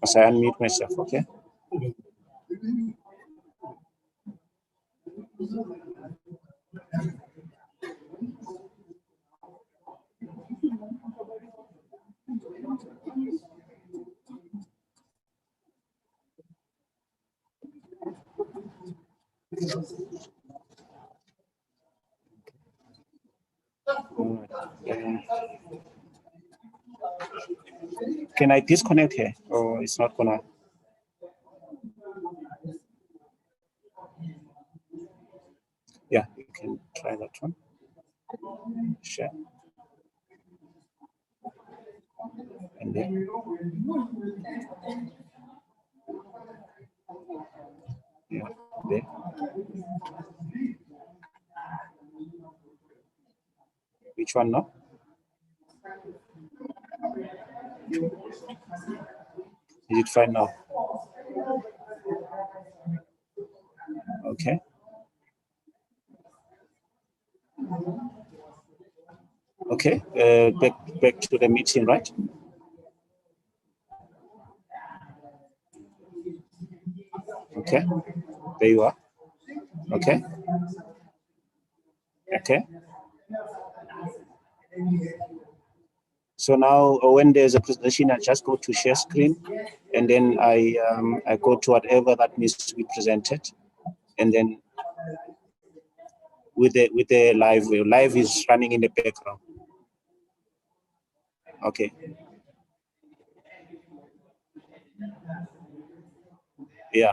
As I unmute myself, okay? Can I disconnect here, or it's not gonna? Yeah, you can try that one. Share. And then. Yeah, there. Which one now? Is it fine now? Okay. Okay, back to the meeting, right? Okay, there you are. Okay. Okay. So now when there's a presentation, I just go to share screen, and then I go to whatever that needs to be presented, and then with the live is running in the background. Okay. Yeah.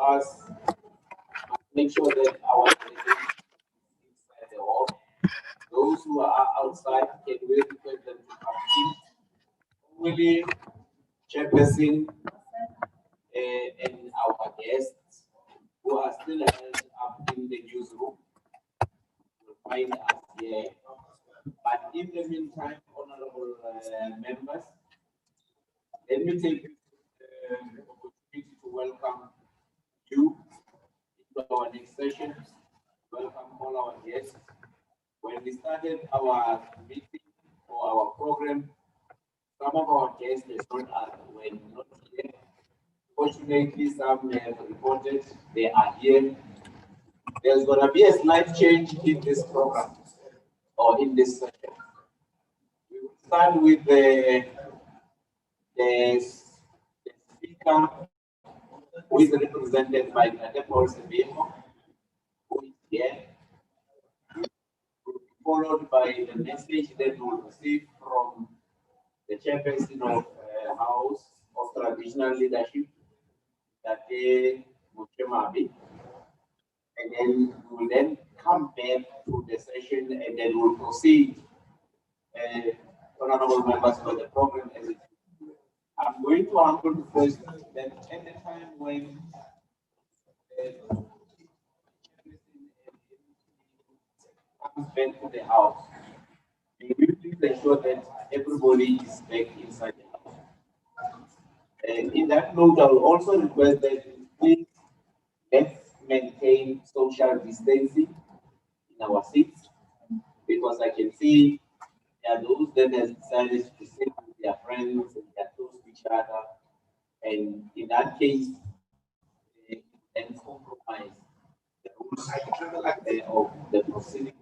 us make sure that our delegations inside the hall. Those who are outside, can we request them to come in? Only chairperson and our guests who are still held up in the newsroom will find us here. But in the meantime, honorable members, let me take this opportunity to welcome you to our next session. Welcome all our guests. When we started our meeting or our program, some of our guests were not here. Fortunately, some have reported they are here. There's going to be a slight change in this program or in this session. We will start with the speaker who is represented by Paul Sebimo, who is here, followed by the message that we will receive from the chairperson of House of Traditional Leadership, Tate Muchemabi. And then we will then come back to the session and then we'll proceed, honorable members, for the program as it is. I'm going to humble the first that at the time when comes back to the house, we will please ensure that everybody is back inside the house. And in that note, I will also request that please let's maintain social distancing in our seats, because I can see there are those that have decided to sit with their friends and they are close to each other, and in that case, and compromise the rules of the proceedings.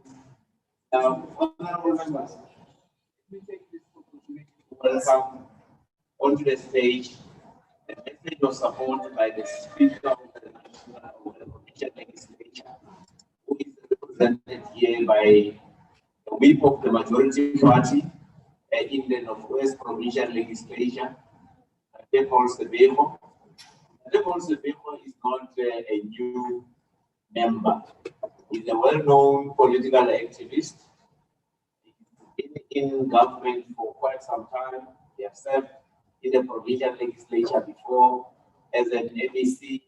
Now, honorable members, let me take this opportunity to welcome onto the stage the message of support by the Speaker of the Provincial Legislature, who is represented here by the whip of the majority party in the Northwest Provincial Legislature, Paul Sebimo. Paul Sebimo is not a new member. He's a well-known political activist. He's been in government for quite some time. He has served in the provincial legislature before as an MEC. He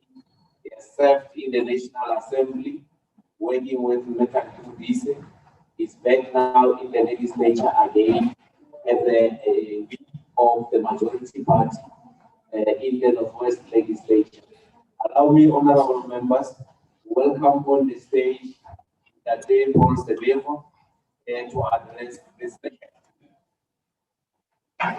has served in the National Assembly, working with Mekan Kudise. He's back now in the legislature again as the whip of the majority party in the Northwest Legislature. Allow me, honorable members, welcome on the stage that they Paul Sebimo to address this session. Thank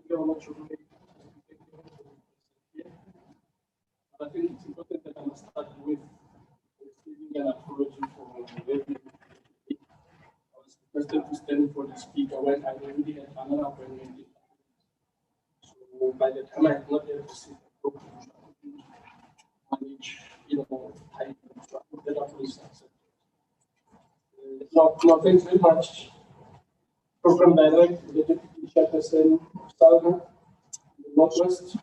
you very much. I think it's important that I start with receiving an apology for every. I was requested to stand for the speaker when I already had another appointment. So by the time I had not able to see the program, I couldn't manage, time. So I put that up with accepted. No, thanks very much. Program Director, the Deputy Chairperson of SALGA, the Northwest.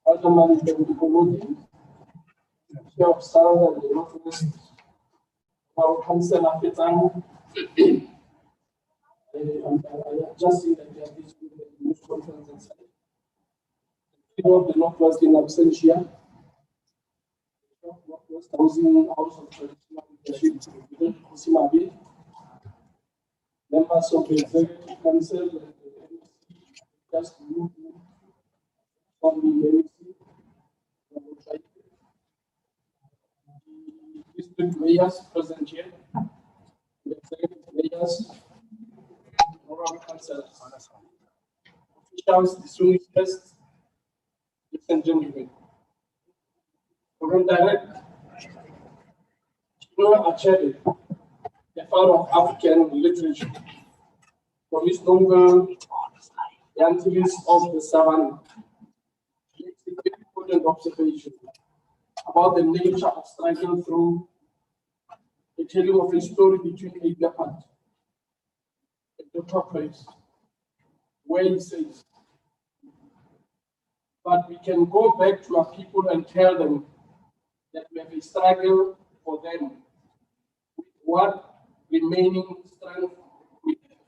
Alderman Bendikolodi, Chair of SALGA in the Northwest, our Councillor Petang. I just see that they are busy with the news conference inside. The Leader of the Northwest in absentia, Northwest House of Traditional Leadership, Kusimabi, members of the Executive Council, and the MEC, just moved from the MEC. District mayors present here, the executive mayors, moral councillors, officials, distinguished guests, ladies and gentlemen. Program Director, Chinua Achebe, the father of African literature, from his novel, The Antilles of the Savannah, makes a very important observation about the nature of striking through the telling of a story between a leopard and the tortoise, where he says, but we can go back to our people and tell them that we have a struggle for them with what remaining strength we have.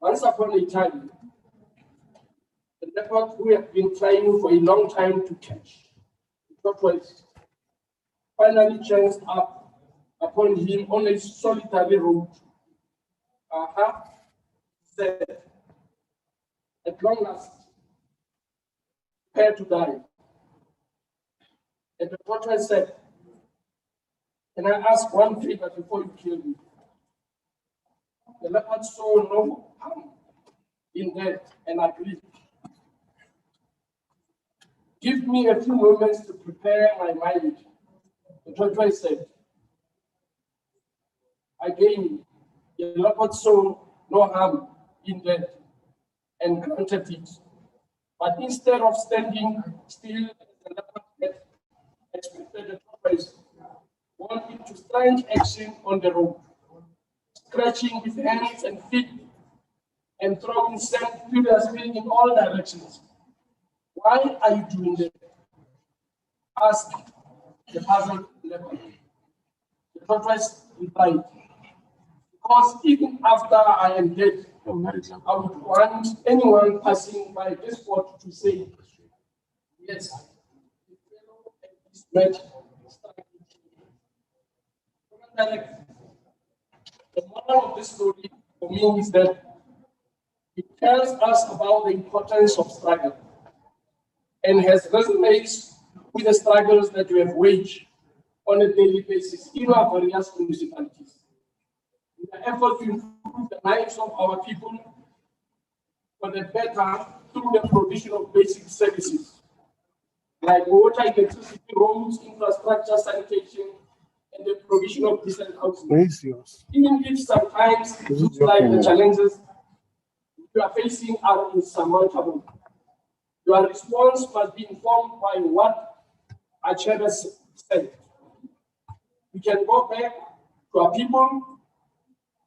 Once upon a time, the leopard who had been trying for a long time to catch the tortoise finally chanced up upon him on a solitary road. Said, at long last, prepare to die. And the tortoise said, can I ask one favor before you kill me? The leopard saw no harm in that and agreed. Give me a few moments to prepare my mind, the tortoise said. Again, the leopard saw no harm in that and granted it. But instead of standing still, the leopard had expected the tortoise went into strange action on the road, scratching with hands and feet and throwing sand furiously in all directions. Why are you doing that? Asked the puzzled leopard. The tortoise replied, because even after I am dead, I would want anyone passing by this spot to say, yes, the fellow at this match started. The moral of this story for me is that it tells us about the importance of struggle and has resonates with the struggles that we have waged on a daily basis in our various municipalities. In the effort to improve the lives of our people for the better through the provision of basic services like water, electricity, roads, infrastructure, sanitation, and the provision of decent housing. Even if sometimes it looks like the challenges you are facing are insurmountable, your response must be informed by what our chair said. We can go back to our people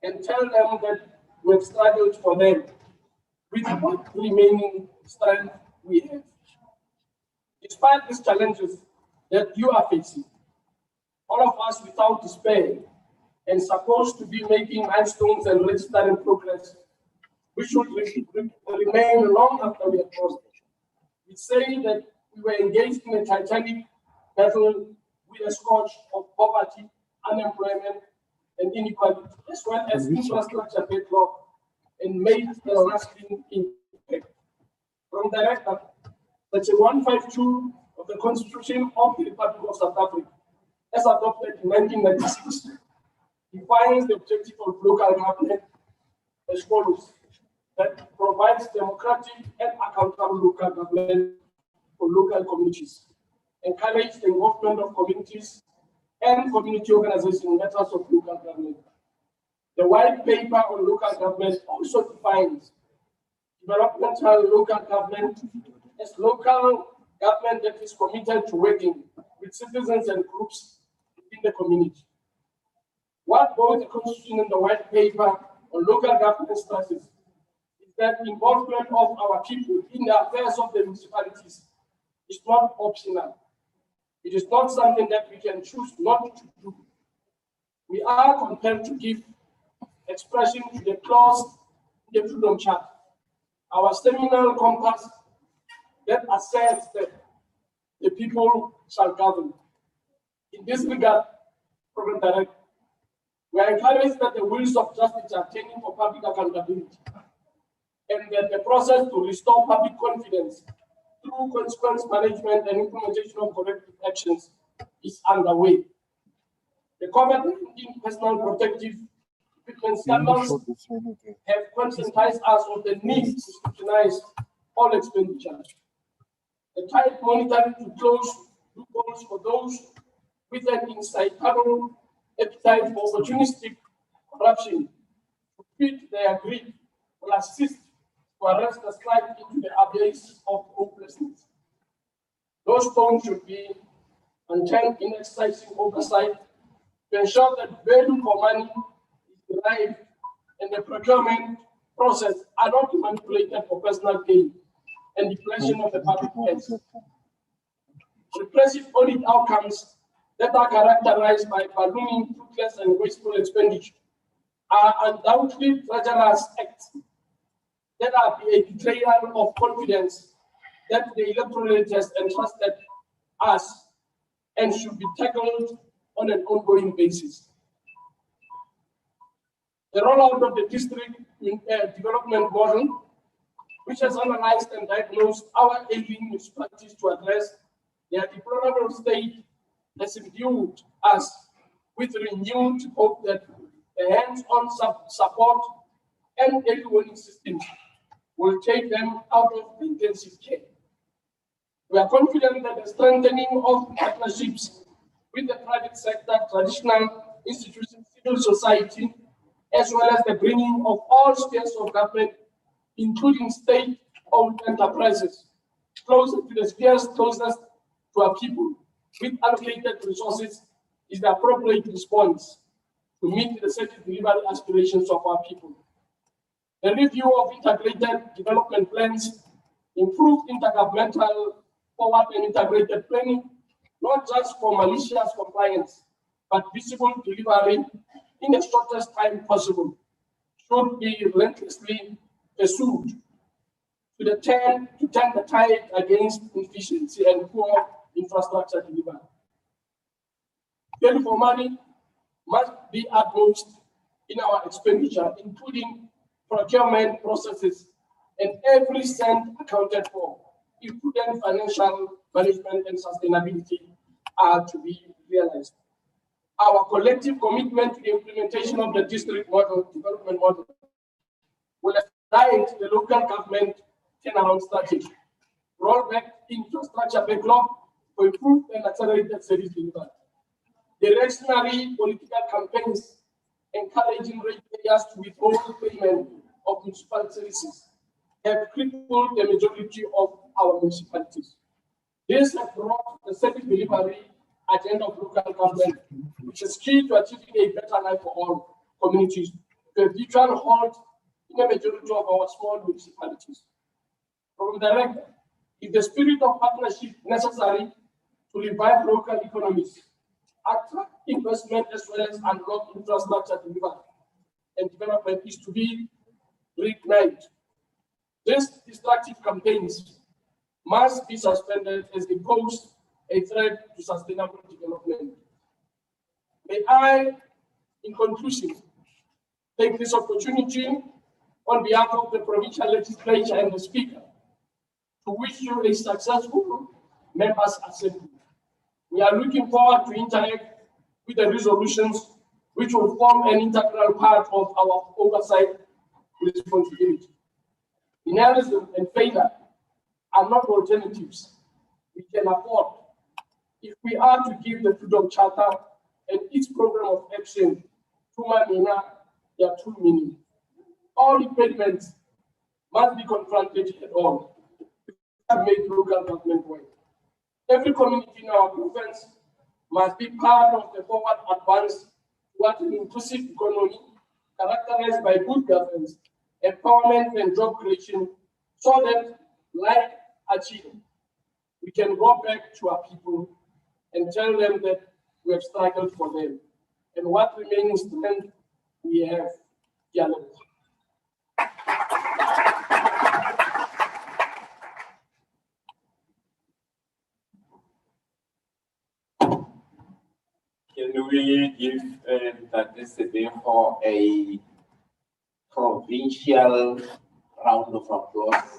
and tell them that we have struggled for them with what remaining strength we have. Despite these challenges that you are facing, all of us without despair and supposed to be making milestones and registering progress, we should remain long after we have crossed. We say that we were engaged in a titanic battle with a scourge of poverty, unemployment, and inequality, as well as infrastructure deadlock, and made a lasting impact. From the record, Section 152 of the Constitution of the Republic of South Africa, as adopted in 1996, defines the objective of local government as follows: that provides democratic and accountable local government for local communities, encourage the involvement of communities and community organizations in matters of local government. The white paper on local government also defines developmental local government as local government that is committed to working with citizens and groups within the community. What both the Constitution and the white paper on local government stresses is that involvement of our people in the affairs of the municipalities is not optional. It is not something that we can choose not to do. We are compelled to give expression to the clause in the Freedom Charter, our seminal compass that asserts that the people shall govern. In this regard, Program Director, we are encouraged that the wheels of justice are turning for public accountability, and that the process to restore public confidence through consequence management and implementation of corrective actions is underway. The COVID-19 personal protective equipment scandals have conscientized us of the need to scrutinize all expenditure. The tight monitoring to close loopholes for those with an insatiable appetite for opportunistic corruption to feed their greed will assist to arrest the slide into the abyss of hopelessness. Those stones should be unturned in exercising oversight to ensure that value for money is derived and the procurement process are not manipulated for personal gain and depletion of the public purse. Repressive audit outcomes that are characterized by ballooning, fruitless, and wasteful expenditure are undoubtedly treacherous acts that are a betrayal of confidence that the electorate has entrusted us and should be tackled on an ongoing basis. The rollout of the district development model, which has analyzed and diagnosed our ailing municipalities to address their deplorable state, has imbued us with renewed hope that the hands-on support and early warning systems will take them out of intensive care. We are confident that the strengthening of partnerships with the private sector, traditional institutions, civil society, as well as the bringing of all spheres of government, including state-owned enterprises, closer to the spheres closest to our people, with allocated resources, is the appropriate response to meet the service delivery aspirations of our people. The review of integrated development plans, improved intergovernmental forward and integrated planning, not just for malicious compliance, but visible delivery in the shortest time possible, should be relentlessly pursued to turn the tide against inefficiency and poor infrastructure delivery. Value for money must be utmost in our expenditure, including procurement processes, and every cent accounted for, if prudent financial management and sustainability are to be realized. Our collective commitment to the implementation of the district model, development model, will guide the local government turnaround strategy, roll back infrastructure backlog for improved and accelerated service delivery. The reactionary political campaigns encouraging ratepayers to withhold payment of municipal services have crippled the majority of our municipalities. This has brought the service delivery agenda of local government, which is key to achieving a better life for all communities, to a virtual halt in the majority of our small municipalities. From the record, if the spirit of partnership necessary to revive local economies, attract investment as well as unlock infrastructure delivery and development is to be reignited, these destructive campaigns must be suspended as they pose a threat to sustainable development. May I, in conclusion, take this opportunity on behalf of the provincial legislature and the speaker to wish you a successful members' assembly. We are looking forward to interact with the resolutions which will form an integral part of our oversight responsibility. Inheritance and failure are not alternatives we can afford if we are to give the Freedom Charter and its program of action their true meaning. All impediments must be confronted head on to make local government work. Every community in our province must be part of the forward advance towards an inclusive economy characterized by good governance, empowerment, and job creation, so that, like achieving, we can go back to our people and tell them that we have struggled for them, and what remaining strength we have gathered. Can we give for a provincial round of applause?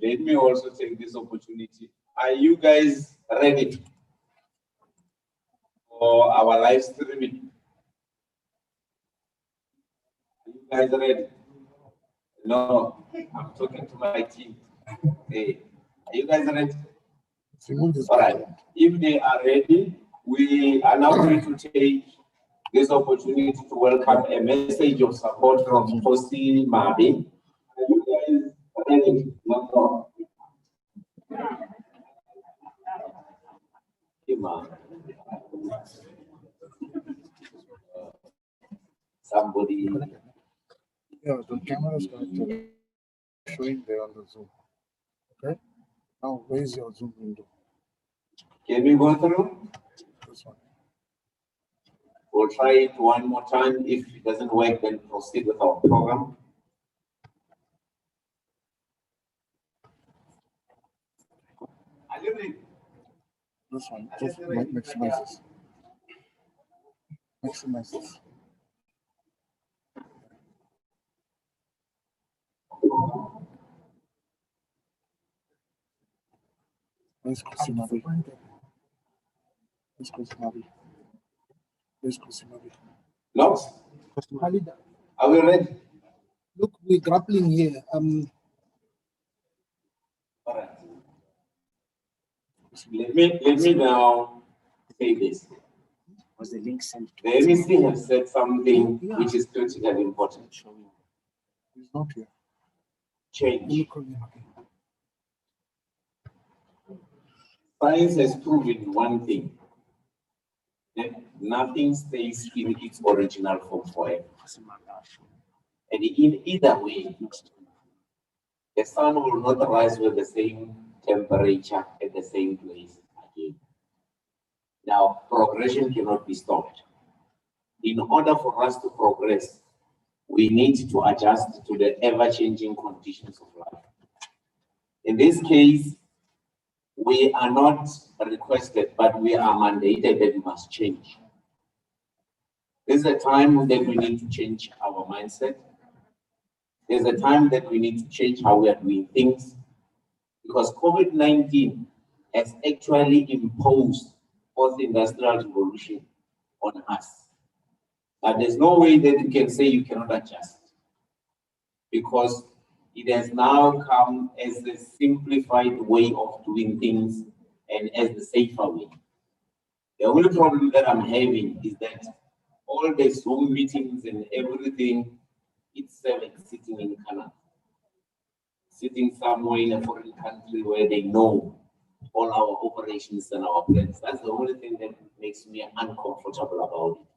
Let me also take this opportunity. Are you guys ready for our live streaming? Are you guys ready? No, I'm talking to my team. Hey, are you guys ready? All right. If they are ready, we are now going to take this opportunity to welcome a message of support from Fosi Mabi. Are you guys Somebody. Yeah, the camera is showing there on the Zoom. Okay. Now, where's your Zoom window? Can we go through? This one. We'll try it one more time. If it doesn't work, then proceed with our program. Are you ready? This one. Just maximize this. Maximize this. Where's Kusimabi? Where's Kusimabi? Where's Kusimabi? No? Halida, Are we ready? look, we're grappling here. All right. Let me now say this. Was the link sent to The MEC has said something which is critically important. He's not here. Change. Call him again. Science has proven one thing, that nothing stays in its original form forever. And in either way, the sun will not rise with the same temperature at the same place again. Now, progression cannot be stopped. In order for us to progress, we need to adjust to the ever-changing conditions of life. In this case, we are not requested, but we are mandated that we must change. There's a time that we need to change our mindset. There's a time that we need to change how we are doing things, because COVID-19 has actually imposed post-industrial revolution on us. But there's no way that you can say you cannot adjust, because it has now come as a simplified way of doing things and as the safer way. The only problem that I'm having is that all the Zoom meetings and everything, it's like sitting in Canada, sitting somewhere in a foreign country where they know all our operations and our plans. That's the only thing that makes me uncomfortable about it.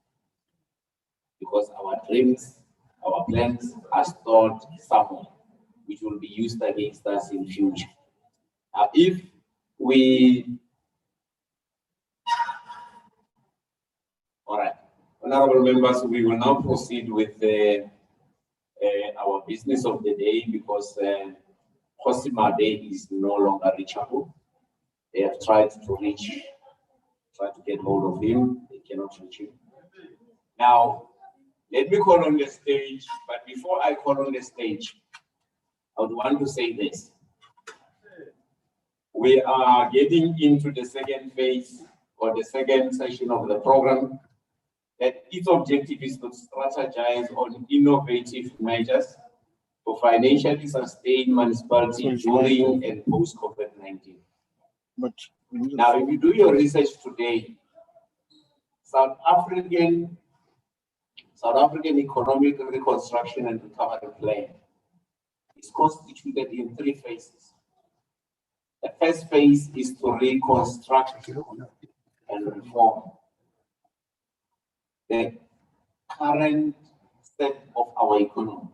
Because our dreams, our plans are stored somewhere, which will be used against us in future. If we, all right, honorable members, we will now proceed with our business of the day, because Kosima Day is no longer reachable. They have tried to get hold of him. They cannot reach him. Now, let me call on the stage, but before I call on the stage, I would want to say this. We are getting into the second phase or the second session of the program, that its objective is to strategize on innovative measures to financially sustain municipality during and post COVID-19. But Now, if you do your research today, South African Economic Reconstruction and Recovery Plan is constituted in 3 phases. The first phase is to reconstruct and reform the current state of our economy,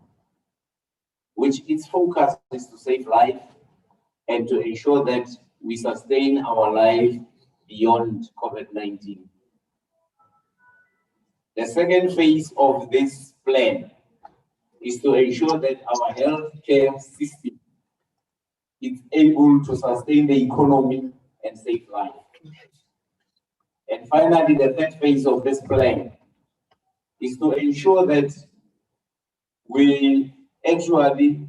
which its focus is to save life and to ensure that we sustain our life beyond COVID-19. The second phase of this plan is to ensure that our healthcare system is able to sustain the economy and save life. And finally, the third phase of this plan is to ensure that we actually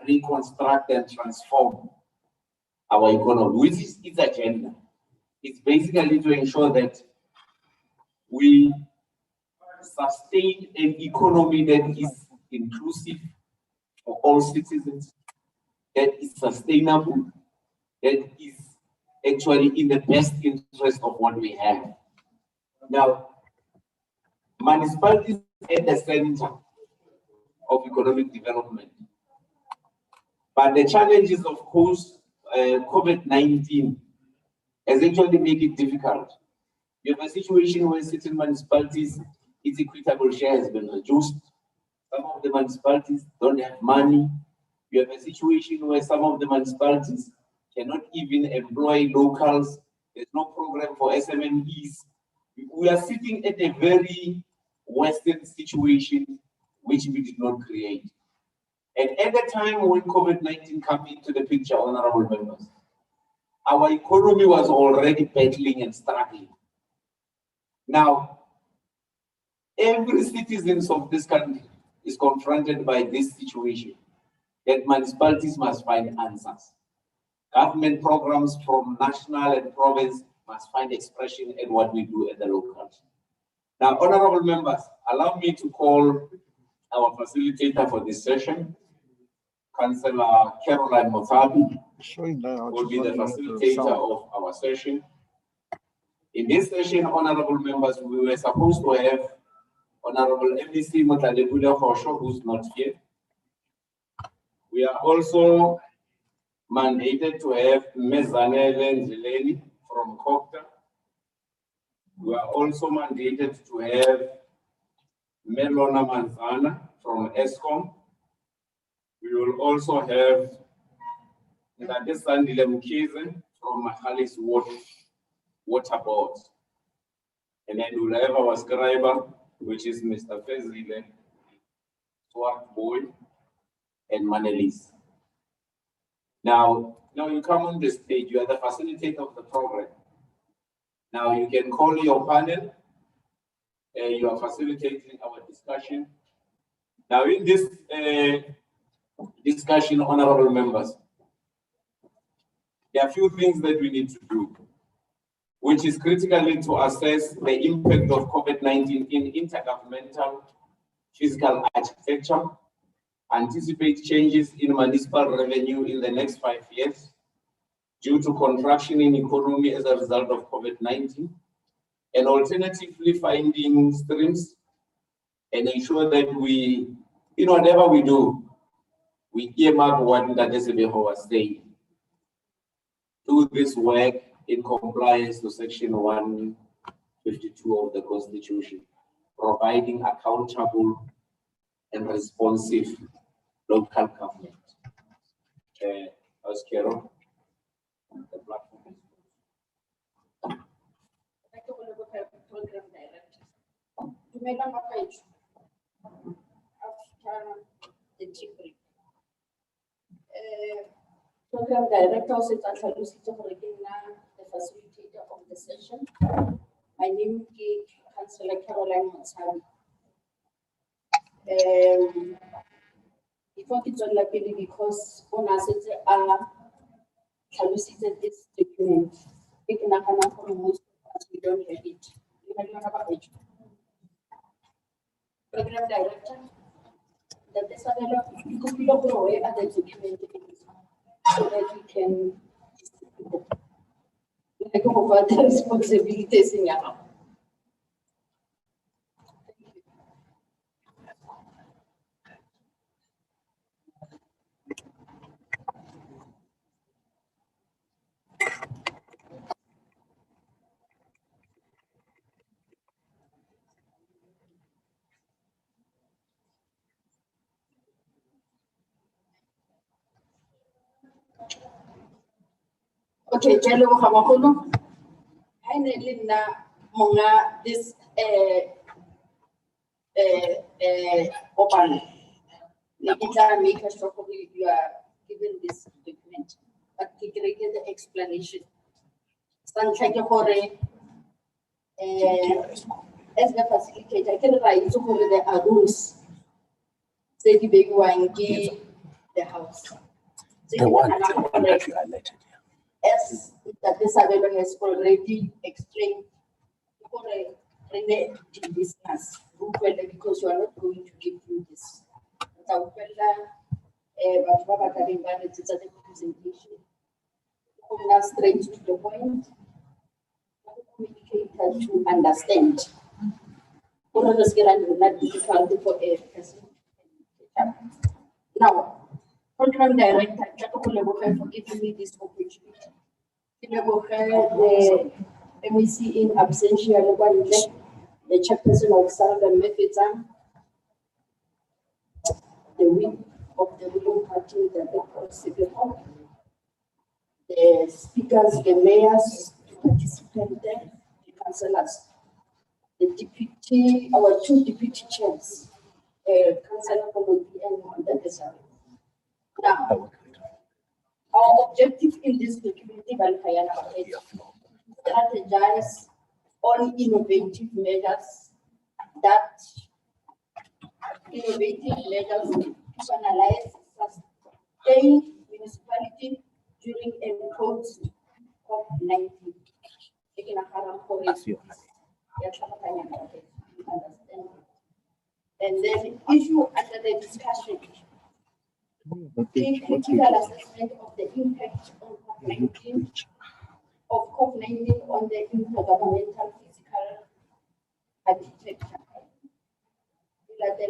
reconstruct and transform our economy, which is its agenda. It's basically to ensure that we sustain an economy that is inclusive for all citizens, that is sustainable, that is actually in the best interest of what we have. Now, municipalities at the center of economic development. But the challenges, of course, COVID-19 has actually made it difficult. You have a situation where certain municipalities, its equitable share has been reduced. Some of the municipalities don't have money. You have a situation where some of the municipalities cannot even employ locals. There's no program for SMMEs. We are sitting at a very Western situation which we did not create. And at the time when COVID-19 came into the picture, honorable members, our economy was already battling and struggling. Now, every citizen of this country is confronted by this situation, that municipalities must find answers. Government programs from national and province must find expression in what we do at the local. Now, honorable members, allow me to call our facilitator for this session, Councillor Caroline Mothabi, will be the facilitator of our session. In this session, honorable members, we were supposed to have Honorable MEC Mothalebula Khosho, who's not here. We are also mandated to have Mezanele Nzileni from COPTA. We are also mandated to have Melona Manzana from ESCOM. We will also have Ndade Sandile Mkhize from Mahalis Water Board. And then we'll have our scriber, which is Mr. Fezile, Swart Boy, and Manelis. Now you come on the stage, you are the facilitator of the program. Now you can call your panel, you are facilitating our discussion. Now in this discussion, honorable members, there are a few things that we need to do, which is critically to assess the impact of COVID-19 in intergovernmental fiscal architecture, anticipate changes in municipal revenue in the next 5 years due to contraction in economy as a result of COVID-19, and alternatively finding streams and ensure that we, in whatever we do, we earmark what Ndade Sebeho was saying. Do this work in compliance to Section 152 of the Constitution, providing accountable and responsive local government. Carol, the platform is Program director. Dumelang bakaetsho. After the tea break. Program director o setsa tlhalositse gore ke nna the facilitator of the session. My name is Councillor Caroline Mothabi. Before ke tswela pele, because ona setse a tlhalositse this document, ke nagana gore most of us we don't have it. Program director, that is available. Could be located at the document so that we can like over the responsibilities in your. Okay, Jello Hamakolo. I need Monga this open. Nikita make us probably you are given this document, but you can get the explanation. Sanchake Hore as the facilitator, I can write to the are rules. Say the big one, the house. The one that you highlighted. As that this available has already explained for a business because you are not going to give you this. But it's a presentation. Now straight to the point. Communicator to understand. Not difficult for a person. Now, for Program Director, for giving me this opportunity. The MEC in absentia, the chairperson of SALGA methods, the wing of the ruling party that they call Civil Hall, the speakers, the mayors, the participants there, the councillors, the deputy, our two deputy chairs, Councillor Komodi and Mandela. Now, our objective in this document is to strategize on innovative measures to analyze sustain municipality during a post COVID-19. And then issue under the discussion critical assessment of the impact of COVID-19 on the intergovernmental physical architecture. The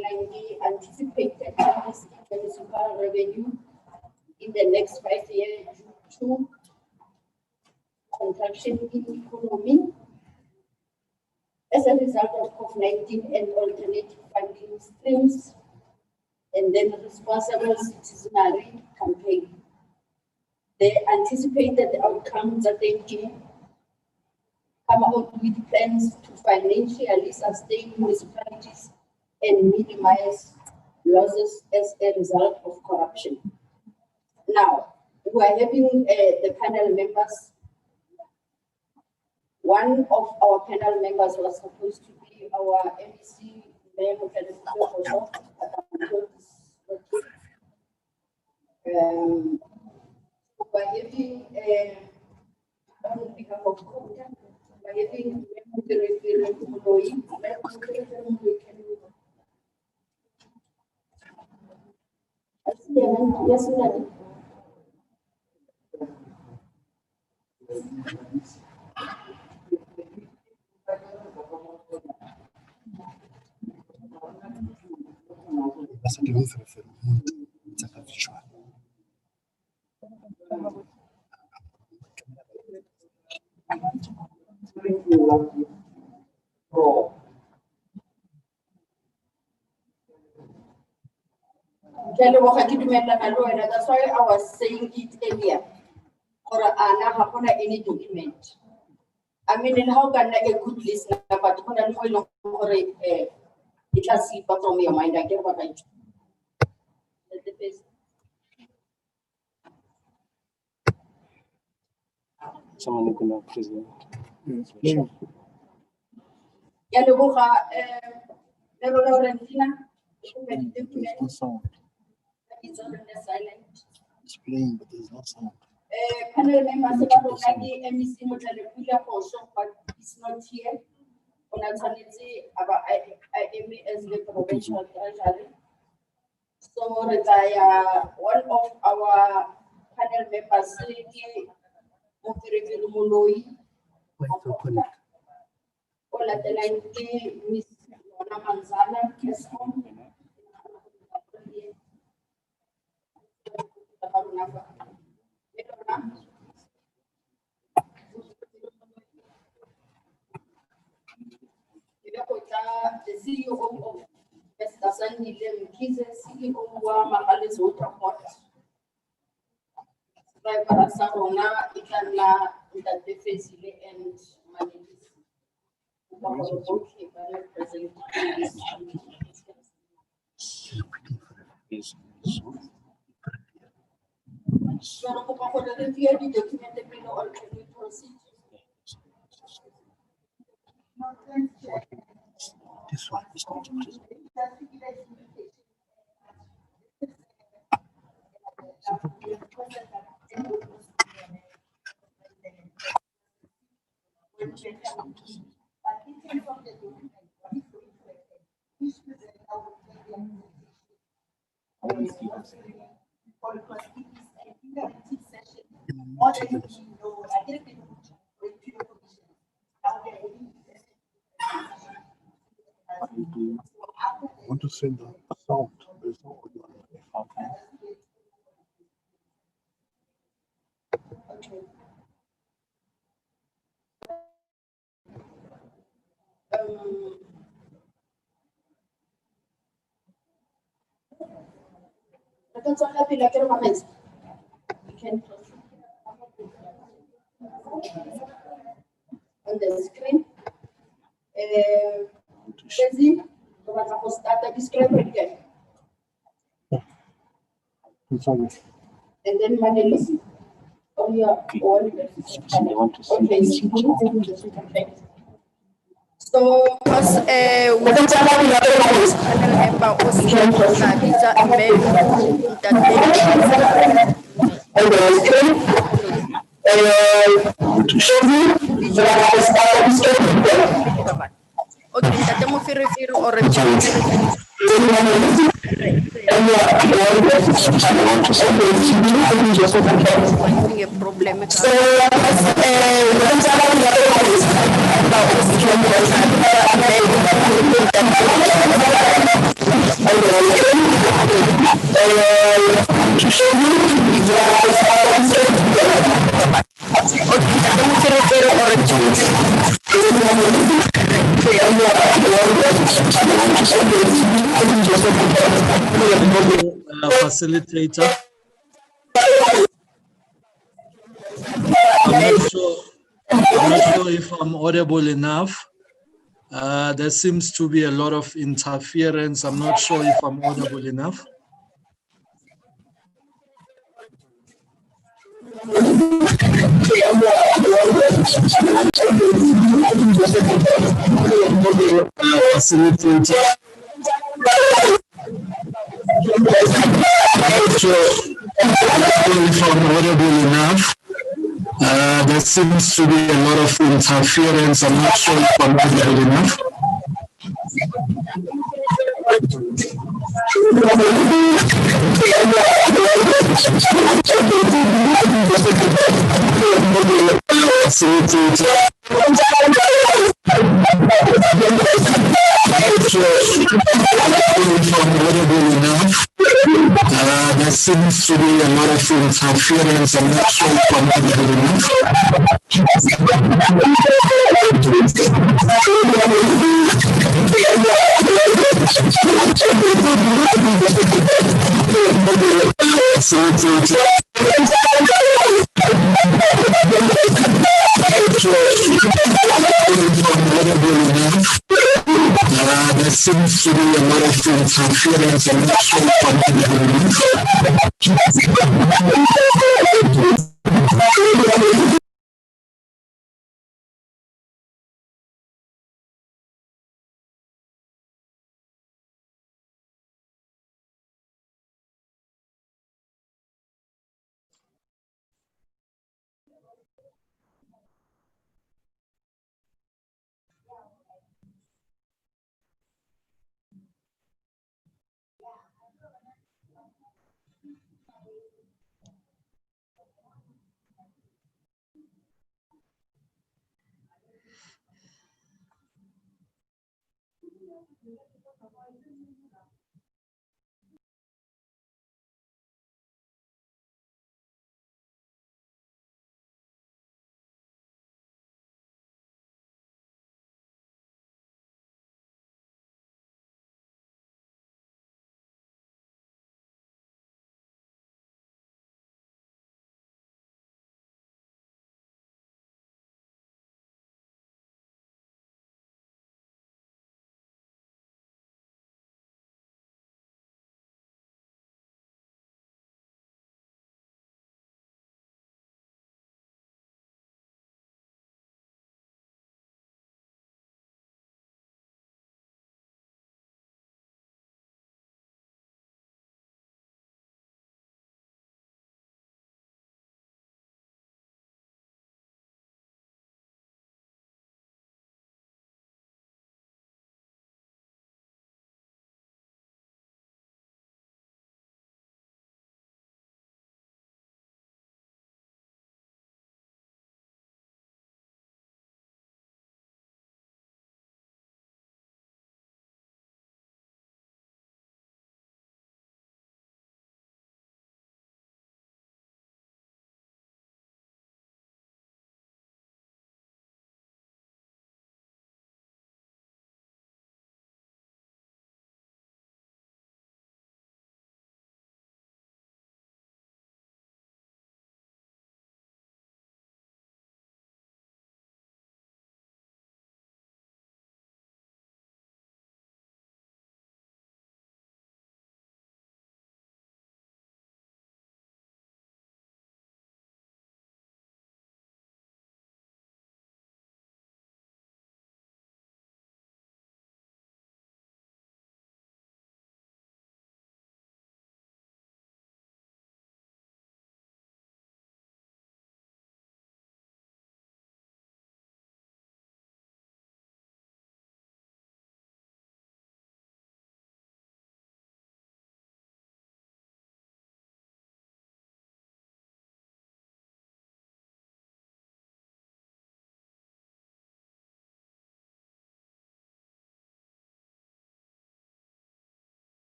anticipated changes in municipal revenue in the next 5 years due to contraction in economy as a result of COVID-19 and alternative funding streams, and then responsible citizenry campaign. The anticipated outcomes that they give come out with plans to financially sustain municipalities and minimize losses as a result of corruption. Now, we are having the panel members. One of our panel members was supposed to be our MEC, Mayor by having on behalf of COPTA, by having yes, that's why I was saying it earlier. Or any document. I mean, in how can I a good listener, but when I know it can slip from your mind. I get what I do. Someone who can present. Yeah, the book, Laurentina, There's no sound. it's on the silent. It's playing, but there's no sound. Panel members about MEC but it's not here. On as the provincial treasury. So one of our panel members, all at the line, Miss Mona Manzana, the CEO of Mr. Sandy Lem, he's a CEO of Mahali's Water Port. Driver Sarona, Itana, that the facility and manages. This one is not present. I want to send the sound. There's no audio. Okay. You can on the screen. Busy. Describe it again. And then Madeline. Oh, yeah. They want to see. Okay. So, as we don't have a member okay, Tate Mofirifiri or finding a problem. Facilitator. I'm not sure if I'm audible enough. There seems to be a lot of interference. I'm not sure if I'm audible enough. Facilitator. I'm not sure if I'm audible enough. There seems to be a lot of interference. I'm not sure if I'm audible enough. There seems to be a lot of interference. I'm not sure if I'm audible enough. There seems to be a lot of interference. I'm not sure if I'm audible enough.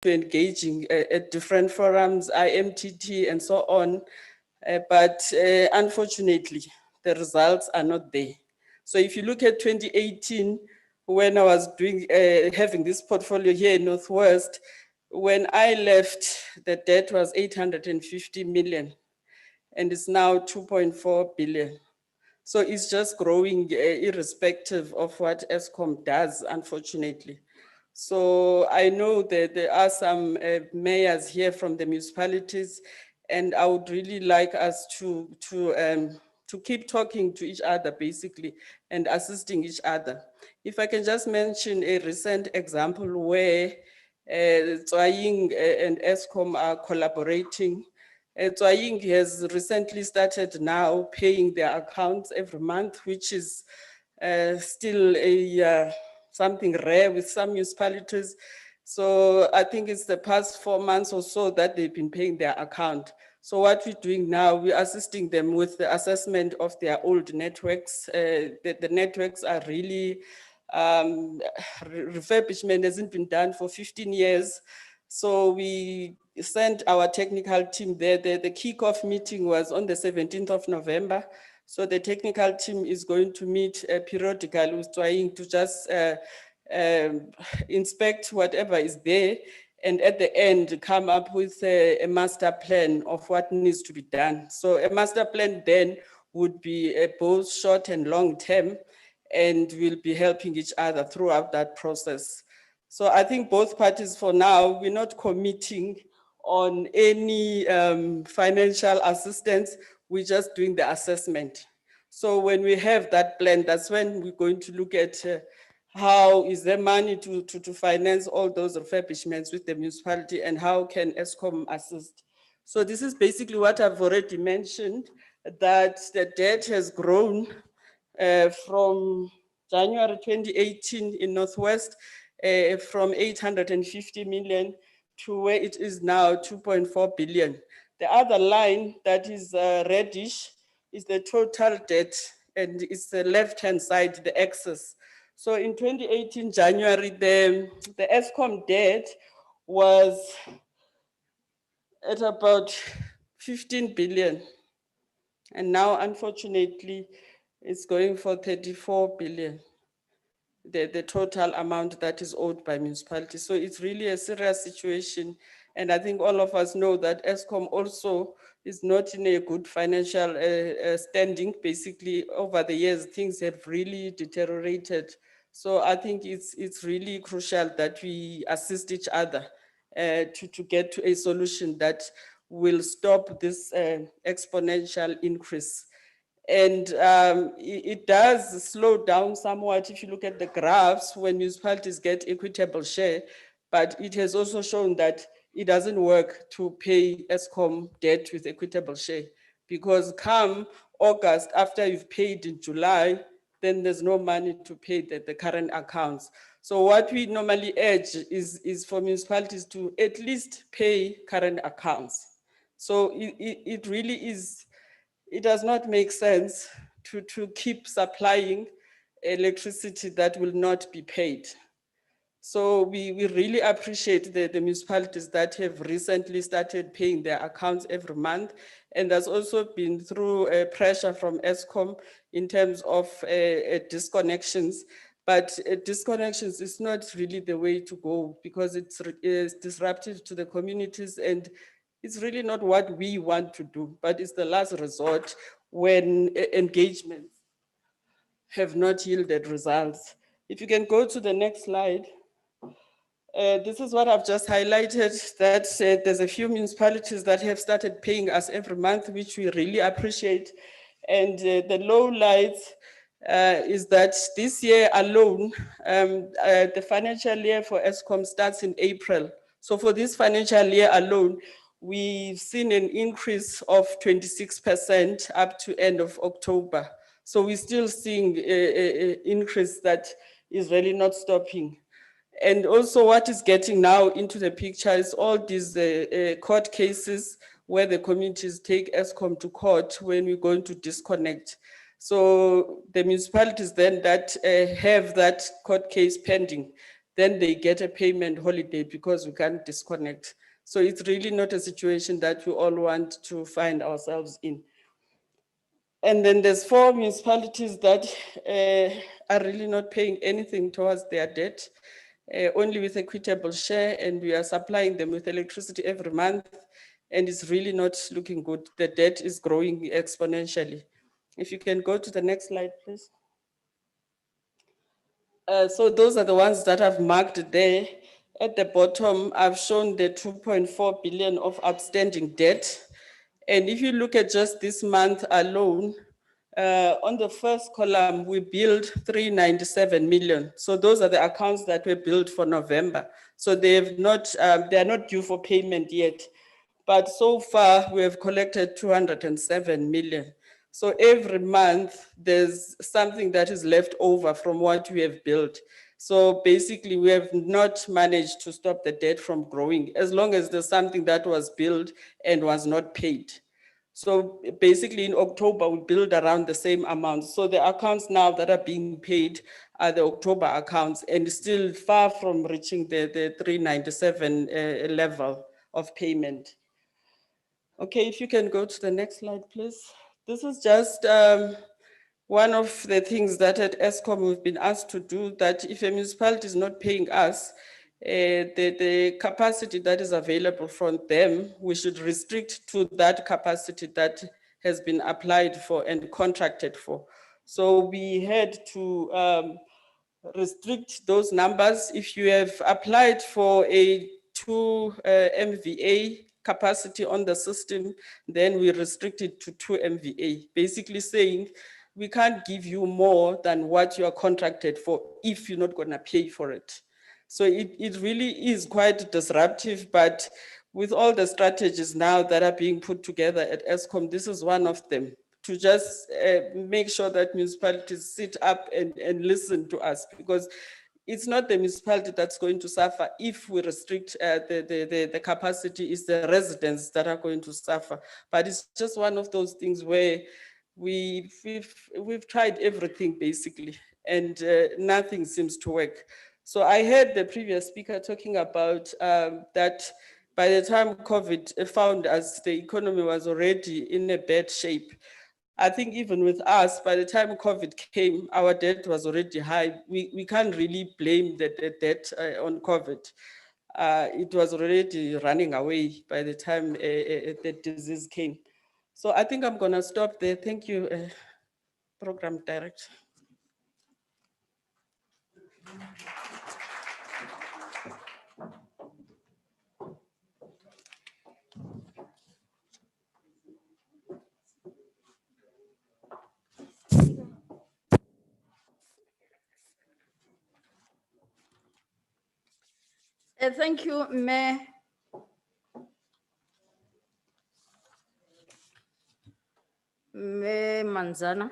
engaging at different forums, IMTT and so on, but unfortunately, the results are not there. So if you look at 2018, when I was doing, having this portfolio here in Northwest, when I left, the debt was 850 million and it's now 2.4 billion. So it's just growing irrespective of what ESCOM does, unfortunately. So I know that there are some mayors here from the municipalities, and I would really like us to keep talking to each other, basically, and assisting each other. If I can just mention a recent example where Tswaying and ESCOM are collaborating. Tswaying has recently started now paying their accounts every month, which is still a something rare with some municipalities. So I think it's the past 4 months or so that they've been paying their account. So what we're doing now, we're assisting them with the assessment of their old networks. The networks are really, refurbishment hasn't been done for 15 years. So we sent our technical team there. The kickoff meeting was on the 17th of November. So the technical team is going to meet periodically with trying to just inspect whatever is there, and at the end come up with a master plan of what needs to be done. So a master plan then would be both short and long term, and we'll be helping each other throughout that process. So I think both parties for now, we're not committing on any financial assistance, we're just doing the assessment. So when we have that plan, that's when we're going to look at how is there money to finance all those refurbishments with the municipality, and how can ESCOM assist. So this is basically what I've already mentioned, that the debt has grown from January 2018 in Northwest, from 850 million to where it is now 2.4 billion. The other line that is reddish is the total debt, and it's the left-hand side, the excess. So in 2018 January, the ESCOM debt was at about 15 billion. And now, unfortunately, it's going for 34 billion. The total amount that is owed by municipalities. So it's really a serious situation. And I think all of us know that ESCOM also is not in a good financial standing. Basically, over the years, things have really deteriorated. So I think it's really crucial that we assist each other to get to a solution that will stop this exponential increase. And it does slow down somewhat if you look at the graphs when municipalities get equitable share, but it has also shown that it doesn't work to pay ESCOM debt with equitable share, because come August, after you've paid in July, then there's no money to pay the current accounts. So what we normally urge is for municipalities to at least pay current accounts. So it really is, it does not make sense to keep supplying electricity that will not be paid. So we really appreciate the municipalities that have recently started paying their accounts every month. And there's also been through pressure from ESCOM in terms of disconnections. But disconnections is not really the way to go, because it's disruptive to the communities, and it's really not what we want to do, but it's the last resort when engagements have not yielded results. If you can go to the next slide. This is what I've just highlighted, that there's a few municipalities that have started paying us every month, which we really appreciate. And the low lights is that this year alone, the financial year for ESCOM starts in April. So for this financial year alone, we've seen an increase of 26% up to end of October. So we're still seeing an increase that is really not stopping. And also what is getting now into the picture is all these court cases where the communities take ESCOM to court when we're going to disconnect. So the municipalities then that have that court case pending, then they get a payment holiday because we can't disconnect. So it's really not a situation that we all want to find ourselves in. And then there's 4 municipalities that are really not paying anything towards their debt, only with equitable share, and we are supplying them with electricity every month, and it's really not looking good. The debt is growing exponentially. If you can go to the next slide, please. So those are the ones that I've marked there. At the bottom, I've shown the 2.4 billion of outstanding debt. And if you look at just this month alone, on the first column, we billed 397 million. So those are the accounts that were billed for November. So they are not due for payment yet. But so far, we have collected 207 million. So every month, there's something that is left over from what we have built. So basically, we have not managed to stop the debt from growing as long as there's something that was built and was not paid. So basically in October, we billed around the same amount. So the accounts now that are being paid are the October accounts and still far from reaching the 397 level of payment. Okay, if you can go to the next slide, please. This is just one of the things that at ESCOM we've been asked to do, that if a municipality is not paying us, the capacity that is available from them, we should restrict to that capacity that has been applied for and contracted for. So we had to restrict those numbers. If you have applied for a 2 MVA capacity on the system, then we restrict it to 2 MVA, basically saying we can't give you more than what you are contracted for if you're not gonna pay for it. So it really is quite disruptive, but with all the strategies now that are being put together at ESCOM, this is one of them, to just make sure that municipalities sit up and listen to us, because it's not the municipality that's going to suffer if we restrict the capacity. It's the residents that are going to suffer. But it's just one of those things where we've tried everything basically, and nothing seems to work. So I heard the previous speaker talking about that by the time COVID found us, the economy was already in a bad shape. I think even with us, by the time COVID came, our debt was already high. We can't really blame the debt on COVID. It was already running away by the time the disease came. So I think I'm gonna stop there. Thank you, Program Director. Thank you, Mayor Manzana,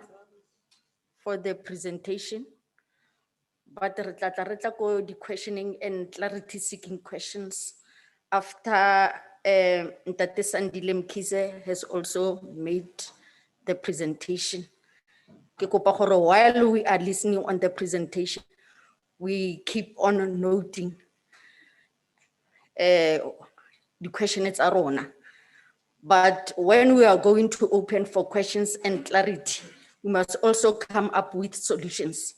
for the presentation. But the questioning and clarity seeking questions after Ntate Sandile Mkhize has also made the presentation. Ke kopa gore while we are listening on the presentation, we keep on noting the questions are on. But when we are going to open for questions and clarity, we must also come up with solutions.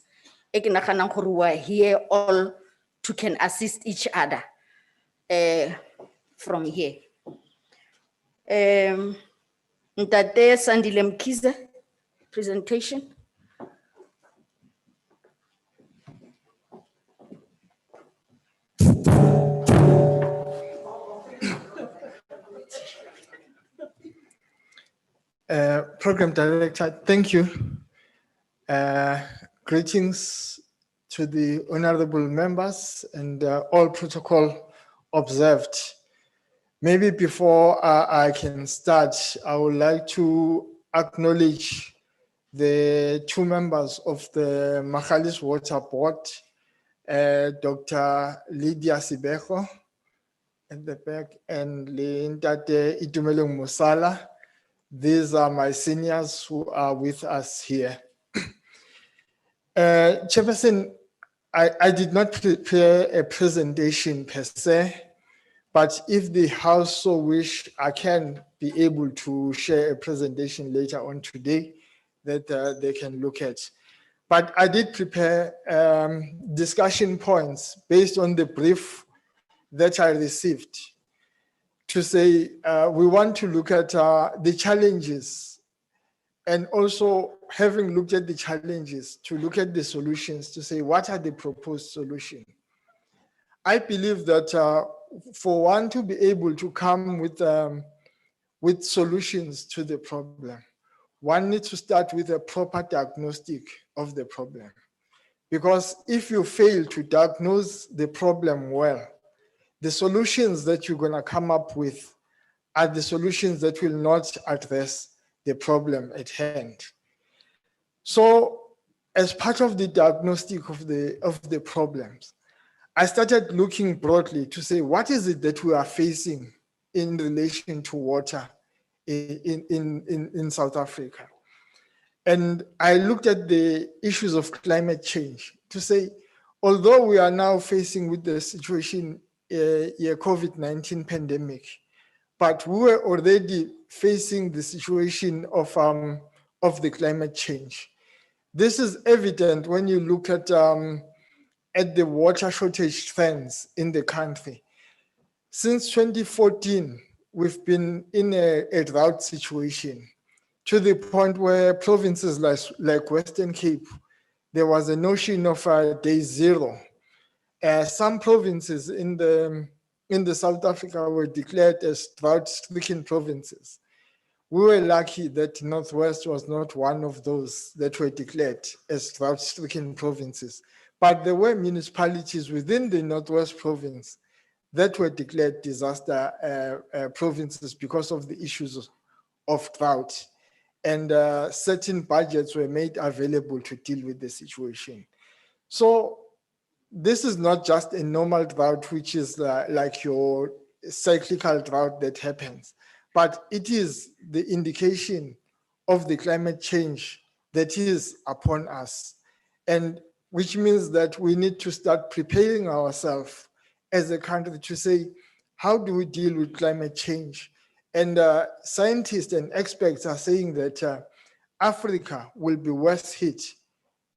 We are here all to can assist each other from here. Ntate Sandile Mkhize, presentation. Program Director, thank you. Greetings to the honorable members and all protocol observed. Maybe before I can start, I would like to acknowledge the 2 members of the Machalis Water Board, Dr. Lydia Sibejo at the back and Ntate Itumeleng Musala. These are my seniors who are with us here. Chairperson, I did not prepare a presentation per se, but if the House so wish, I can be able to share a presentation later on today that they can look at. But I did prepare discussion points based on the brief that I received to say we want to look at the challenges, and also having looked at the challenges, to look at the solutions, to say what are the proposed solutions. I believe that for one to be able to come with solutions to the problem, one needs to start with a proper diagnostic of the problem. Because if you fail to diagnose the problem well, the solutions that you're going to come up with are the solutions that will not address the problem at hand. So as part of the diagnostic of the problems, I started looking broadly to say, what is it that we are facing in relation to water in South Africa? And I looked at the issues of climate change to say, although we are now facing with the situation, COVID-19 pandemic, but we were already facing the situation of the climate change. This is evident when you look at the water shortage trends in the country. Since 2014, we've been in a drought situation, to the point where provinces like Western Cape, there was a notion of day zero. Some provinces in the South Africa were declared as drought-stricken provinces. We were lucky that Northwest was not one of those that were declared as drought-stricken provinces. But there were municipalities within the Northwest province that were declared disaster provinces because of the issues of drought. And certain budgets were made available to deal with the situation. So this is not just a normal drought, which is like your cyclical drought that happens, but it is the indication of the climate change that is upon us. And which means that we need to start preparing ourselves as a country to say, how do we deal with climate change? And scientists and experts are saying that Africa will be worse hit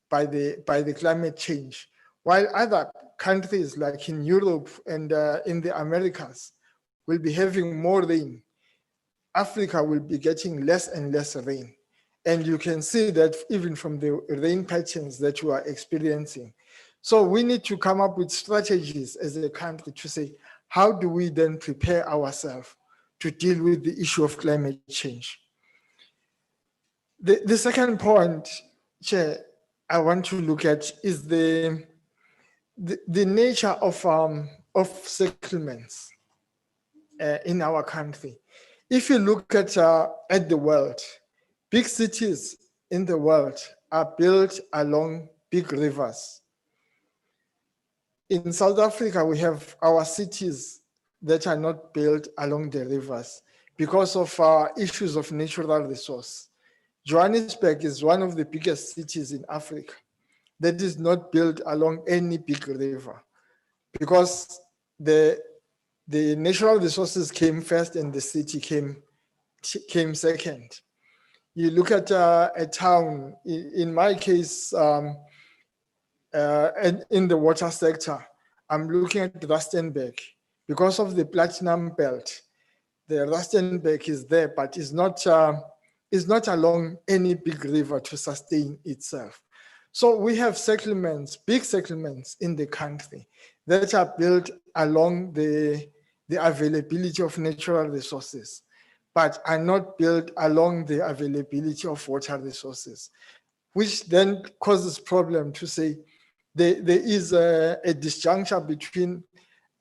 by the climate change, while other countries like in Europe and in the Americas will be having more rain. Africa will be getting less and less rain. And you can see that even from the rain patterns that you are experiencing. So we need to come up with strategies as a country to say, how do we then prepare ourselves to deal with the issue of climate change? The second point, Chair, I want to look at is the nature of settlements in our country. If you look at the world, big cities in the world are built along big rivers. In South Africa, we have our cities that are not built along the rivers because of issues of natural resource. Johannesburg is one of the biggest cities in Africa that is not built along any big river because the natural resources came first and the city came second. You look at a town, in my case, in the water sector, I'm looking at Rustenburg. Because of the platinum belt, the Rustenburg is there, but it's not along any big river to sustain itself. So we have settlements, big settlements in the country that are built along the availability of natural resources, but are not built along the availability of water resources, which then causes problem to say there is a disjuncture between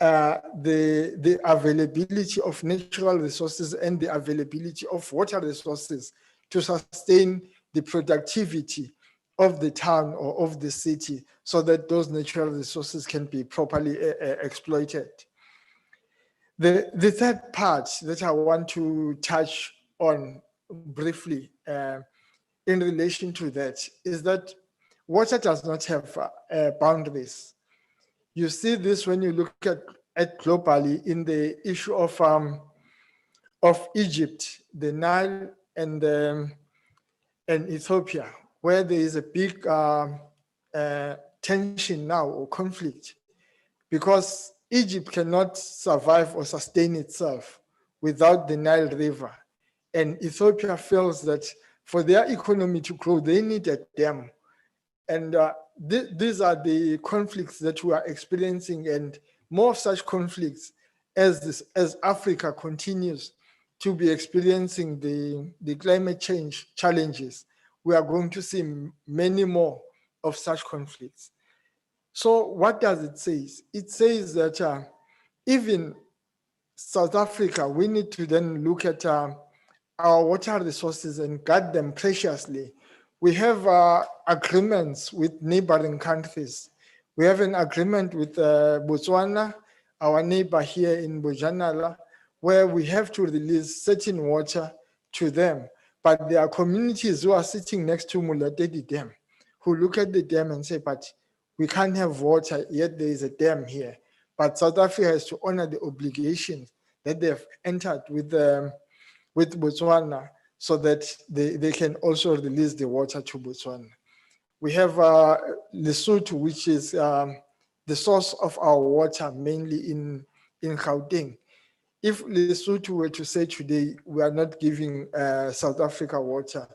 the availability of natural resources and the availability of water resources to sustain the productivity of the town or of the city so that those natural resources can be properly exploited. The third part that I want to touch on briefly in relation to that is that water does not have boundaries. You see this when you look at globally in the issue of Egypt, the Nile, and Ethiopia, where there is a big tension now or conflict, because Egypt cannot survive or sustain itself without the Nile River. And Ethiopia feels that for their economy to grow, they need a dam. And these are the conflicts that we are experiencing, and more of such conflicts as Africa continues to be experiencing the climate change challenges. We are going to see many more of such conflicts. So what does it say? It says that even South Africa, we need to then look at our water resources and guard them preciously. We have agreements with neighboring countries. We have an agreement with Botswana, our neighbor here in Bojanala, where we have to release certain water to them. But there are communities who are sitting next to Mulatedi Dam, who look at the dam and say, but we can't have water, yet there is a dam here. But South Africa has to honor the obligations that they've entered with Botswana, so that they can also release the water to Botswana. We have Lesotho, which is the source of our water, mainly in Gauteng. If Lesotho were to say today, we are not giving South Africa water,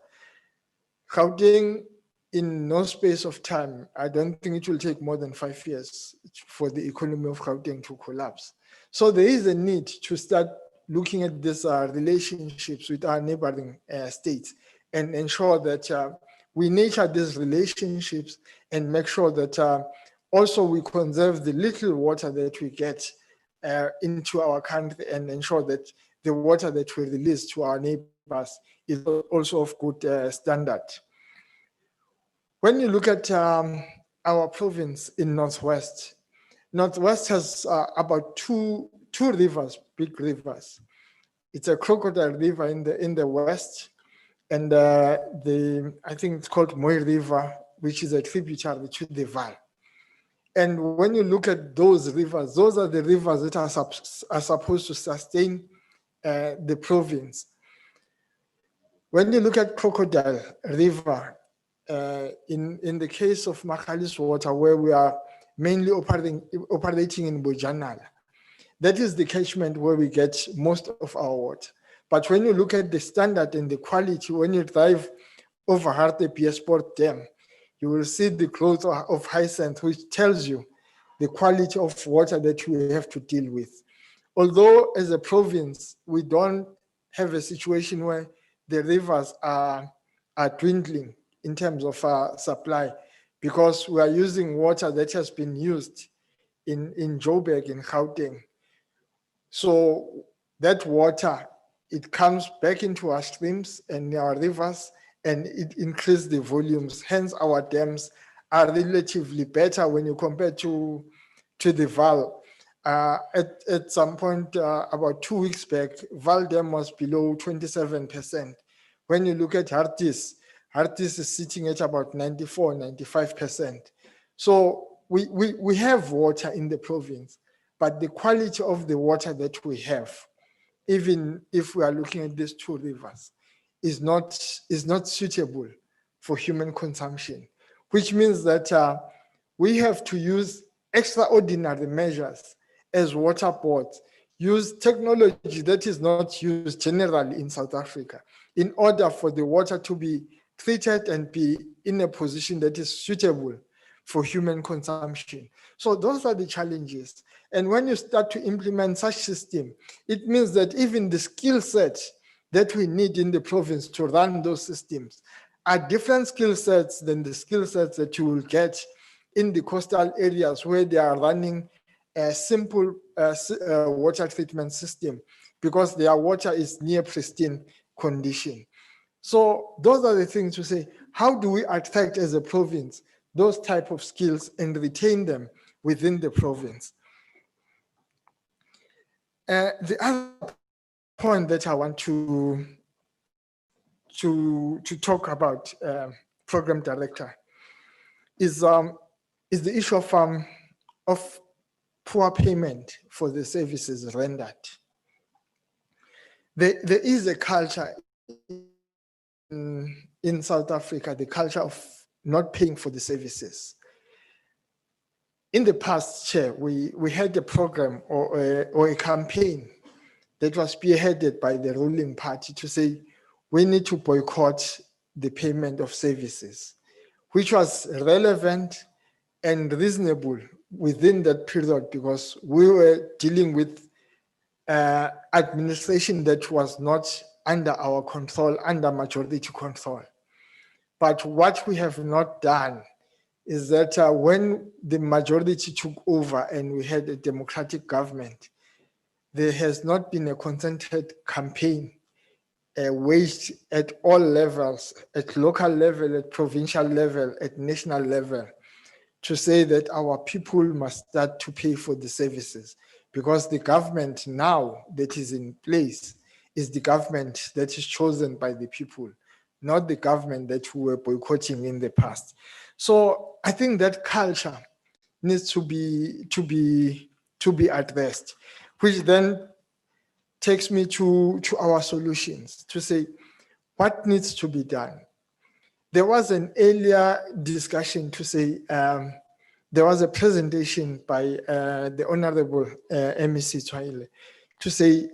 Gauteng, in no space of time, I don't think it will take more than 5 years for the economy of Gauteng to collapse. So there is a need to start looking at these relationships with our neighboring states and ensure that we nurture these relationships and make sure that also we conserve the little water that we get into our country, and ensure that the water that we release to our neighbors is also of good standard. When you look at our province in Northwest has about two rivers, big rivers. It's a Crocodile River in the west, and I think it's called Moy River, which is a tributary to the Val. And when you look at those rivers, those are the rivers that are supposed to sustain the province. When you look at Crocodile River, in the case of Makhalis Water, where we are mainly operating in Bojanala, that is the catchment where we get most of our water. But when you look at the standard and the quality, when you drive over Hartepe Sport Dam, you will see the growth of hyacinth, which tells you the quality of water that we have to deal with. Although as a province, we don't have a situation where the rivers are dwindling in terms of supply, because we are using water that has been used in Joburg, in Gauteng. So that water, it comes back into our streams and our rivers, and it increases the volumes. Hence, our dams are relatively better when you compare to the Val. At some point, about 2 weeks back, Val Dam was below 27%. When you look at Hartis is sitting at about 94, 95%. So we have water in the province, but the quality of the water that we have, even if we are looking at these two rivers, is not suitable for human consumption, which means that we have to use extraordinary measures as water boards, use technology that is not used generally in South Africa in order for the water to be treated and be in a position that is suitable for human consumption. So those are the challenges. And when you start to implement such system, it means that even the skill set that we need in the province to run those systems are different skill sets than the skill sets that you will get in the coastal areas where they are running a simple water treatment system, because their water is near pristine condition. So those are the things to say, how do we attract as a province those type of skills and retain them within the province? The other point that I want to talk about, Program Director, is the issue of poor payment for the services rendered. There is a culture in South Africa, the culture of not paying for the services. In the past, Chair, we had a program or a campaign that was spearheaded by the ruling party to say we need to boycott the payment of services, which was relevant and reasonable within that period because we were dealing with administration that was not under our control, under majority control. But what we have not done is that when the majority took over and we had a democratic government, there has not been a concerted campaign waged at all levels, at local level, at provincial level, at national level, to say that our people must start to pay for the services, because the government now that is in place is the government that is chosen by the people, not the government that we were boycotting in the past. So I think that culture needs to be addressed, which then takes me to our solutions, to say what needs to be done. There was an earlier discussion to say, there was a presentation by the Honorable MEC Tshwaile to say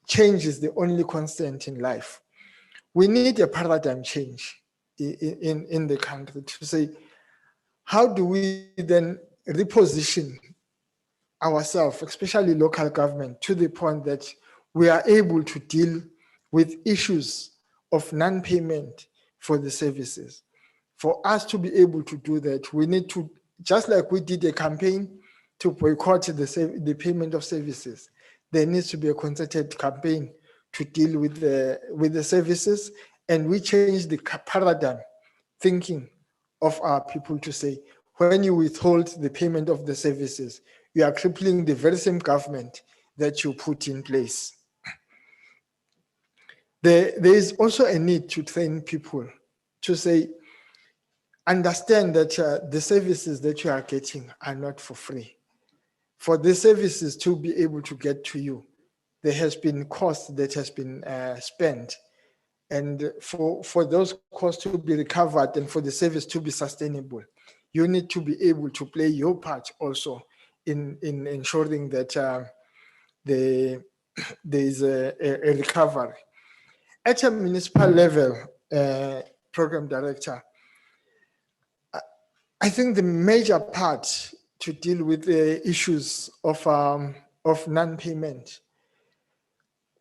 change is the only constant in life. We need a paradigm change in the country to say, how do we then reposition ourselves, especially local government, to the point that we are able to deal with issues of non-payment for the services. For us to be able to do that, we need to, just like we did a campaign to boycott the payment of services, there needs to be a concerted campaign to deal with the services, and we change the paradigm thinking of our people to say, when you withhold the payment of the services, you are crippling the very same government that you put in place. There is also a need to train people to say, understand that the services that you are getting are not for free. For the services to be able to get to you, there has been cost that has been spent. And for those costs to be recovered and for the service to be sustainable, you need to be able to play your part also in ensuring that there is a recovery. At a municipal level, program director, I think the major part to deal with the issues of non-payment,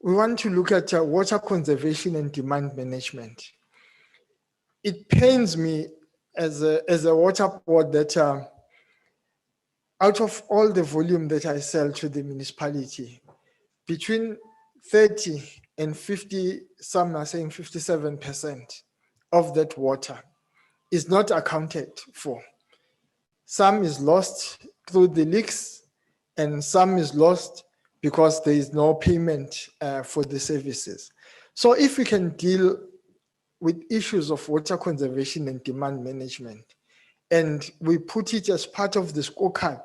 we want to look at water conservation and demand management. It pains me as a water board that out of all the volume that I sell to the municipality, between 30 and 50, some are saying 57% of that water is not accounted for. Some is lost through the leaks, and some is lost because there is no payment for the services. So if we can deal with issues of water conservation and demand management, and we put it as part of the scorecard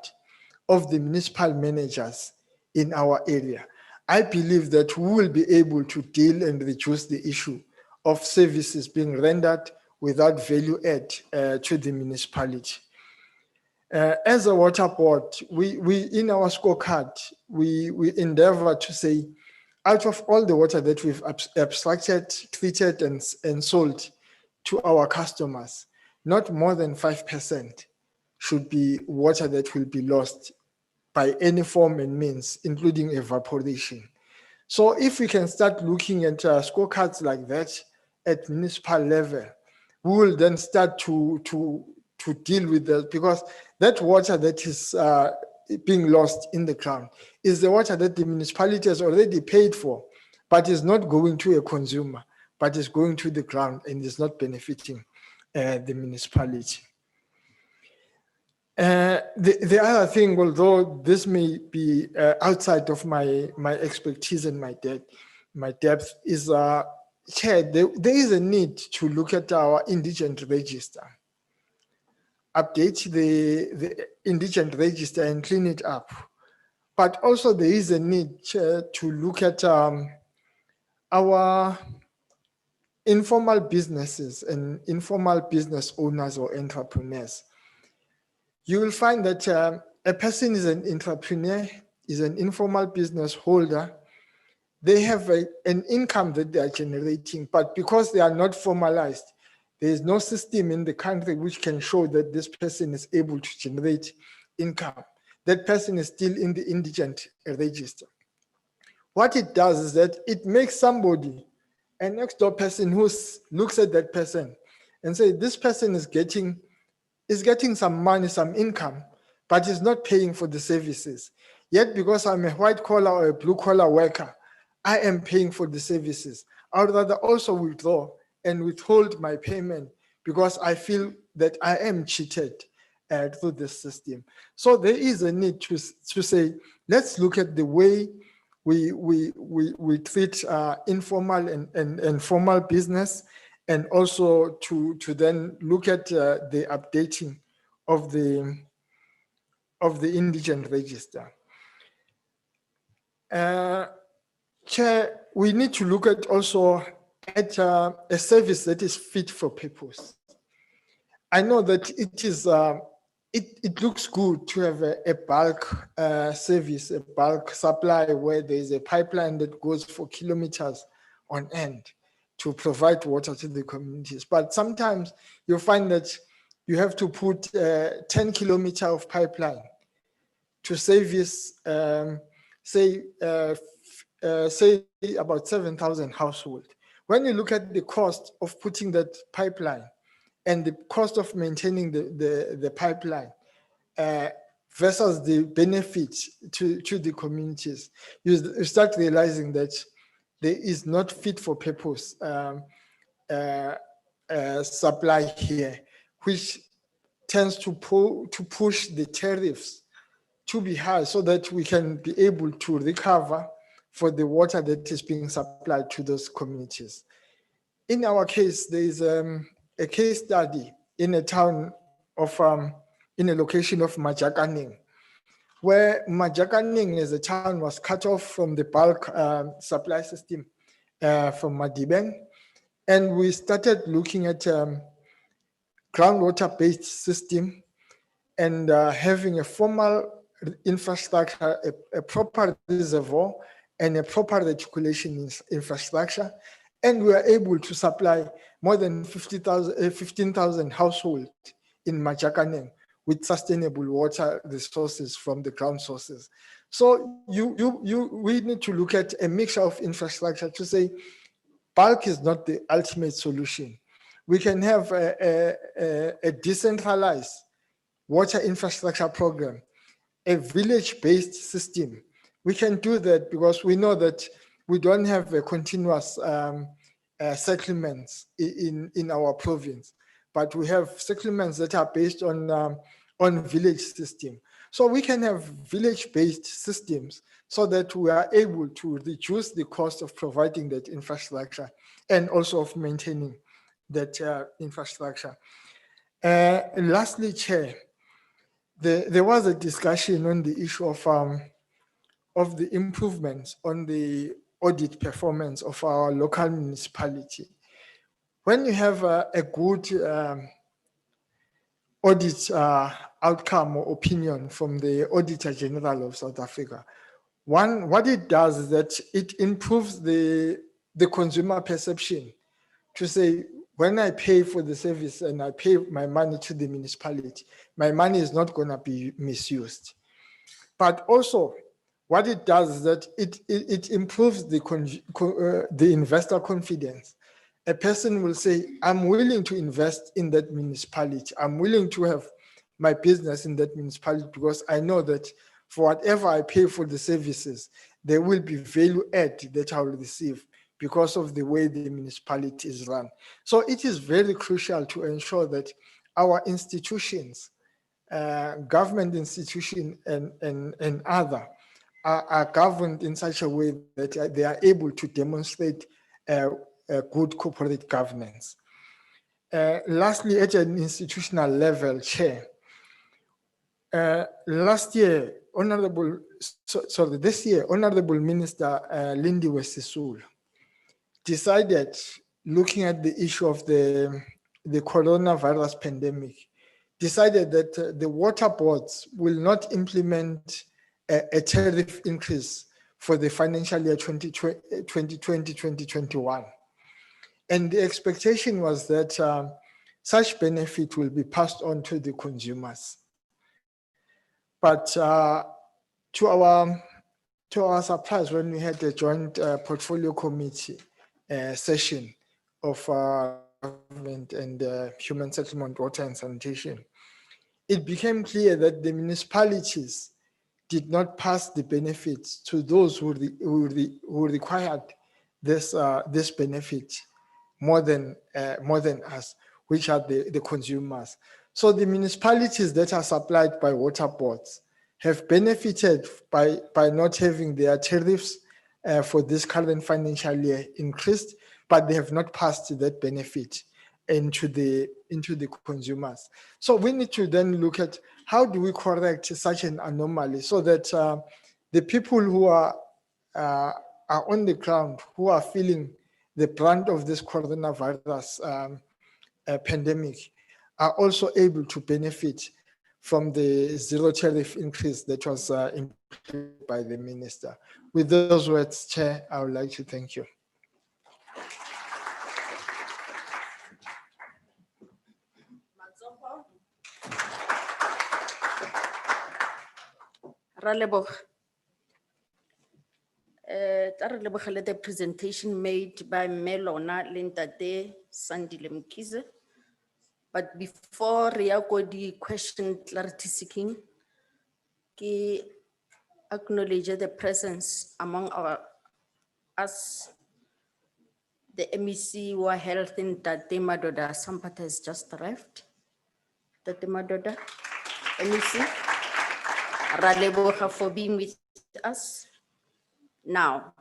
of the municipal managers in our area, I believe that we will be able to deal and reduce the issue of services being rendered without value add to the municipality. As a water board, we in our scorecard, we endeavor to say, out of all the water that we've abstracted, treated, and sold to our customers, not more than 5% should be water that will be lost by any form and means, including evaporation. So if we can start looking at scorecards like that at municipal level, we will then start to deal with that, because that water that is being lost in the ground is the water that the municipality has already paid for, but is not going to a consumer, but is going to the ground and is not benefiting the municipality. The other thing, although this may be outside of my expertise and my depth, is Chair, there is a need to look at our indigent register. update the indigent register and clean it up. But also there is a need to look at our informal businesses and informal business owners or entrepreneurs. You will find that a person is an entrepreneur, is an informal business holder. They have an income that they are generating, but because they are not formalized, there is no system in the country which can show that this person is able to generate income. That person is still in the indigent register. What it does is that it makes somebody, a next door person who looks at that person and say, this person is getting some money, some income, but is not paying for the services. Yet because I'm a white collar or a blue collar worker, I am paying for the services. I would rather also withdraw and withhold my payment because I feel that I am cheated through this system. So there is a need to say, let's look at the way we treat informal and formal business, and also to then look at the updating of the indigent register. Chair, we need to look at also at a service that is fit for purpose. I know that it is it looks good to have a bulk service, a bulk supply where there is a pipeline that goes for kilometers on end to provide water to the communities. But sometimes you find that you have to put 10 kilometers of pipeline to service, say about 7,000 households. When you look at the cost of putting that pipeline and the cost of maintaining the pipeline versus the benefits to the communities, you start realizing that there is not fit for purpose supply here, which tends to push the tariffs to be high so that we can be able to recover for the water that is being supplied to those communities. In our case, there is a case study in a town of, in a location of Majakaning, where Majakaning as a town was cut off from the bulk supply system from Madibeng. And we started looking at groundwater-based system and having a formal infrastructure, a proper reservoir and a proper reticulation infrastructure. And we are able to supply more than 15,000 households in Majakaning with sustainable water resources from the ground sources. So we need to look at a mixture of infrastructure to say bulk is not the ultimate solution. We can have a decentralized water infrastructure program, a village-based system. We can do that because we know that we don't have a continuous settlements in our province, but we have settlements that are based on village system. So we can have village-based systems so that we are able to reduce the cost of providing that infrastructure and also of maintaining that infrastructure. Lastly, Chair, there was a discussion on the issue of the improvements on the audit performance of our local municipality. When you have a good audit outcome or opinion from the Auditor General of South Africa, what it does is that it improves the consumer perception to say, when I pay for the service and I pay my money to the municipality, my money is not going to be misused. But also, what it does is that it improves the investor confidence. A person will say, I'm willing to invest in that municipality. I'm willing to have my business in that municipality because I know that for whatever I pay for the services, there will be value add that I will receive because of the way the municipality is run. So it is very crucial to ensure that our institutions, government institution and other are governed in such a way that they are able to demonstrate a good corporate governance. Lastly, at an institutional level, Chair, this year, Honorable Minister Lindy Wesisul decided, looking at the issue of the coronavirus pandemic, decided that the water boards will not implement a tariff increase for the financial year 2020-2021. And the expectation was that such benefit will be passed on to the consumers. But to our surprise, when we had the joint portfolio committee session of government and human settlement, water and sanitation, it became clear that the municipalities did not pass the benefits to those who required this benefit more than us, which are the consumers. So the municipalities that are supplied by water boards have benefited by not having their tariffs for this current financial year increased, but they have not passed that benefit into the consumers. So we need to then look at how do we correct such an anomaly so that the people who are on the ground, who are feeling the brunt of this coronavirus pandemic, are also able to benefit from the zero tariff increase that was implemented by the minister. With those words, Chair, I would like to thank you. The presentation made by Melona Lentate Sandile Mkize. But before the question clarity seeking, I acknowledge the presence among us, the MEC who are health in Tate Madoda Sampata has just arrived. Tate Madoda, MEC, Raleboha for being with us. Now,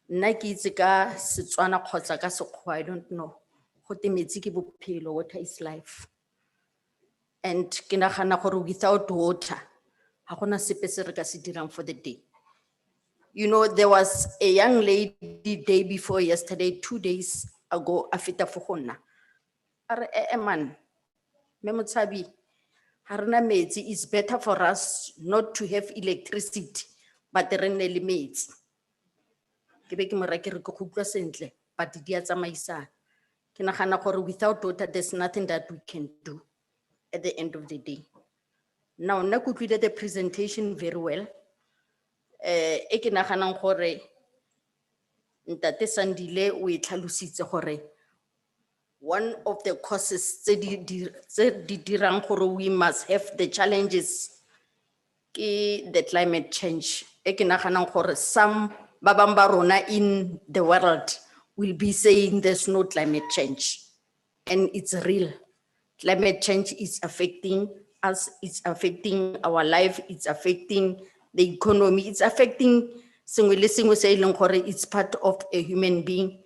Naki Zika Sitswana Kosaka Soko, I don't know. Water is life. And without water, for the day. You know, there was a young lady day before yesterday, 2 days ago, afita fuhona. Man, Memotsabi, Haruna Medzi, it's better for us not to have electricity, but the renely maids. But without water, there's nothing that we can do at the end of the day. Now, I could read the presentation very well. One of the causes we must have the challenges the climate change. Some babambarona in the world will be saying there's no climate change. And it's real. Climate change is affecting us, it's affecting our life, it's affecting the economy, it's affecting it's part of a human being.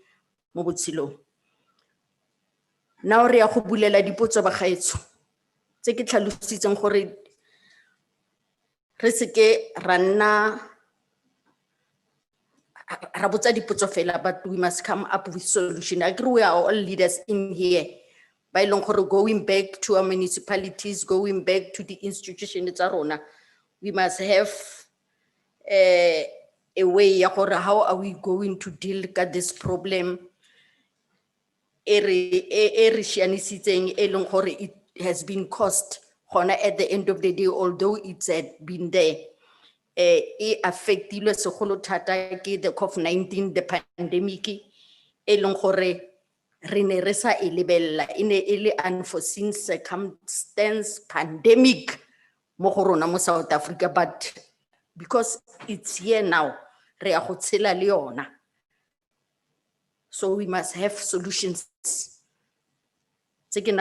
Now re a go bulela dipotso ba gaetso tse ke tlhalositseng gore re seke ra nna ra botsa dipotso fela, but we must come up with solution. I agree we are all leaders in here. By long going back to our municipalities, going back to the institutions, we must have a way how are we going to deal with this problem. It has been caused at the end of the day, although it's been there. It affected the COVID-19, the pandemic, in a unforeseen circumstance, pandemic, mo South Africa, but because it's here now, so we must have solutions. We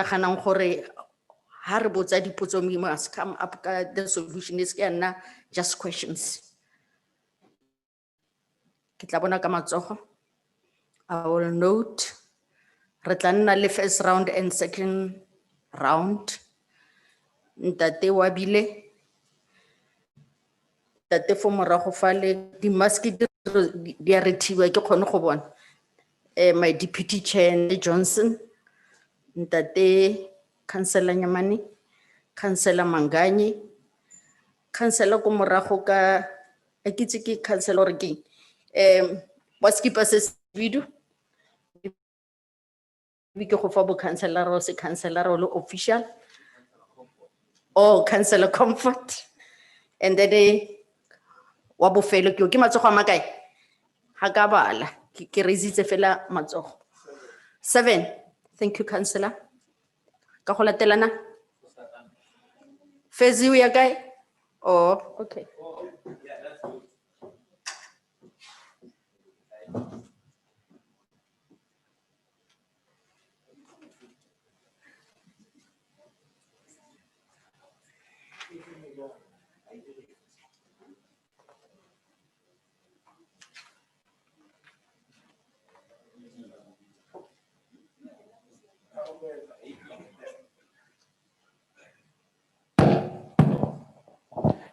must come up with the solution is just questions. I will note Re tla nna le first round and second round. Ntate Wabile. Tate fo morago fale di mask di a rethiwa ke kgone go bona. My deputy chair Johnson, Ntate Councillor Nyamani, Councillor Manganyi, Councillor ko morago ka a ke itse ke councillor ke wa skipa se video we ke go fa bo councillor o se councillor o le official councillor Comfort and then wa bofelo ke matsogo a makae ha ka bala ke raisitse fela matsogo 7. Thank you, councillor. Ka go latelana Fezi o ya kae? Oh, okay.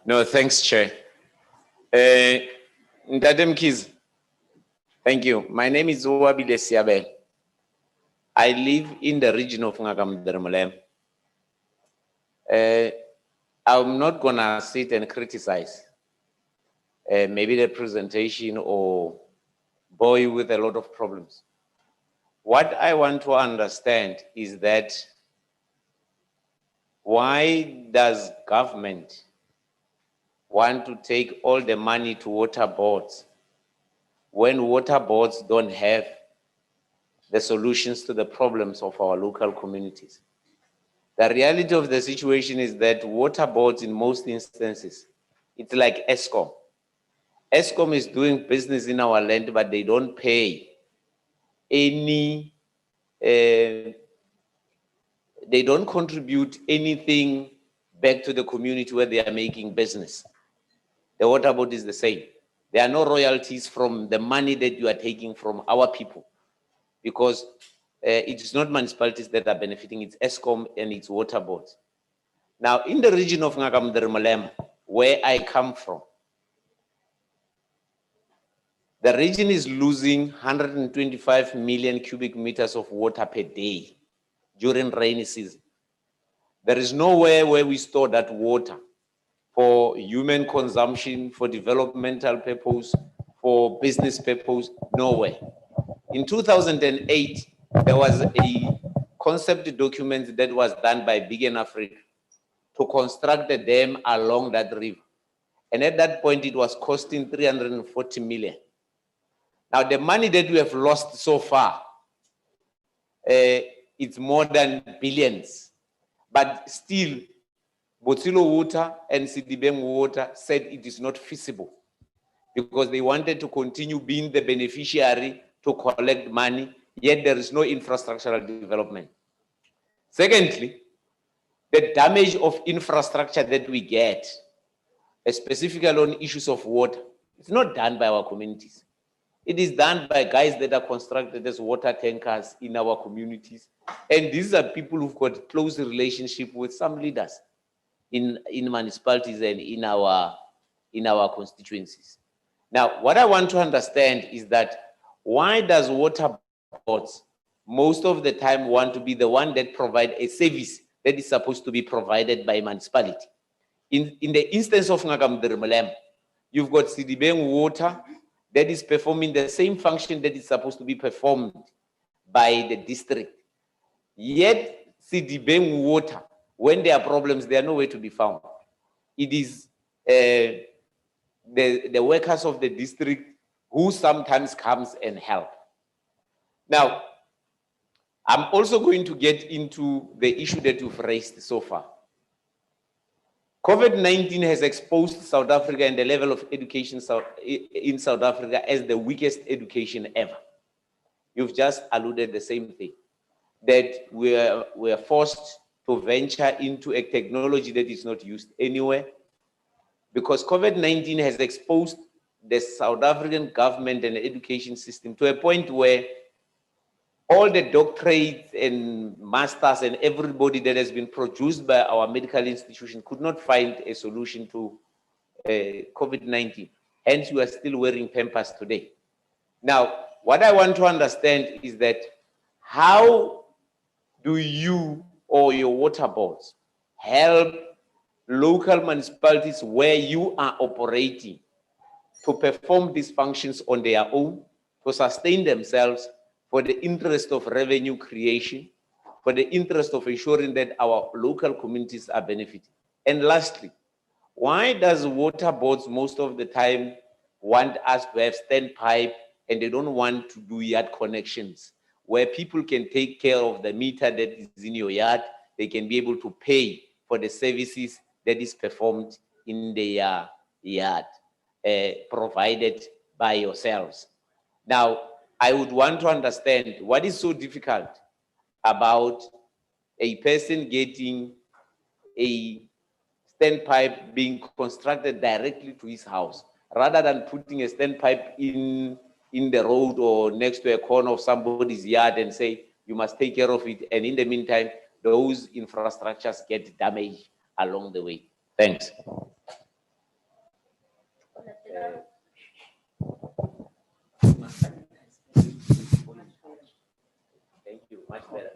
No, thanks, Chair. Ndadem Kiz, thank you. My name is Wabile Siabel. I live in the region of Ngagam. I'm not gonna sit and criticize maybe the presentation or bore you with a lot of problems. What I want to understand is that why does government want to take all the money to water boards when water boards don't have the solutions to the problems of our local communities? The reality of the situation is that water boards in most instances, it's like ESCOM. ESCOM is doing business in our land, but they don't pay any, they don't contribute anything back to the community where they are making business. The water board is the same. There are no royalties from the money that you are taking from our people, because it is not municipalities that are benefiting, it's ESCOM and it's water boards. Now, in the region of Ngagam, where I come from, the region is losing 125 million cubic meters of water per day during rainy season. There is nowhere where we store that water for human consumption, for developmental purpose, for business purpose, nowhere. In 2008, there was a concept document that was done by Big in Africa to construct a dam along that river. And at that point, it was costing 340 million. Now, the money that we have lost so far, it's more than billions. But still, Botsilo Water and Sidibeng Water said it is not feasible because they wanted to continue being the beneficiary to collect money, yet there is no infrastructural development. Secondly, the damage of infrastructure that we get, specifically on issues of water, it's not done by our communities. It is done by guys that are constructed as water tankers in our communities. And these are people who've got close relationship with some leaders in municipalities and in our constituencies. Now, what I want to understand is that why does water boards most of the time want to be the one that provide a service that is supposed to be provided by municipality? In the instance of Ngagam, you've got Sidibeng Water that is performing the same function that is supposed to be performed by the district. Yet, Sidibeng Water, when there are problems, they are nowhere to be found. It is the workers of the district who sometimes comes and help. Now, I'm also going to get into the issue that you've raised so far. COVID-19 has exposed South Africa and the level of education in South Africa as the weakest education ever. You've just alluded the same thing, that we are forced to venture into a technology that is not used anywhere, because COVID-19 has exposed the South African government and education system to a point where all the doctorates and masters and everybody that has been produced by our medical institution could not find a solution to COVID-19. Hence, you are still wearing Pampers today. Now, what I want to understand is that how do you or your water boards help local municipalities where you are operating to perform these functions on their own, to sustain themselves for the interest of revenue creation, for the interest of ensuring that our local communities are benefiting? And lastly, why does water boards most of the time want us to have standpipe and they don't want to do yard connections where people can take care of the meter that is in your yard? They can be able to pay for the services that is performed in their yard, provided by yourselves. Now, I would want to understand what is so difficult about a person getting a standpipe being constructed directly to his house, rather than putting a standpipe in the road or next to a corner of somebody's yard and say, you must take care of it. And in the meantime, those infrastructures get damaged along the way. Thanks. Thank you, much better.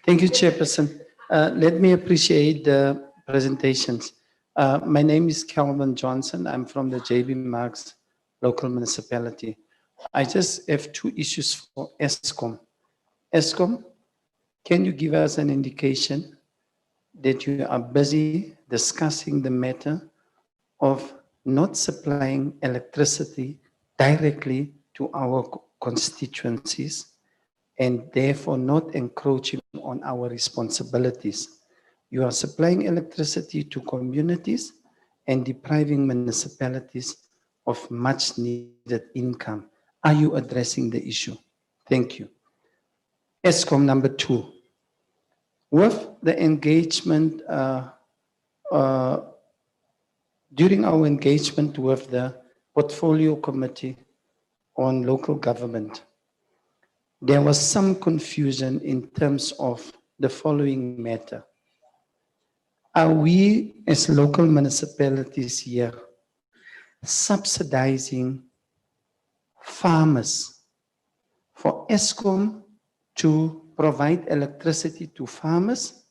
Thank you, Chairperson. Let me appreciate the presentations. My name is Calvin Johnson. I'm from the JB Marks local municipality. I just have two issues for ESCOM. ESCOM, can you give us an indication that you are busy discussing the matter of not supplying electricity directly to our constituencies and therefore not encroaching on our responsibilities? You are supplying electricity to communities and depriving municipalities of much needed income. Are you addressing the issue? Thank you. ESCOM number 2. With the engagement, during our engagement with the Portfolio Committee on Local Government, there was some confusion in terms of the following matter. Are we as local municipalities here subsidizing farmers for ESCOM to provide electricity to farmers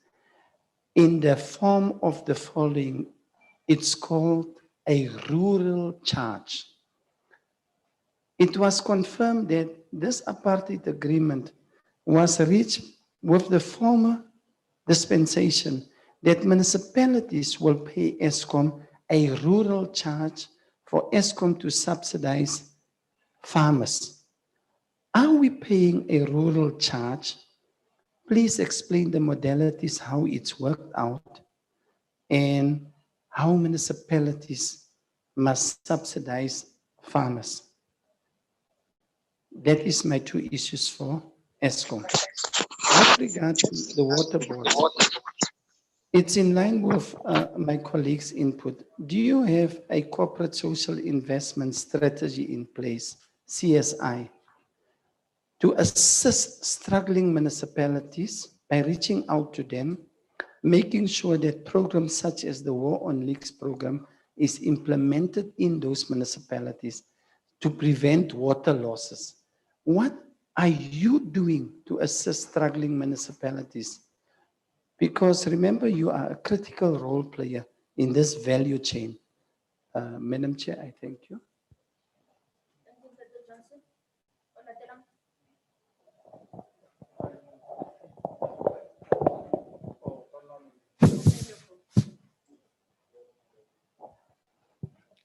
in the form of the following? It's called a rural charge. It was confirmed that this apartheid agreement was reached with the former dispensation that municipalities will pay ESCOM a rural charge for ESCOM to subsidize farmers. Are we paying a rural charge? Please explain the modalities, how it's worked out, and how municipalities must subsidize farmers. That is my two issues for ESCOM. With regard to the water board, it's in line with my colleagues' input. Do you have a corporate social investment strategy in place, CSI, to assist struggling municipalities by reaching out to them, making sure that programs such as the War on Leaks program is implemented in those municipalities to prevent water losses? What are you doing to assist struggling municipalities? Because remember, you are a critical role player in this value chain. Madam Chair, I thank you.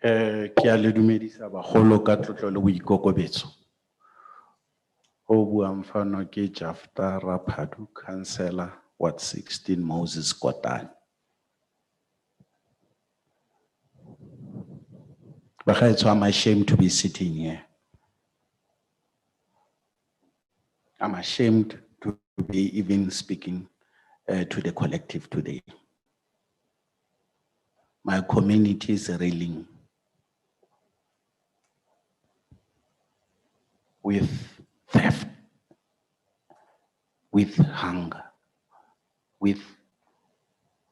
Ke a le dumedisa bagolo ka tlotlo le boikokobetso. O buang fano ke Jafta Raphadu, Councillor, Ward 16, Moses Kotane. Bagaetsho, I'm ashamed to be sitting here. I'm ashamed to be even speaking to the collective today. My community is reeling with theft, with hunger, with,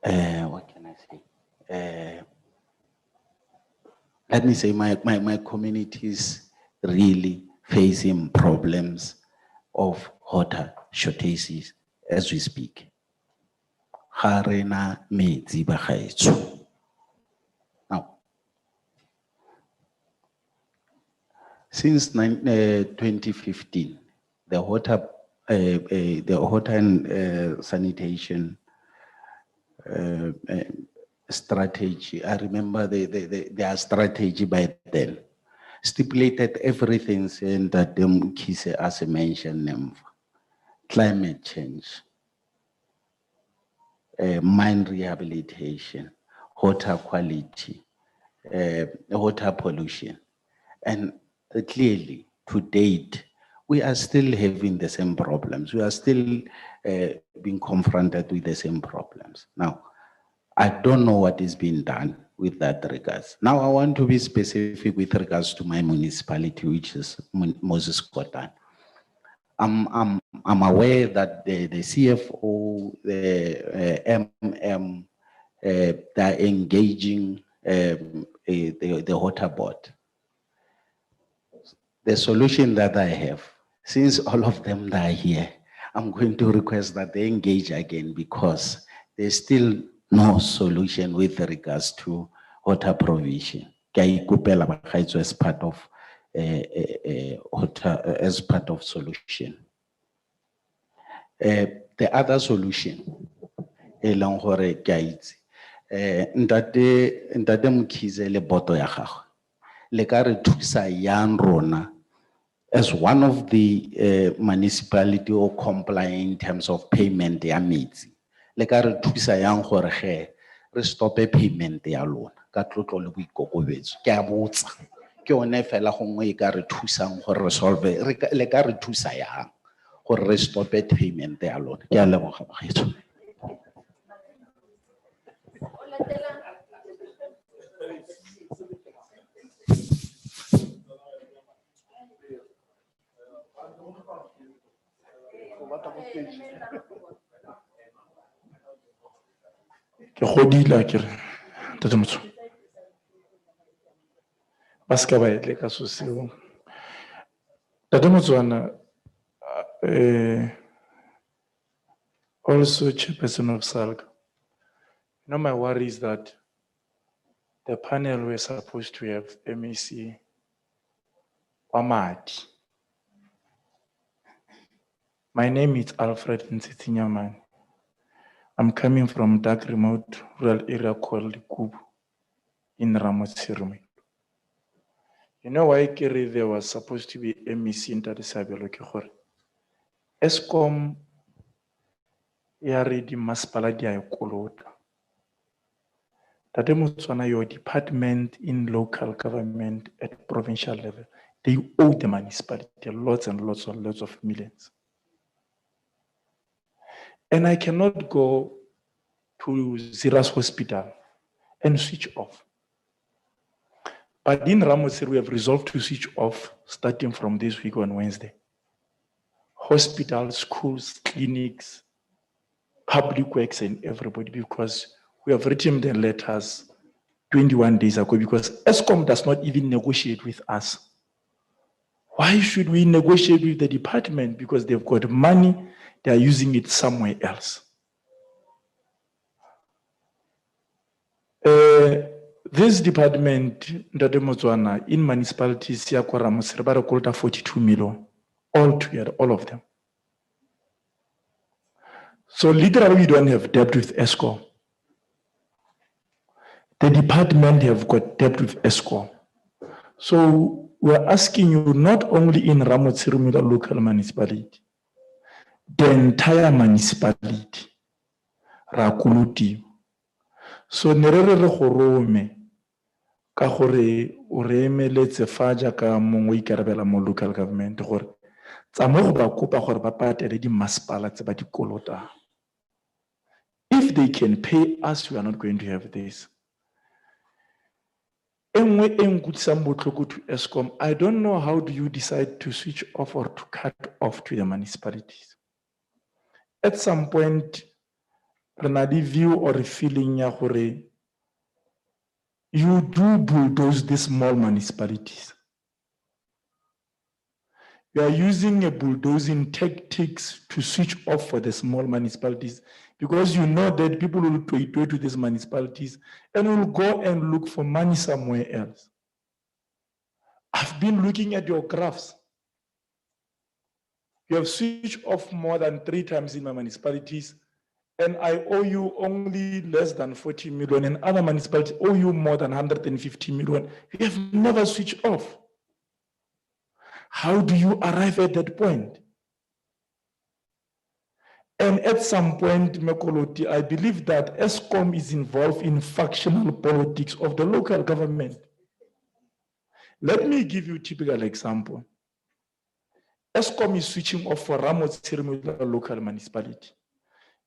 what can I say? Let me say my communities really facing problems of water shortages as we speak. Ga rena metsi ba gaetsho. Now, since 2015, the water and sanitation strategy, I remember their strategy by then stipulated everything saying that them kise as mentioned, climate change, mine rehabilitation, water quality, water pollution. And clearly, to date, we are still having the same problems. We are still being confronted with the same problems. Now, I don't know what is being done with that regards. Now, I want to be specific with regards to my municipality, which is Moses Kotane. I'm aware that the CFO, the MM, they're engaging the water board. The solution that I have, since all of them are here, I'm going to request that they engage again because there's still no solution with regards to water provision. As part of water, as part of solution. The other solution, ntate Mkhize le boto ya gagwe le ka re thusa yang rona as one of the municipality or compliant in terms of payment ya metsi le ka re thusa yang gore ge re stope payment ya lona ka tlotlo le boikokobetso ke a botsa ke one fela gongwe e ka re thusang gore re solve le ka re thusa yang gore re stope payment ya lona ke a leboga bagaetsho. Ke godile ke re tate motho ba ska ba etle ka soseo tate Motswana also chairperson of SALGA. Now my worry is that the panel we're supposed to have MEC Wamati. My name is Alfred Ntsitinyaman. I'm coming from dark remote rural area called Kubu in Ramotsirumi. You know why Kiri there was supposed to be MEC in Tadisabelo Kihore? ESCOM Yari di Maspaladia Kolota. Tate Motswana, your department in local government at provincial level, they owe the municipality lots and lots of millions. And I cannot go to Zira's hospital and switch off. But in Ramosir, we have resolved to switch off starting from this week on Wednesday. Hospitals, schools, clinics, public works, and everybody, because we have written the letters 21 days ago, because ESCOM does not even negotiate with us. Why should we negotiate with the department? Because they've got money, they are using it somewhere else. This department, in municipalities, 42 million, all together, all of them. So literally, we don't have debt with ESCOM. The department have got debt with ESCOM. So we're asking you not only in Ramotsirumila local municipality, the entire municipality, Rakuluti. So nerere re gorome ka gore o re emeletse fa jaaka mongwe ikarabela mo local government gore tsa mo go ba kopa gore ba patele di masepala tse ba di kolota. If they can pay us, we are not going to have this. Enngwe e nkutlwisang botlhoko to Eskom, I don't know how do you decide to switch off or to cut off to the municipalities. At some point, re na le view or feeling ya gore you do bulldoze these small municipalities. You are using a bulldozing tactics to switch off for the small municipalities because you know that people will pay to these municipalities and will go and look for money somewhere else. I've been looking at your graphs. You have switched off more than 3 times in my municipalities, and I owe you only less than 40 million, and other municipalities owe you more than 150 million. You have never switched off. How do you arrive at that point? And at some point, Mekoloti, I believe that Eskom is involved in factional politics of the local government. Let me give you a typical example. Eskom is switching off for Ramotsirimo local municipality.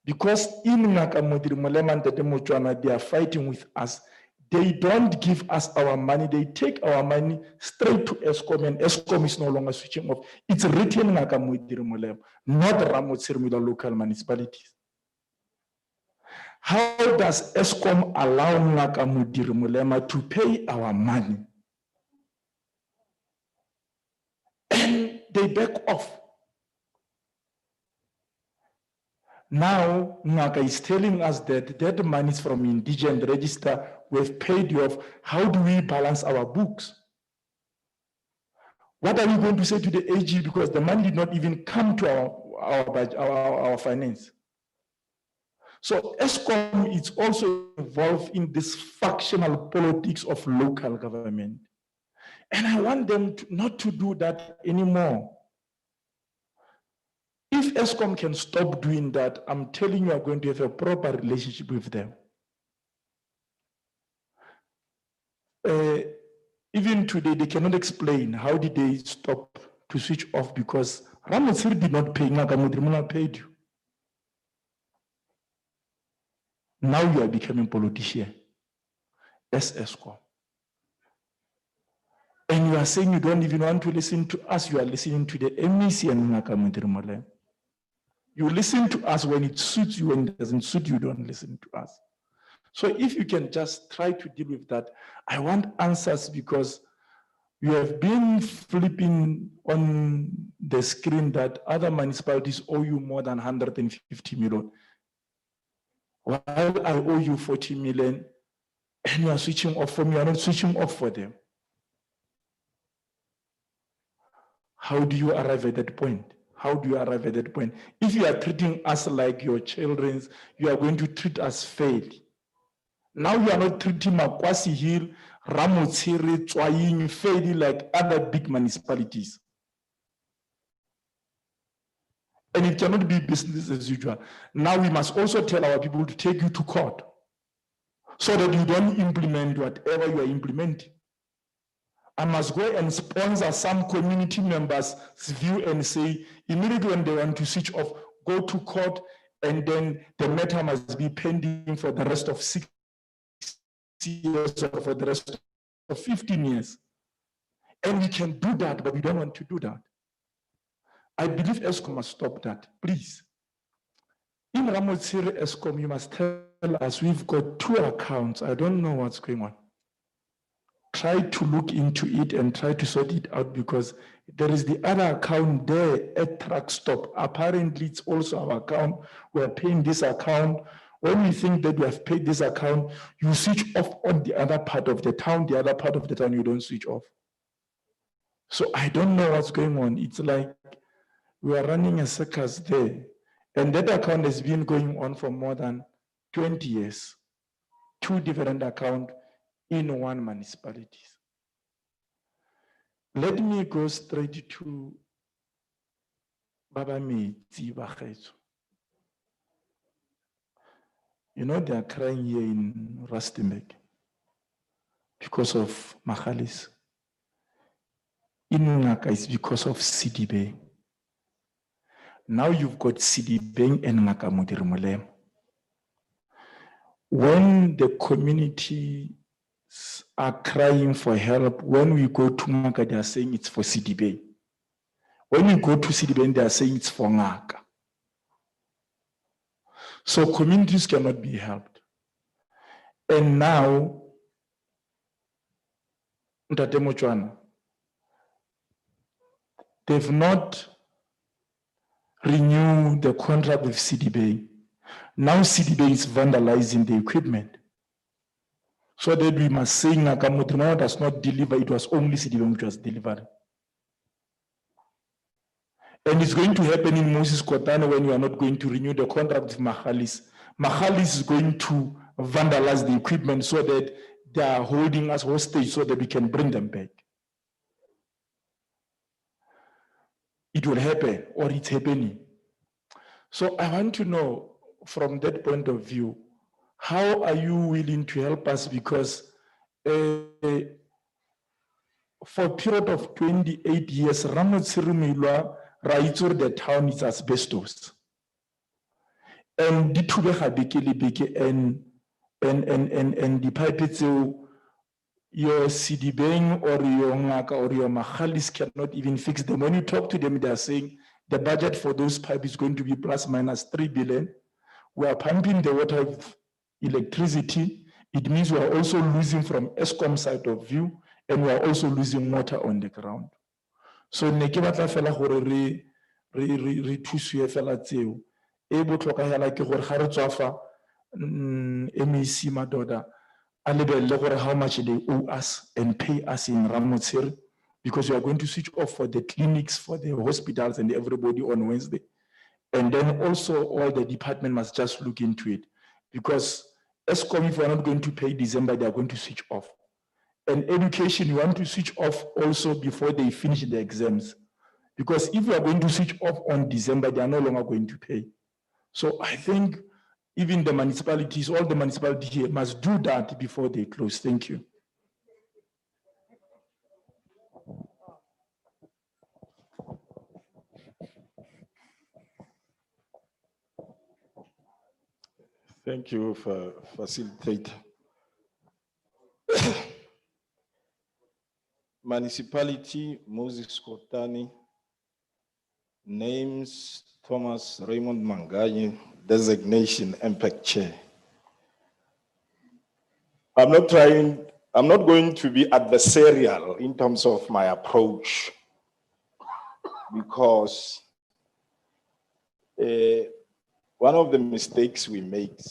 Because in Nakamodiri they are fighting with us. They don't give us our money. They take our money straight to Eskom, and Eskom is no longer switching off. It's written in Nakamodiri, not Ramotsirimo local municipalities. How does Eskom allow Nakamodiri to pay our money? And they back off. Now, Ngaka is telling us that that money is from indigent register, we've paid you off. How do we balance our books? What are we going to say to the AG? Because the money did not even come to our finance. So Eskom is also involved in this factional politics of local government. And I want them not to do that anymore. If Eskom can stop doing that, I'm telling you, I'm going to have a proper relationship with them. Even today, they cannot explain how did they stop to switch off because Ramotsir did not pay, Nakamodiri paid you. Now you are becoming politician as Eskom. And you are saying you don't even want to listen to us, you are listening to the MEC and Nakamodiri. You listen to us when it suits you, when it doesn't suit you, don't listen to us. So if you can just try to deal with that, I want answers because you have been flipping on the screen that other municipalities owe you more than 150 million. While I owe you 40 million and you are switching off for me, you are not switching off for them. How do you arrive at that point? How do you arrive at that point? If you are treating us like your children, you are going to treat us fairly. Now you are not treating Makwasi Hill, Ramotsiri, Tswaying fairly like other big municipalities. And it cannot be business as usual. Now we must also tell our people to take you to court so that you don't implement whatever you are implementing. I must go and sponsor some community members' view and say, immediately when they want to switch off, go to court, and then the matter must be pending for the rest of 6 years or for the rest of 15 years. And we can do that, but we don't want to do that. I believe Eskom must stop that, please. In Ramotsiri Eskom, you must tell us we've got 2 accounts. I don't know what's going on. Try to look into it and try to sort it out because there is the other account there at truck stop. Apparently, it's also our account. We are paying this account. When we think that we have paid this account, you switch off on the other part of the town. The other part of the town, you don't switch off. So I don't know what's going on. It's like we are running a circus there. And that account has been going on for more than 20 years. 2 different accounts in one municipality. Let me go straight to Baba Metsi Bagetso. You know, they are crying here in Rustenburg because of Mahalis. In Ngaka, it's because of CDB. Now you've got CDB and Nakamodiri. When the community are crying for help. When we go to Ngaka, they are saying it's for CDB. When we go to CDB, they are saying it's for Ngaka. So communities cannot be helped. And now, Ntate Mochwana, they've not renewed the contract with CDB. Now CDB is vandalizing the equipment. So that we must say Ngaka Motrimao does not deliver, it was only CDB which was delivering. And it's going to happen in Moses Kotane when you are not going to renew the contract with Mahalis. Mahalis is going to vandalize the equipment so that they are holding us hostage so that we can bring them back. It will happen, or it's happening. So I want to know, from that point of view, how are you willing to help us? Because for a period of 28 years, Ramotsirumilwa, Raitur, the town is asbestos. And the the pipes, your CDB or your Ngaka or your Mahalis cannot even fix them. When you talk to them, they are saying the budget for those pipes is going to be plus minus 3 billion. We are pumping the water with electricity. It means we are also losing from ESCOM side of view, and we are also losing water on the ground. So ne ke batla fela gore re thusiwe fela tseo. E botlhokwa hela ke gore ga re tswa fa MEC Madoda a lebelle gore how much they owe us and pay us in Ramotsiri, because we are going to switch off for the clinics, for the hospitals and everybody on Wednesday. And then also all the department must just look into it, because ESCOM, if we are not going to pay December, they are going to switch off. And education, you want to switch off also before they finish the exams. Because if you are going to switch off on December, they are no longer going to pay. So I think even the municipalities, all the municipalities here must do that before they close. Thank you. Thank you for facilitating. Municipality, Moses Kotane, names Thomas Raymond Manganyi, designation impact chair. I'm not going to be adversarial in terms of my approach, because one of the mistakes we make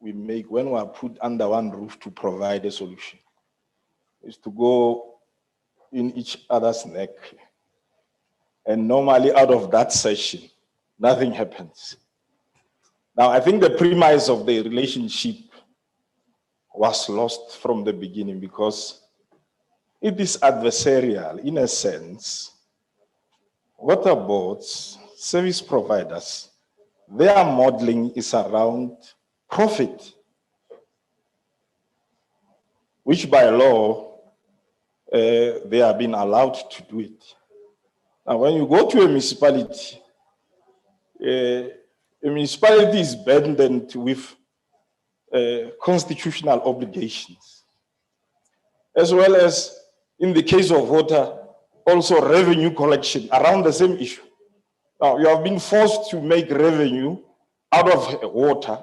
when we are put under one roof to provide a solution is to go in each other's neck. And normally out of that session, nothing happens. Now, I think the premise of the relationship was lost from the beginning, because it is adversarial in a sense. Water boards, service providers, their modeling is around profit, which by law, they have been allowed to do it. Now, when you go to a municipality is burdened with constitutional obligations, as well as, in the case of water, also revenue collection around the same issue. Now, you have been forced to make revenue out of water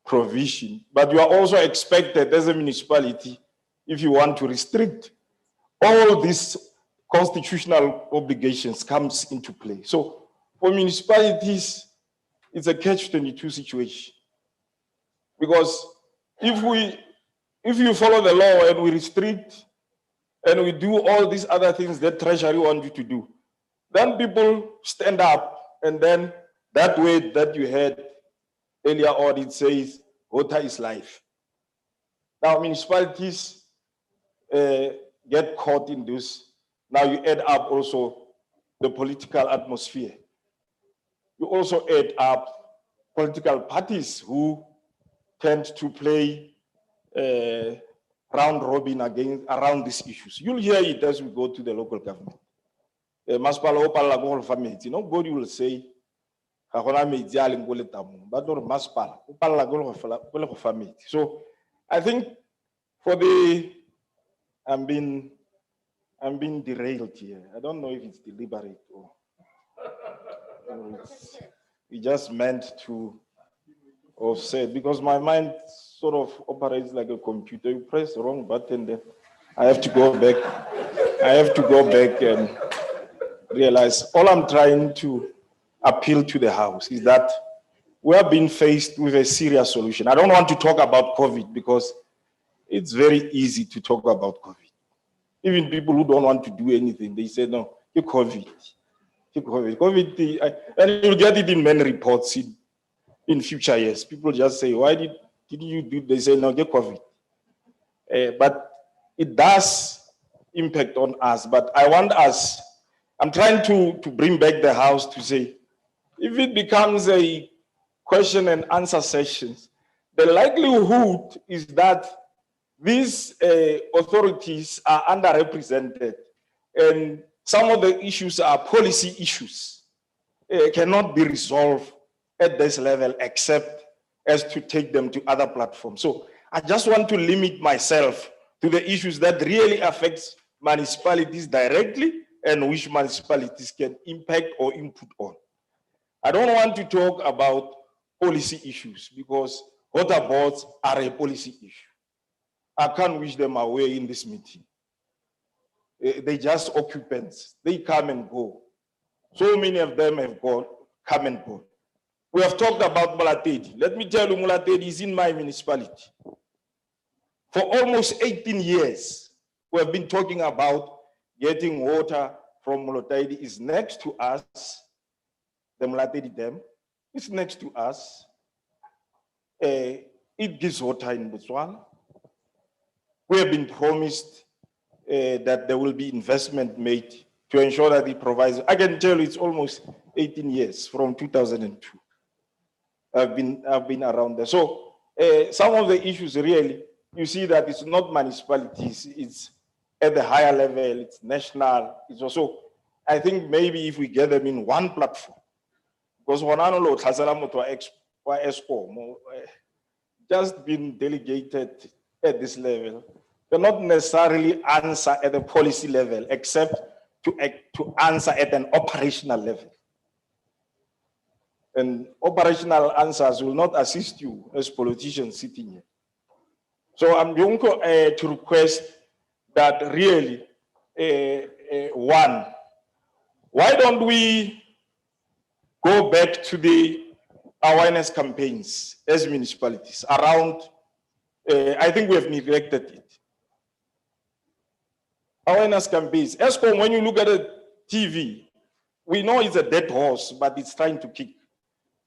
provision, but you are also expected as a municipality, if you want to restrict all these constitutional obligations comes into play. So for municipalities, it's a catch-22 situation. Because if you follow the law and we restrict and we do all these other things that Treasury want you to do, then people stand up, and then that way that you had earlier on, it says water is life. Now municipalities get caught in this. Now you add up also the political atmosphere. You also add up political parties who tend to play round robin around these issues. You'll hear it as we go to the local government. Nobody will say, but so I think I'm being derailed here. I don't know if it's deliberate or we just meant to offset, because my mind sort of operates like a computer. You press the wrong button, then I have to go back. I have to go back and realize all I'm trying to appeal to the House is that we are being faced with a serious solution. I don't want to talk about COVID because it's very easy to talk about COVID. Even people who don't want to do anything, they say, no, you COVID. You COVID. COVID, and you'll get it in many reports in future years. People just say, why did you do? They say, no, get COVID. But it does impact on us. But I'm trying to bring back the House to say, if it becomes a question and answer sessions, the likelihood is that these authorities are underrepresented, and some of the issues are policy issues, cannot be resolved at this level except as to take them to other platforms. So I just want to limit myself to the issues that really affects municipalities directly and which municipalities can impact or input on. I don't want to talk about policy issues because water boards are a policy issue. I can't wish them away in this meeting. They just occupants. They come and go. So many of them have come and gone. We have talked about Mulatedi. Let me tell you, Mulatedi is in my municipality. For almost 18 years, we have been talking about getting water from Mulatedi. Is next to us. The Mulatedi Dam is next to us. It gives water in Botswana. We have been promised that there will be investment made to ensure that it provides. I can tell you it's almost 18 years from 2002. I've been around there. So some of the issues really, you see that it's not municipalities, it's at the higher level, it's national. It's also, I think maybe if we get them in one platform, because just been delegated at this level, cannot necessarily answer at the policy level, except to answer at an operational level. And operational answers will not assist you as politicians sitting here. So I'm going to request that really, one, why don't we go back to the awareness campaigns as municipalities around, I think we have neglected it. Awareness campaigns. ESCOM, when you look at the TV, we know it's a dead horse, but it's trying to kick.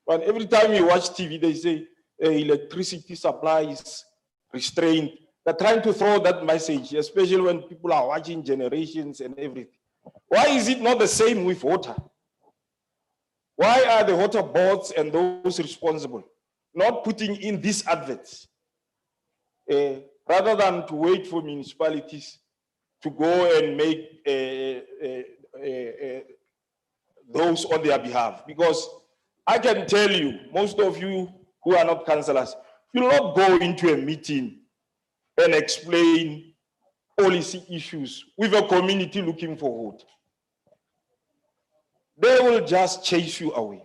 But every time you watch TV, they say electricity supply is restrained. They're trying to throw that message, especially when people are watching generations and everything. Why is it not the same with water? Why are the water boards and those responsible not putting in these adverts rather than to wait for municipalities to go and make those on their behalf? Because I can tell you, most of you who are not councillors, you will not go into a meeting and explain policy issues with a community looking for vote. They will just chase you away.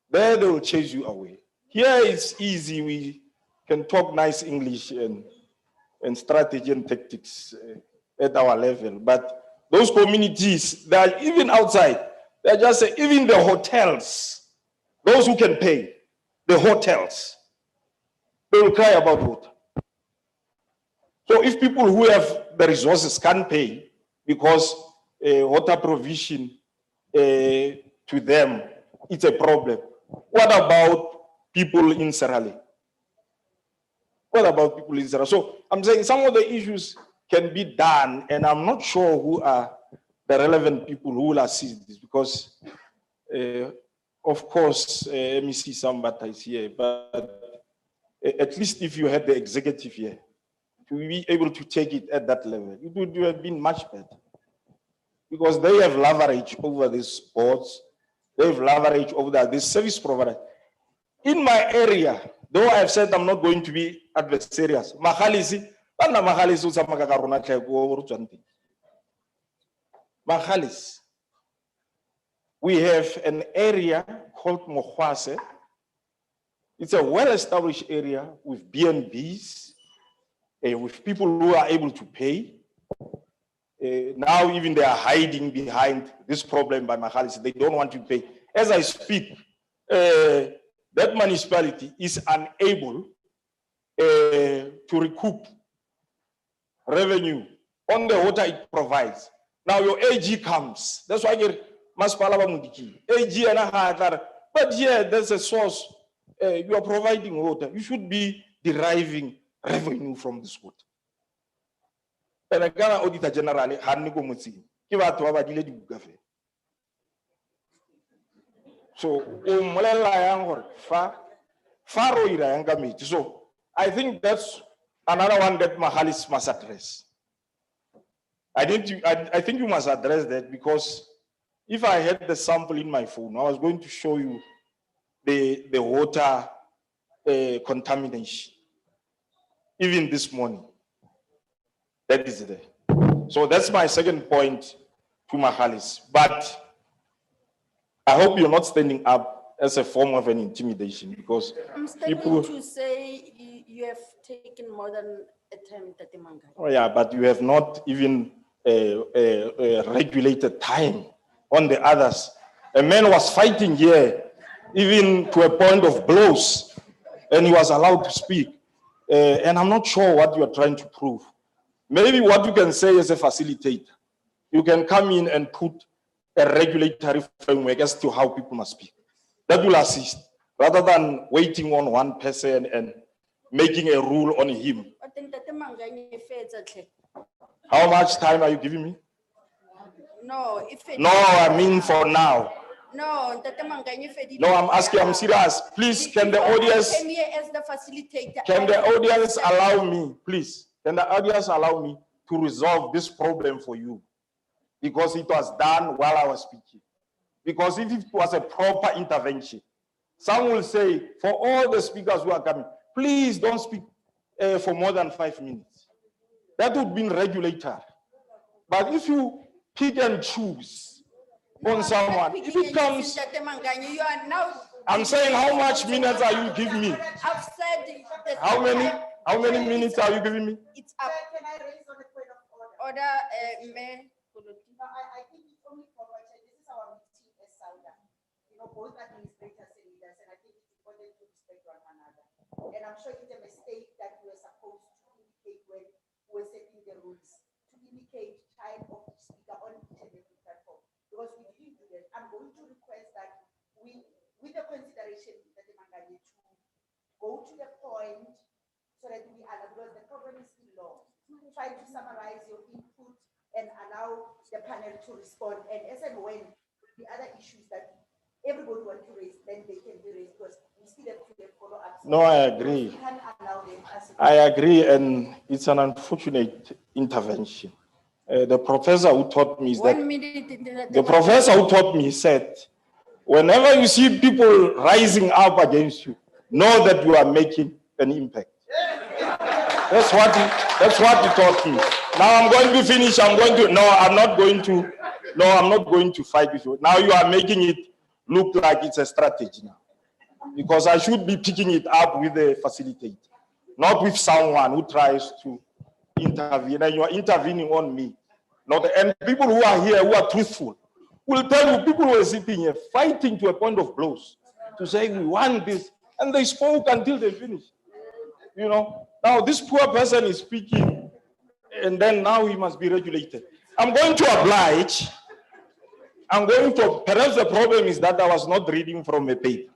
There they will chase you away. Here it's easy. We can talk nice English and strategy and tactics at our level. But those communities that are even outside, they're just even the hotels, those who can pay, the hotels, they will cry about water. So if people who have the resources can't pay because water provision to them, it's a problem. What about people in Sierra Leone? What about people in Sierra Leone? So I'm saying some of the issues can be done, and I'm not sure who are the relevant people who will assist this, because of course, let me see somebody is here, but at least if you had the executive here, to be able to take it at that level, it would have been much better. Because they have leverage over these boards, they have leverage over this service provider. In my area, though I have said I'm not going to be adversarial, Mahalisi, Bana Maghalis o tsamaya ka rona tle ko re tswang teng. Maghalis, we have an area called Mokwase. It's a well-established area with B&Bs, with people who are able to pay. Now even they are hiding behind this problem by Maghalis. They don't want to pay. As I speak, that municipality is unable to recoup revenue on the water it provides. Now your AG comes. That's why I get AG and but yeah, there's a source. You are providing water. You should be deriving revenue from this water. And again, Auditor General, so so I think that's another one that Maghalis must address. I think you must address that, because if I had the sample in my phone, I was going to show you the water contamination. Even this morning, that is there. So that's my second point to Maghalis. But I hope you're not standing up as a form of an intimidation, because I'm standing people. to say you have taken more than a time, Tate Mangai. Oh yeah, but you have not even regulated time on the others. A man was fighting here, even to a point of blows, and he was allowed to speak. And I'm not sure what you are trying to prove. Maybe what you can say as a facilitator, you can come in and put a regulatory framework as to how people must speak. That will assist, rather than waiting on one person and making a rule on him. How much time are you giving me? No, if it No, I mean for now. No, Tate Mangai, if it No, I'm asking, I'm serious. Please, can the audience, I came here as the facilitator. can the audience allow me, please, can the audience allow me to resolve this problem for you? Because it was done while I was speaking. Because if it was a proper intervention, some will say, for all the speakers who are coming, please don't speak for more than 5 minutes. That would be regulatory. But if you pick and choose on someone, it becomes. You are now. I'm saying, how much minutes are you giving me? I've said that. How many minutes are you giving me? It's up. Can I raise on a point of order? Mayor. No, I think it's only proper. This is our meeting as SALGA. You know, both administrators and leaders, and I think it's important to respect one another. And I'm sure it's a mistake that we were supposed to indicate when we were setting the rules, to indicate time of each speaker on each and every platform. Because we didn't do that. I'm going to request that we, with the consideration that the Mangani, to go to the point so that we allow, because the program is still long. Try to summarize your input and allow the panel to respond. And as and when the other issues that everybody wants to raise, then they can be raised, because we still have to follow up. No, I agree. We can't allow them as I agree, and it's an unfortunate intervention. The professor who taught me is that, 1 minute. the professor who taught me said, whenever you see people rising up against you, know that you are making an impact. That's what he taught me. Now I'm going to finish. I'm not going to fight with you. Now you are making it look like it's a strategy now. Because I should be picking it up with the facilitator, not with someone who tries to intervene. And you are intervening on me. And people who are here, who are truthful, will tell you people were sitting here fighting to a point of blows to say we want this. And they spoke until they finished. You know, now this poor person is speaking, and then now he must be regulated. I'm going to oblige. Perhaps the problem is that I was not reading from a paper.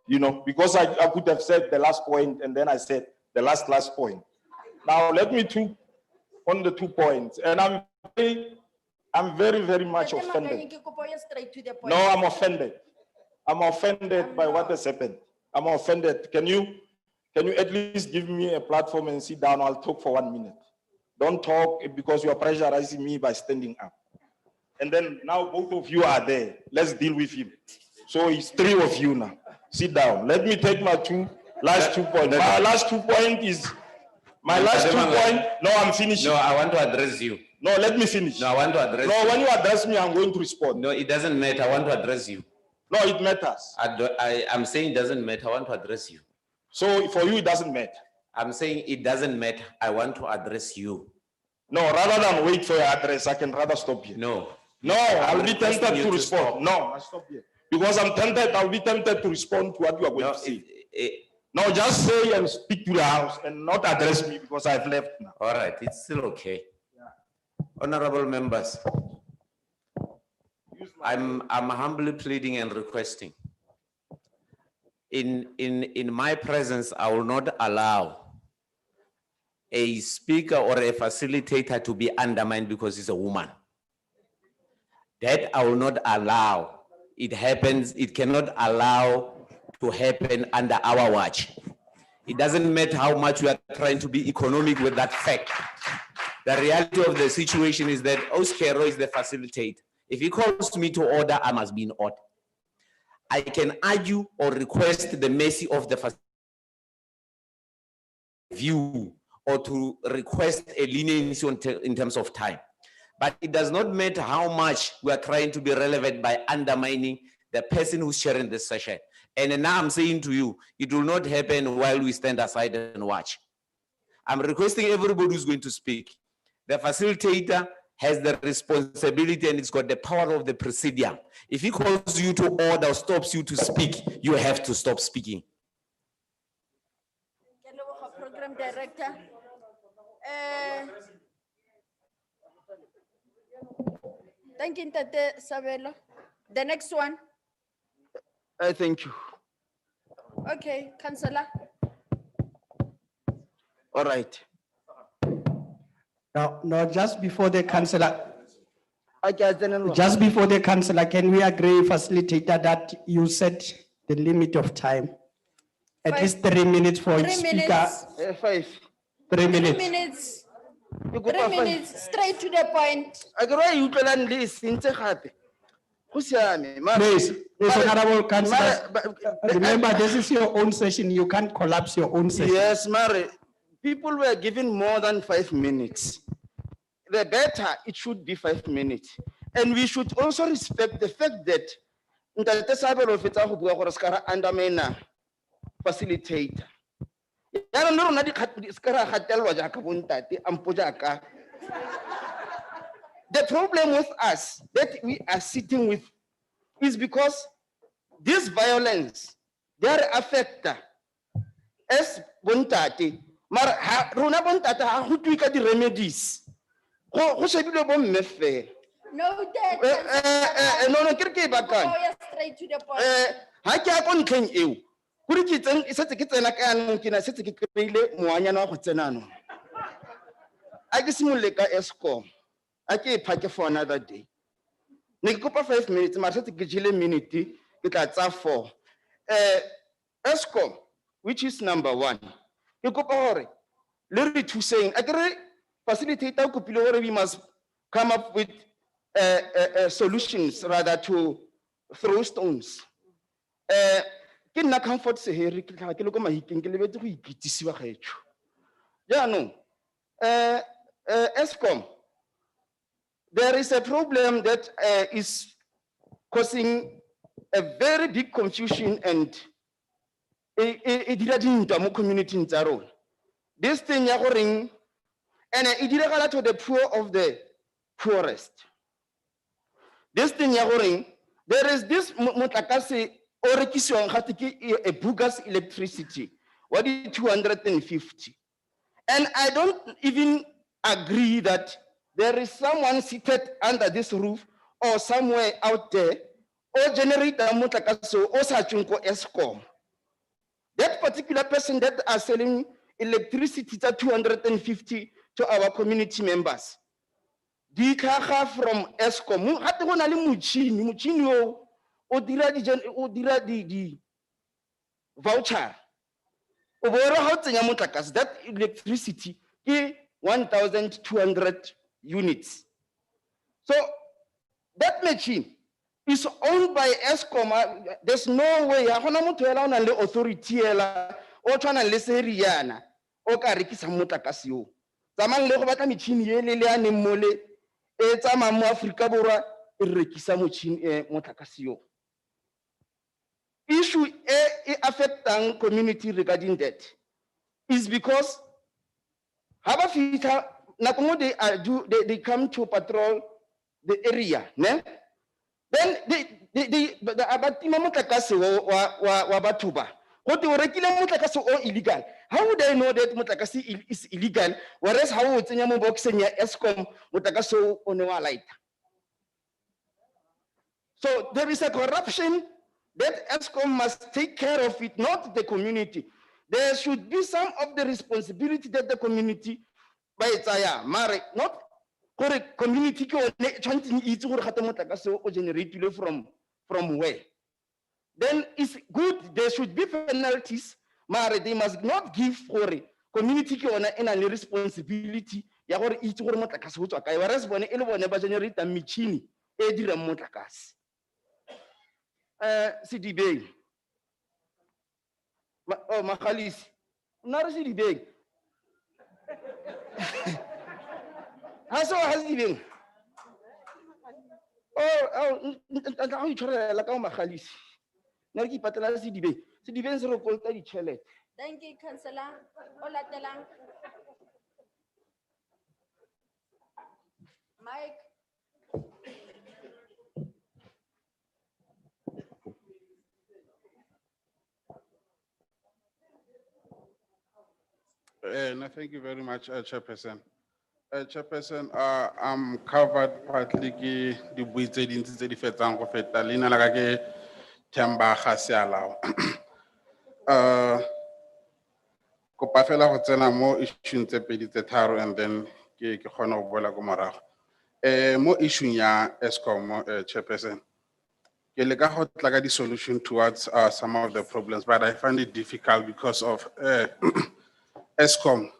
You know, because I could have said the last point, and then I said the last point. Now let me talk on the 2 points. And I'm very, very much offended. No, I'm offended. I'm offended by what has happened. I'm offended. Can you at least give me a platform and sit down? I'll talk for 1 minute. Don't talk because you're pressurizing me by standing up. And then now both of you are there. Let's deal with him. So it's 3 of you now. Sit down. Let me take my last two points. My last 2 points is My last 2 points. No, I'm finishing. No, I want to address you. No, let me finish. No, I want to address No, you. when you address me, I'm going to respond. No, it doesn't matter. I want to address you. No, it matters. I'm saying it doesn't matter. I want to address you. So for you, it doesn't matter. I'm saying it doesn't matter. I want to address you. No, rather than wait for your address, I can rather stop here. No. No, I'll be tempted to respond. No, I stop here. Because I'm tempted, I'll be tempted to respond to what you are going to say. No, just say and speak to the house and not address me because I've left now. All right, it's still okay. Honorable members, I'm humbly pleading and requesting. In my presence, I will not allow a speaker or a facilitator to be undermined because he's a woman. That I will not allow. It happens, it cannot allow to happen under our watch. It doesn't matter how much we are trying to be economic with that fact. The reality of the situation is that Oskero is the facilitator. If he calls me to order, I must be in order. I can argue or request the mercy of the view or to request a leniency in terms of time. But it does not matter how much we are trying to be relevant by undermining the person who's sharing this session. And now I'm saying to you, it will not happen while we stand aside and watch. I'm requesting everybody who's going to speak. The facilitator has the responsibility and it's got the power of the presidium. If he calls you to order or stops you to speak, you have to stop speaking. Program Director. Thank you, Tate Sabelo. The next one. Thank you. Okay, Councillor. All right. No, just before the councillor, Just just before the councillor, can we agree, facilitator, that you set the limit of time? At least 3 minutes for each 3 speaker. minutes. 5. 3 minutes. 3 minutes. You go 3 for 5. minutes, straight to the point. I go you tell this since happy. Please, honorable councillors, remember this is your own session. You can't collapse your own session. Yes, Mary. People were given more than 5 minutes. The better it should be 5 minutes. And we should also respect the fact that Ntate Sabelo fetsa go bua gore ska ra undermine facilitator. Ya rona rona di ska ra gatelwa jaaka bontate ampo jaaka. The problem with us that we are sitting with is because this violence, they are affected as bontate. Mar rona bontate ha go tui ka di remedies. Go shebile bo mme fela. No, Dad. No, ke bakang. Go straight to the point. Ha ke a go ntlheng eo. Go re ke tseng e setse ke tsena ka yanong ke na setse ke kreile moanyana wa go tsena no. A ke simolole ka Eskom. A ke phake for another day. Ne ke kopa 5 minutes, mara setse ke jile minute ke tla tsa 4. Eskom, which is number 1. Ke kopa hore le re thuseng. A ke re facilitator ko pile hore we must come up with solutions rather to throw stones. Ke nna comfort se here ke tla ke le go mahikeng ke lebetse go ikitsisiwa gaetsho. Ja no. Eskom, there is a problem that is causing a very big confusion and it dira dintwa mo community tsa rona. This thing ya go ring and it diragala to the poor of the poorest. This thing ya go ring, there is this motlakase o rekisiwang gate ke a bogus electricity. What is 250? And I don't even agree that there is someone seated under this roof or somewhere out there or generator motlakase o sa tsweng ko Eskom. That particular person that are selling electricity at 250 to our community members. Di tlhaga from Eskom. Gate go na le motšhini o dira di voucher. O bo re ha o tsenya motlakase, that electricity ke 1,200 units. So that machine is owned by Eskom. There's no way ha gona motho ela o nang le authority ela o tshwana le seriana o ka rekisa motlakase o tsamayang le go batla metšhini e le yaneng mole e tsamayang mo Aforika Borwa e rekisa motlakase o. Issue e affectang community regarding that is because ha ba fitha nako mo they come to patrol the area, ne? Then they abatima motlakase wa batho ba. Go te o rekile motlakase o illegal. How would I know that motlakase is illegal? Whereas how o tsenya mo boxeng ya Eskom motlakase o ne wa lighter. So there is a corruption that Eskom must take care of it, not the community. There should be some of the responsibility that the community by mare not gore community ke one tshwantseng itse gore gate motlakase o generate from where. Then it's good, there should be penalties, mare they must not give gore community ke one e nang le responsibility ya gore itse gore motlakase o tswa kae, whereas bone e le bone ba generate metšhini e dirang motlakase. Sidibeng. Oh, Magalisi. Not Sidibeng. Haso Sidibeng. Oh, how you try like Magalisi. Na ki patela Sidibeng. Sidibeng se rekolta ditšhelete. Thank you, Councillor. Ola telang. Mike. No, thank you very much, Chairperson. Chairperson, I'm covered partly ki di bui tse dintsi tse di fetsang go feta leina la ka ke Themba Gasialao. Kopa fela go tsena mo issue tse pedi tse tharo and then ke kgona go boela go morago. Mo issue ya Eskom, Chairperson, ke leka go tla ka di solution towards some of the problems, but I find it difficult because of Eskom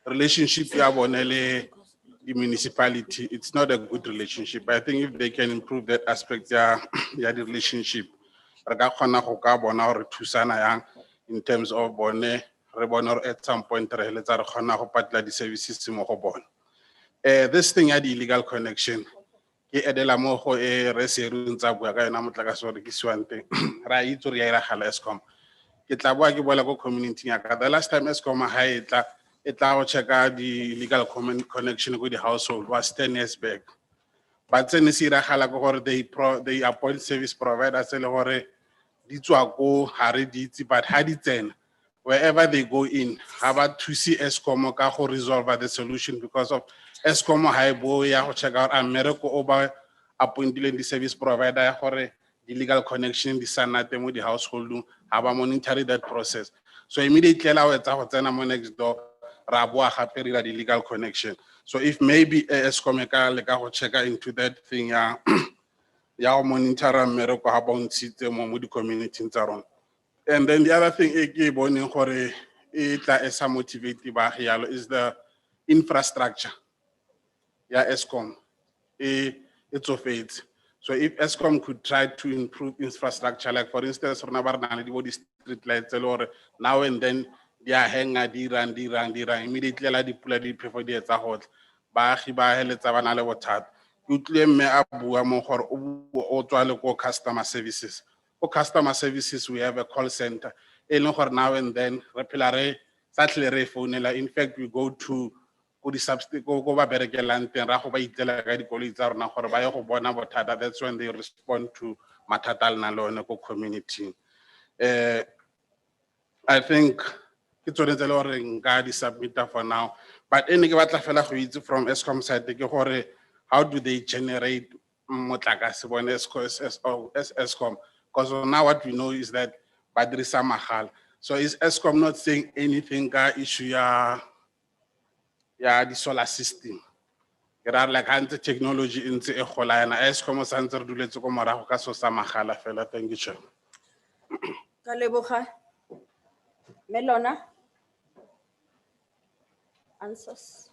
relationship ya bone le the municipality. It's not a good relationship. I think if they can improve that aspect ya the relationship, re ka kgona go ka bona gore thusana yang in terms of bone re bona gore at some point re heletsa re kgona go patela di services mo go bone. This thing ya the illegal connection ke edela mo go re se re ntsa bua ka yona motlakase o rekisiwang teng ra itse gore ya iragala Eskom. Ke tla boa ke boela go community ya ka. The last time Eskom ha e tla go checka the legal connection go the household was 10 years back. But then se iragala go gore they appoint service providers le gore di tswa go ha re di itse, but ha di tsena wherever they go in ha ba thusi Eskom ka go resolve the solution because of Eskom ha e bo ya go checka gore America o ba appointileng di service provider ya gore the legal connection di sanate mo di household ha ba monitor that process. So immediately la o etsa go tsena mo next door ra boa gape re the legal connection. So if maybe Eskom ka le ka go check into that thing ya go monitor America ha ba ntshitse mo di community tsa rona. And then the other thing e ke boneng gore e tla esa motivate ba yalo is the infrastructure ya Eskom. It's of it. So if Eskom could try to improve infrastructure, like for instance, the street lights, or now and then they are hanging immediately la di pula di phefo di etsa hot. Baagi ba heletsa bana le bothata. Ke utlwile mme a bua mo gore o tswa le go customer services. For customer services, we have a call center. Now and then, in fact, we go to go ba berekelang teng ra go ba itlela ka dikoloi tsa rona gore ba ye go bona bothata. That's when they respond to mathata a le nang le one ko community. I think ke tsone tse le gore nka di submita for now, but ene ke batla fela go itse from Eskom side ke gore how do they generate motlakase bone Eskom, because now what we know is that badirisa mahala. So is Eskom not saying anything ka issue ya the solar system? There are like anti technology into e gola yana Eskom sa ntse re duletse go morago ka so sa magala fela. Thank you, Chair. Ka leboga. Melona. Answers.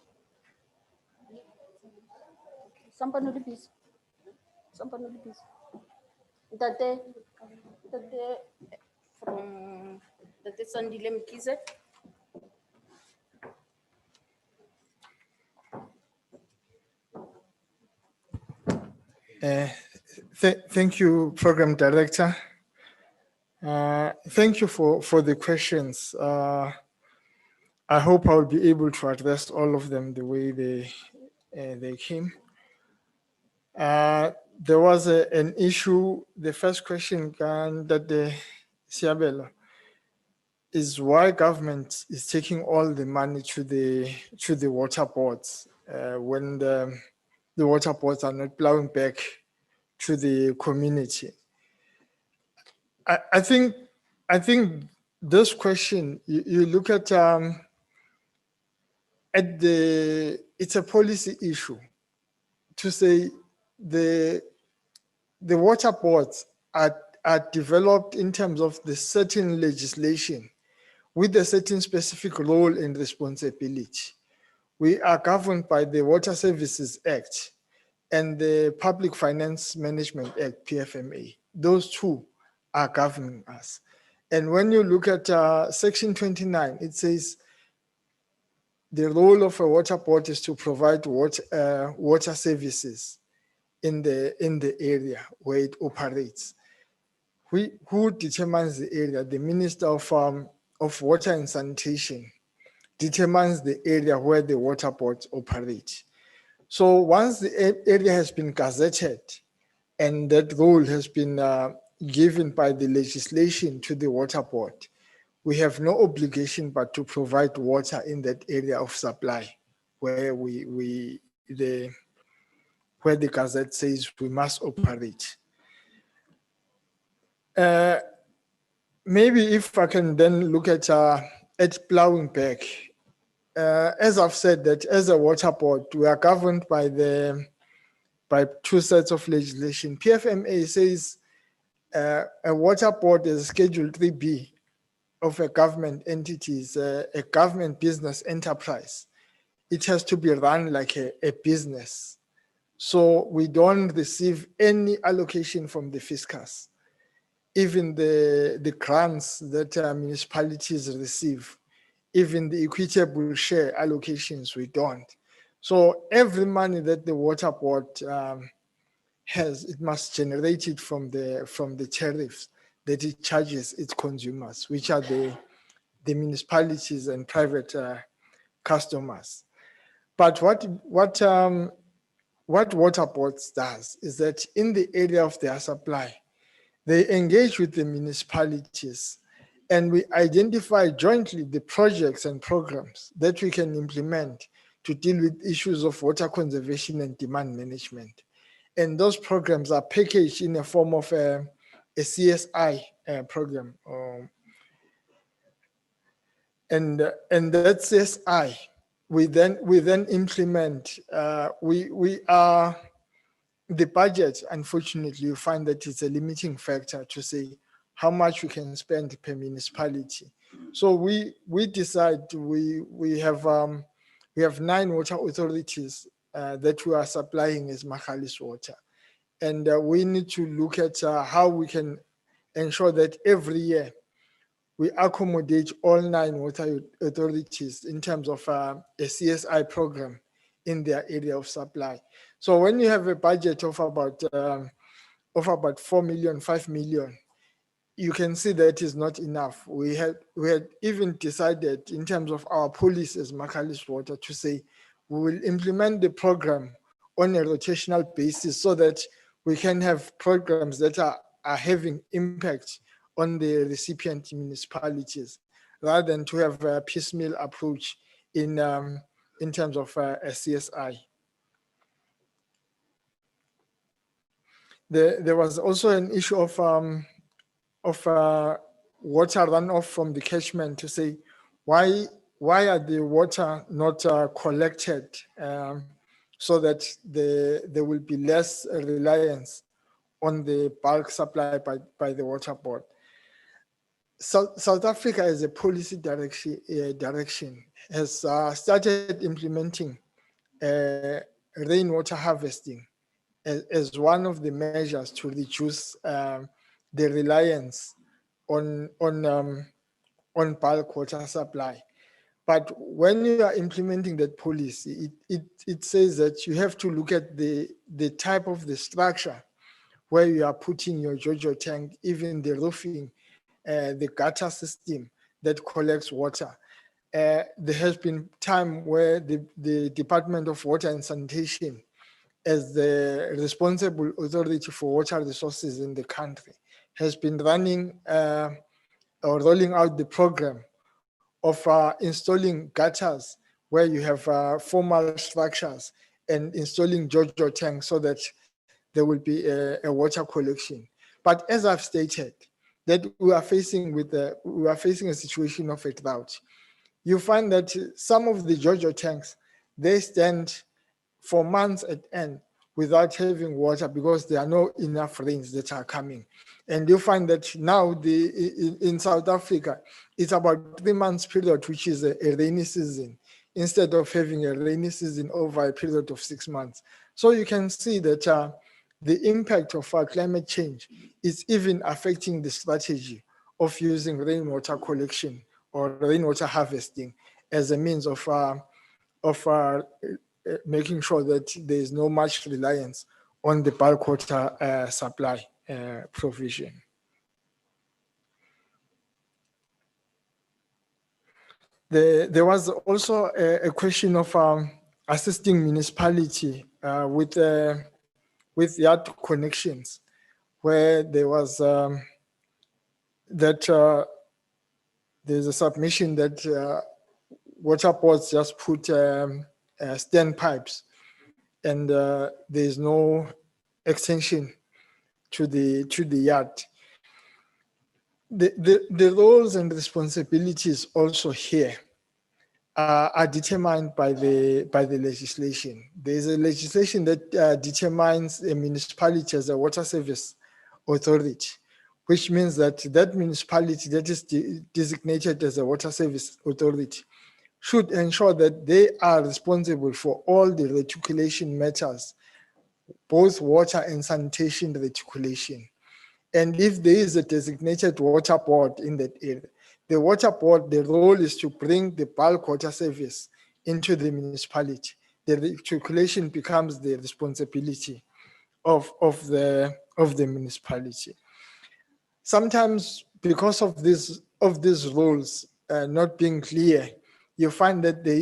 Somebody please. Somebody please. Tate from Tate Sandile Mkize. Thank you, Program Director. Thank you for the questions. I hope I'll be able to address all of them the way they came. There was an issue, the first question that the Siabelo is why government is taking all the money to the water boards when the water boards are not plowing back to the community. I think this question, you look at it's a policy issue to say the water boards are developed in terms of the certain legislation with a certain specific role and responsibility. We are governed by the Water Services Act and the Public Finance Management Act, PFMA. Those two are governing us. And when you look at Section 29, it says the role of a water board is to provide water services in the area where it operates. Who determines the area? The Minister of Water and Sanitation determines the area where the water boards operate. So once the area has been gazetted and that role has been given by the legislation to the water board, we have no obligation but to provide water in that area of supply where the Gazette says we must operate. Maybe if I can then look at plowing back. As I've said, that as a water board, we are governed by two sets of legislation. PFMA says a water board is Schedule 3B of a government entity, is a government business enterprise. It has to be run like a business. So we don't receive any allocation from the fiscus. Even the grants that municipalities receive, even the equitable share allocations, we don't. So every money that the water board has, it must generate it from the tariffs that it charges its consumers, which are the municipalities and private customers. But what water boards does is that in the area of their supply, they engage with the municipalities and we identify jointly the projects and programs that we can implement to deal with issues of water conservation and demand management. And those programs are packaged in a form of a CSI program. And that CSI, we then implement, we are, the budget, unfortunately, you find that it's a limiting factor to say how much we can spend per municipality. So we decide we have 9 water authorities that we are supplying as Makhalis water. And we need to look at how we can ensure that every year we accommodate all 9 water authorities in terms of a CSI program in their area of supply. So when you have a budget of about 4 million, 5 million, you can see that is not enough. We had even decided in terms of our policy as Makhalis Water to say we will implement the program on a rotational basis so that we can have programs that are having impact on the recipient municipalities, rather than to have a piecemeal approach in terms of a CSI. There was also an issue of water runoff from the catchment to say why are the water not collected so that there will be less reliance on the bulk supply by the water board. South Africa as a policy direction has started implementing rainwater harvesting as one of the measures to reduce the reliance on bulk water supply. But when you are implementing that policy, it says that you have to look at the type of the structure where you are putting your JoJo tank, even the roofing, the gutter system that collects water. There has been time where the Department of Water and Sanitation, as the responsible authority for water resources in the country, has been running or rolling out the program of installing gutters where you have formal structures and installing JoJo tanks so that there will be a water collection. But as I've stated, that we are facing a situation of a drought. You find that some of the JoJo tanks, they stand for months at end without having water because there are no enough rains that are coming. And you find that now in South Africa, it's about 3 months period, which is a rainy season, instead of having a rainy season over a period of 6 months. So you can see that the impact of climate change is even affecting the strategy of using rainwater collection or rainwater harvesting as a means of making sure that there is no much reliance on the bulk water supply provision. There was also a question of assisting municipality with yard connections, where there was there's a submission that water boards just put stand pipes, and there's no extension to the yard. The roles and responsibilities also here are determined by the legislation. There's a legislation that determines a municipality as a water service authority, which means that that municipality that is designated as a water service authority should ensure that they are responsible for all the reticulation matters, both water and sanitation reticulation. And if there is a designated water board in that area, the water board, the role is to bring the bulk water service into the municipality. The reticulation becomes the responsibility of the municipality. Sometimes, because of these roles not being clear, you find that there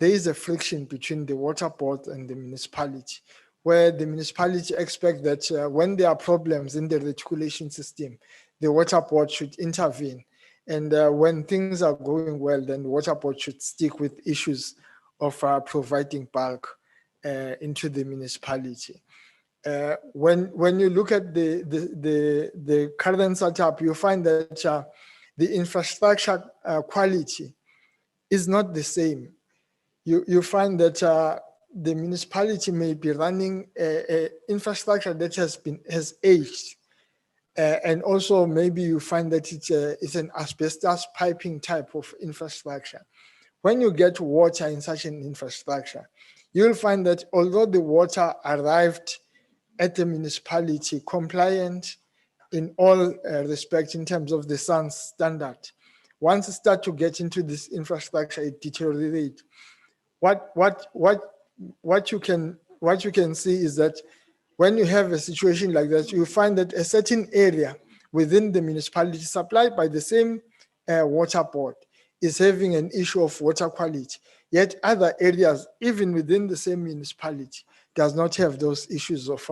is a friction between the water board and the municipality, where the municipality expects that when there are problems in the reticulation system, the water board should intervene. And when things are going well, then the water board should stick with issues of providing bulk into the municipality. When you look at the current setup, you find that the infrastructure quality is not the same. You find that the municipality may be running a infrastructure that has aged, and also maybe you find that it's an asbestos piping type of infrastructure. When you get water in such an infrastructure, you'll find that although the water arrived at the municipality compliant in all respects in terms of the SANS standard, once it starts to get into this infrastructure, it deteriorates. What you can see is that when you have a situation like that, you find that a certain area within the municipality supplied by the same water board is having an issue of water quality, yet other areas, even within the same municipality, does not have those issues of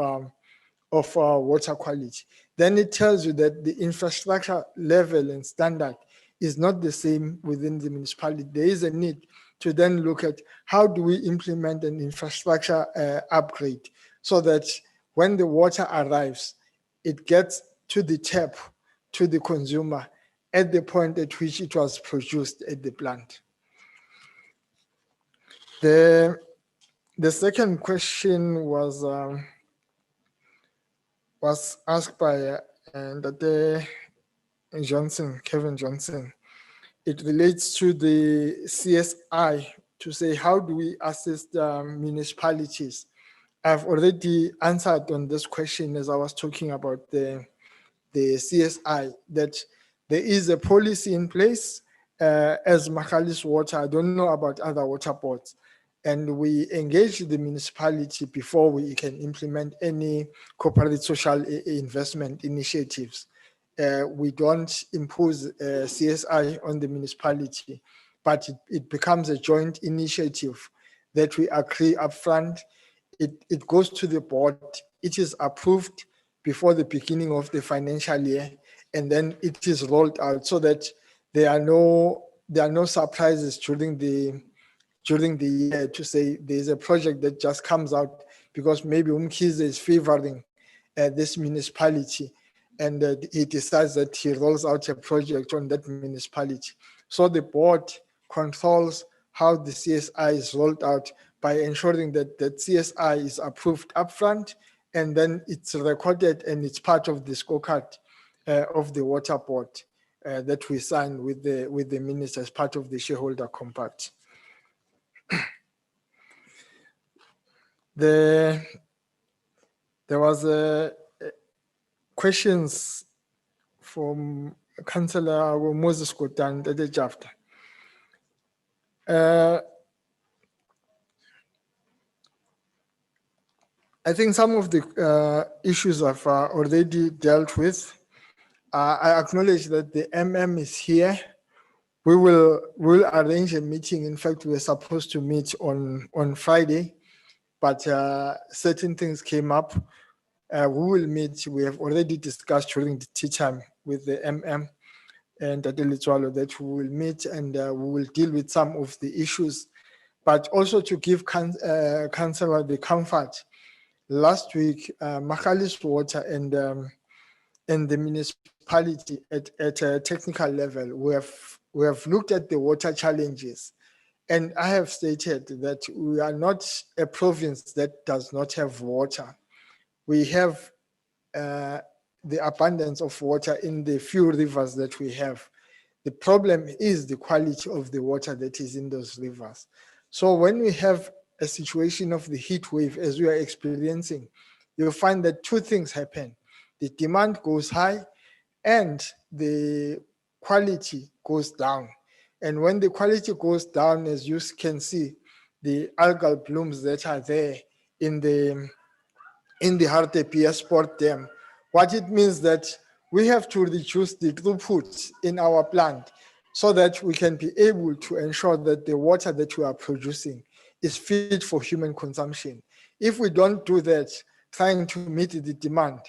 water quality. Then it tells you that the infrastructure level and standard is not the same within the municipality. There is a need to then look at how do we implement an infrastructure upgrade so that when the water arrives, it gets to the tap, to the consumer at the point at which it was produced at the plant. The second question was asked by Kevin Johnson. It relates to the CSI, to say how do we assist municipalities. I've already answered on this question as I was talking about the CSI, that there is a policy in place as Makalis Water, I don't know about other water boards, and we engage the municipality before we can implement any corporate social investment initiatives. We don't impose CSI on the municipality, but it becomes a joint initiative that we agree upfront. It goes to the board, it is approved before the beginning of the financial year, and then it is rolled out so that there are no surprises during the year to say there's a project that just comes out because maybe Umkhize is favoring this municipality, and he decides that he rolls out a project on that municipality. So the board controls how the CSI is rolled out by ensuring that the CSI is approved upfront, and then it's recorded and it's part of the scorecard of the water board that we sign with the minister as part of the shareholder compact. There was questions from Councillor Moses Kotan at the Jafta. I think some of the issues I've already dealt with. I acknowledge that the MM is here. We'll arrange a meeting. In fact, we were supposed to meet on Friday, but certain things came up. We will meet. We have already discussed during the tea time with the MM and at the Litwalo that we will meet and we will deal with some of the issues, but also to give Councillor the comfort. Last week, Makalis Water and the municipality at a technical level, we have looked at the water challenges, and I have stated that we are not a province that does not have water. We have the abundance of water in the few rivers that we have. The problem is the quality of the water that is in those rivers. So when we have a situation of the heat wave as we are experiencing, you'll find that two things happen. The demand goes high and the quality goes down. And when the quality goes down, as you can see, the algal blooms that are there in the Hartepia Sport Dam, what it means that we have to reduce the throughput in our plant so that we can be able to ensure that the water that we are producing is fit for human consumption. If we don't do that, trying to meet the demand,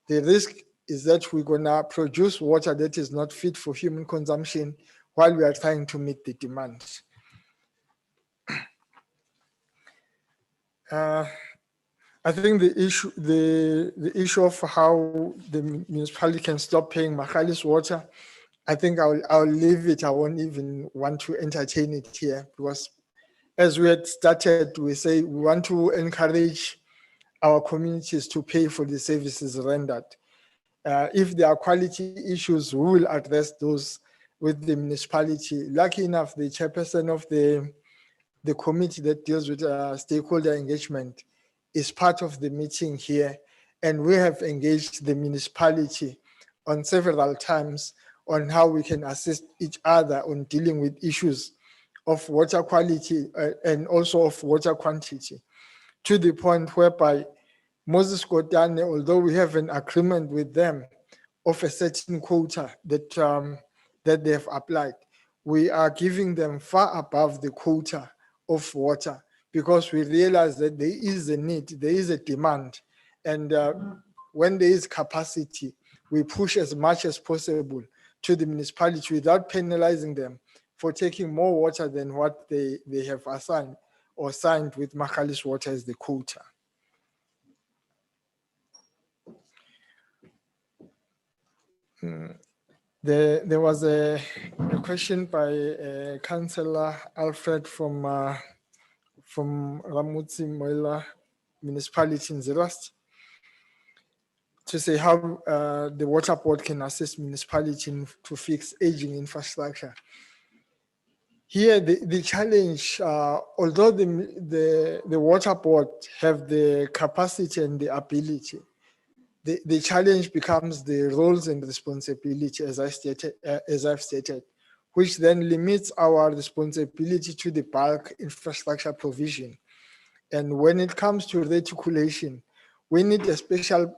the risk is that we're gonna produce water that is not fit for human consumption while we are trying to meet the demand. I think the issue of how the municipality can stop paying Makalis Water, I think I'll leave it. I won't even want to entertain it here because as we had started, we say we want to encourage our communities to pay for the services rendered. If there are quality issues, we will address those with the municipality. Lucky enough, the chairperson of the committee that deals with stakeholder engagement is part of the meeting here, and we have engaged the municipality on several times on how we can assist each other on dealing with issues of water quality and also of water quantity, to the point whereby Moses Kotane, although we have an agreement with them of a certain quota that that they have applied, we are giving them far above the quota of water because we realize that there is a need, there is a demand, and when there is capacity, we push as much as possible to the municipality without penalizing them for taking more water than what they have assigned or signed with Makalis Water as the quota. There was a question by Councillor Alfred from Ramutsi Moila municipality in Zerast to say how the water board can assist municipality to fix aging infrastructure. Here, the challenge, although the water board have the capacity and the ability, the challenge becomes the roles and responsibility, as I've stated. which then limits our responsibility to the bulk infrastructure provision. And when it comes to reticulation, we need a special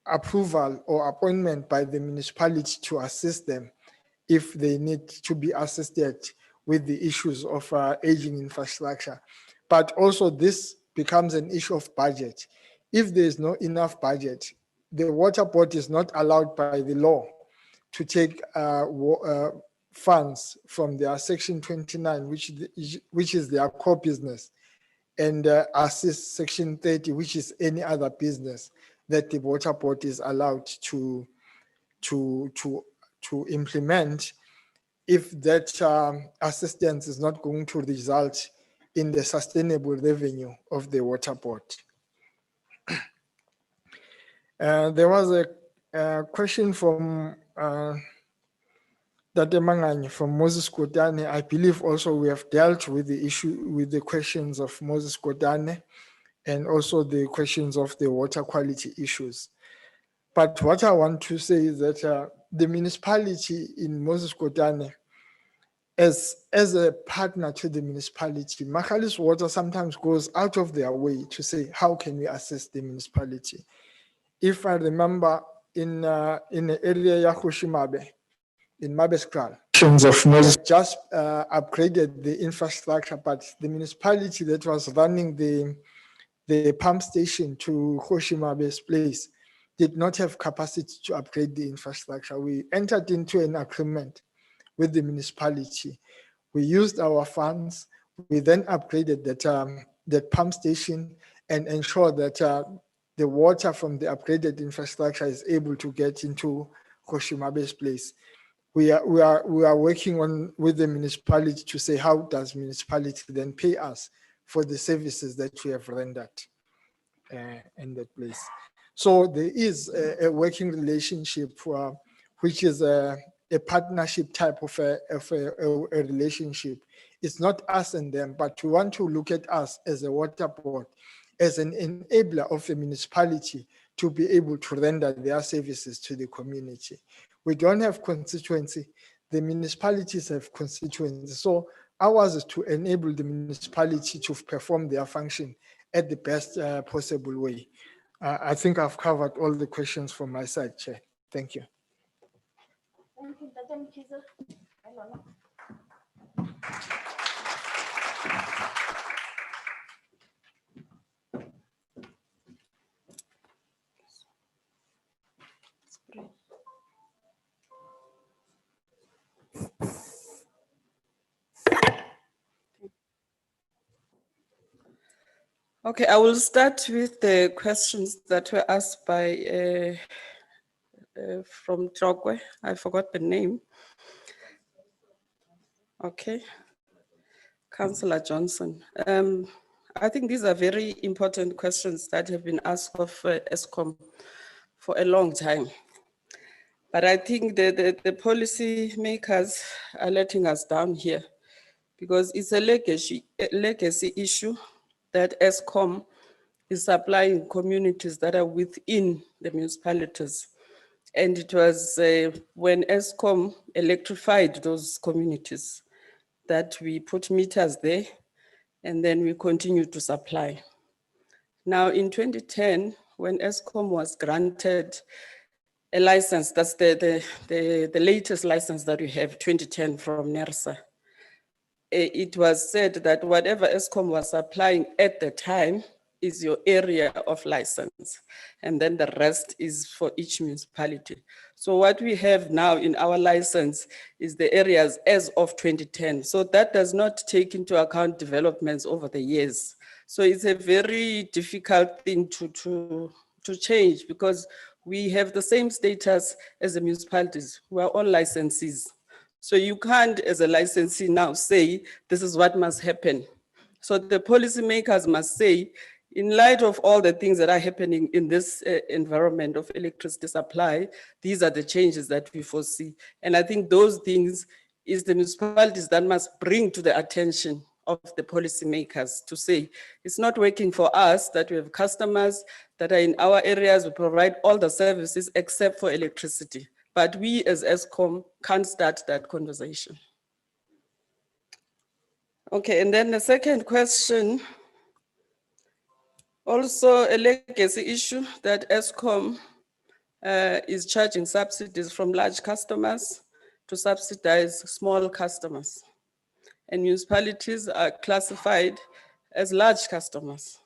approval or appointment by the municipality to assist them if they need to be assisted with the issues of aging infrastructure. But also this becomes an issue of budget. If there is no enough budget, the water board is not allowed by the law to take funds from their section 29, which is their core business, and assist section 30, which is any other business that the water board is allowed to implement if that assistance is not going to result in the sustainable revenue of the water board. There was a question from Dr. Mangani from Moses Kotane. I believe also we have dealt with the issue with the questions of Moses Kotane and also the questions of the water quality issues. But what I want to say is that the municipality in Moses Kotane, as a partner to the municipality, Makali's Water sometimes goes out of their way to say, how can we assist the municipality? If I remember in the area ya Hoshimabe, in Mabeskral, of Moses just upgraded the infrastructure, but the municipality that was running the pump station to Hoshimabe's place did not have capacity to upgrade the infrastructure. We entered into an agreement with the municipality. We used our funds. We then upgraded that pump station and ensured that the water from the upgraded infrastructure is able to get into Hoshimabe's place. We are working on with the municipality to say, how does municipality then pay us for the services that we have rendered in that place? So there is a working relationship which is a partnership type of a relationship. It's not us and them, but we want to look at us as a water board, as an enabler of the municipality to be able to render their services to the community. We don't have constituency. The municipalities have constituency. So ours is to enable the municipality to perform their function at the best possible way. I think I've covered all the questions from my side, Chair. Thank you. Thank you, Dr. Mkhize. Okay, I will start with the questions that were asked by from Trogwe. I forgot the name. Okay, Councillor Johnson. I think these are very important questions that have been asked of ESCOM for a long time. But I think the policy makers are letting us down here because it's a legacy issue that ESCOM is supplying communities that are within the municipalities. And it was when ESCOM electrified those communities that we put meters there and then we continue to supply. Now in 2010, when ESCOM was granted a license, that's the latest license that we have, 2010 from NERSA, it was said that whatever ESCOM was supplying at the time is your area of license. And then the rest is for each municipality. So what we have now in our license is the areas as of 2010. So that does not take into account developments over the years. So it's a very difficult thing to change because we have the same status as the municipalities. We are all licensees. So you can't, as a licensee now, say, this is what must happen. So the policymakers must say, in light of all the things that are happening in this environment of electricity supply, these are the changes that we foresee. And I think those things is the municipalities that must bring to the attention of the policymakers to say, it's not working for us that we have customers that are in our areas, we provide all the services except for electricity. but we as ESCOM can't start that conversation. Okay, and then the second question, also a legacy issue that ESCOM is charging subsidies from large customers to subsidize small customers. And municipalities are classified as large customers.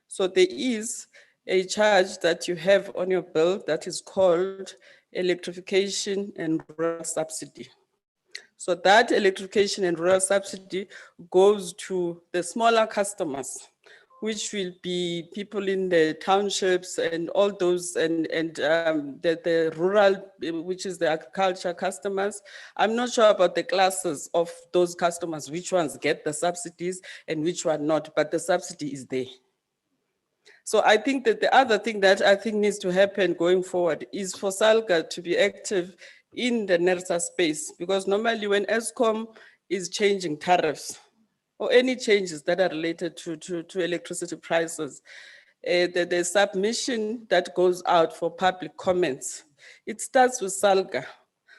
So there is a charge that you have on your bill that is called electrification and rural subsidy. So that electrification and rural subsidy goes to the smaller customers, which will be people in the townships and all those, and the rural, which is the agriculture customers. I'm not sure about the classes of those customers, which ones get the subsidies and which one not, but the subsidy is there. So I think that the other thing that I think needs to happen going forward is for SALGA to be active in the NERSA space, because normally when ESCOM is changing tariffs or any changes that are related to electricity prices, the submission that goes out for public comments, it starts with SALGA.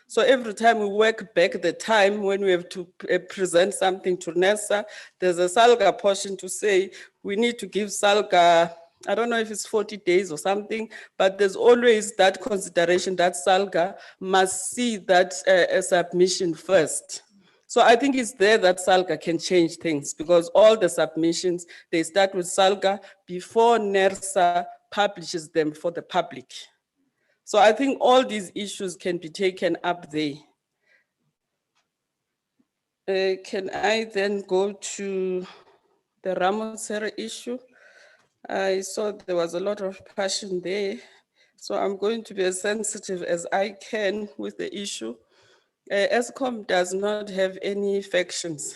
So every time we work back the time when we have to present something to NERSA, there's a SALGA portion to say, we need to give SALGA, I don't know if it's 40 days or something, but there's always that consideration that SALGA must see that a submission first. So I think it's there that SALGA can change things, because all the submissions, they start with SALGA before NERSA publishes them for the public. So I think all these issues can be taken up there. Can I then go to the Ramosere issue? I saw there was a lot of passion there. So I'm going to be as sensitive as I can with the issue. ESCOM does not have any factions.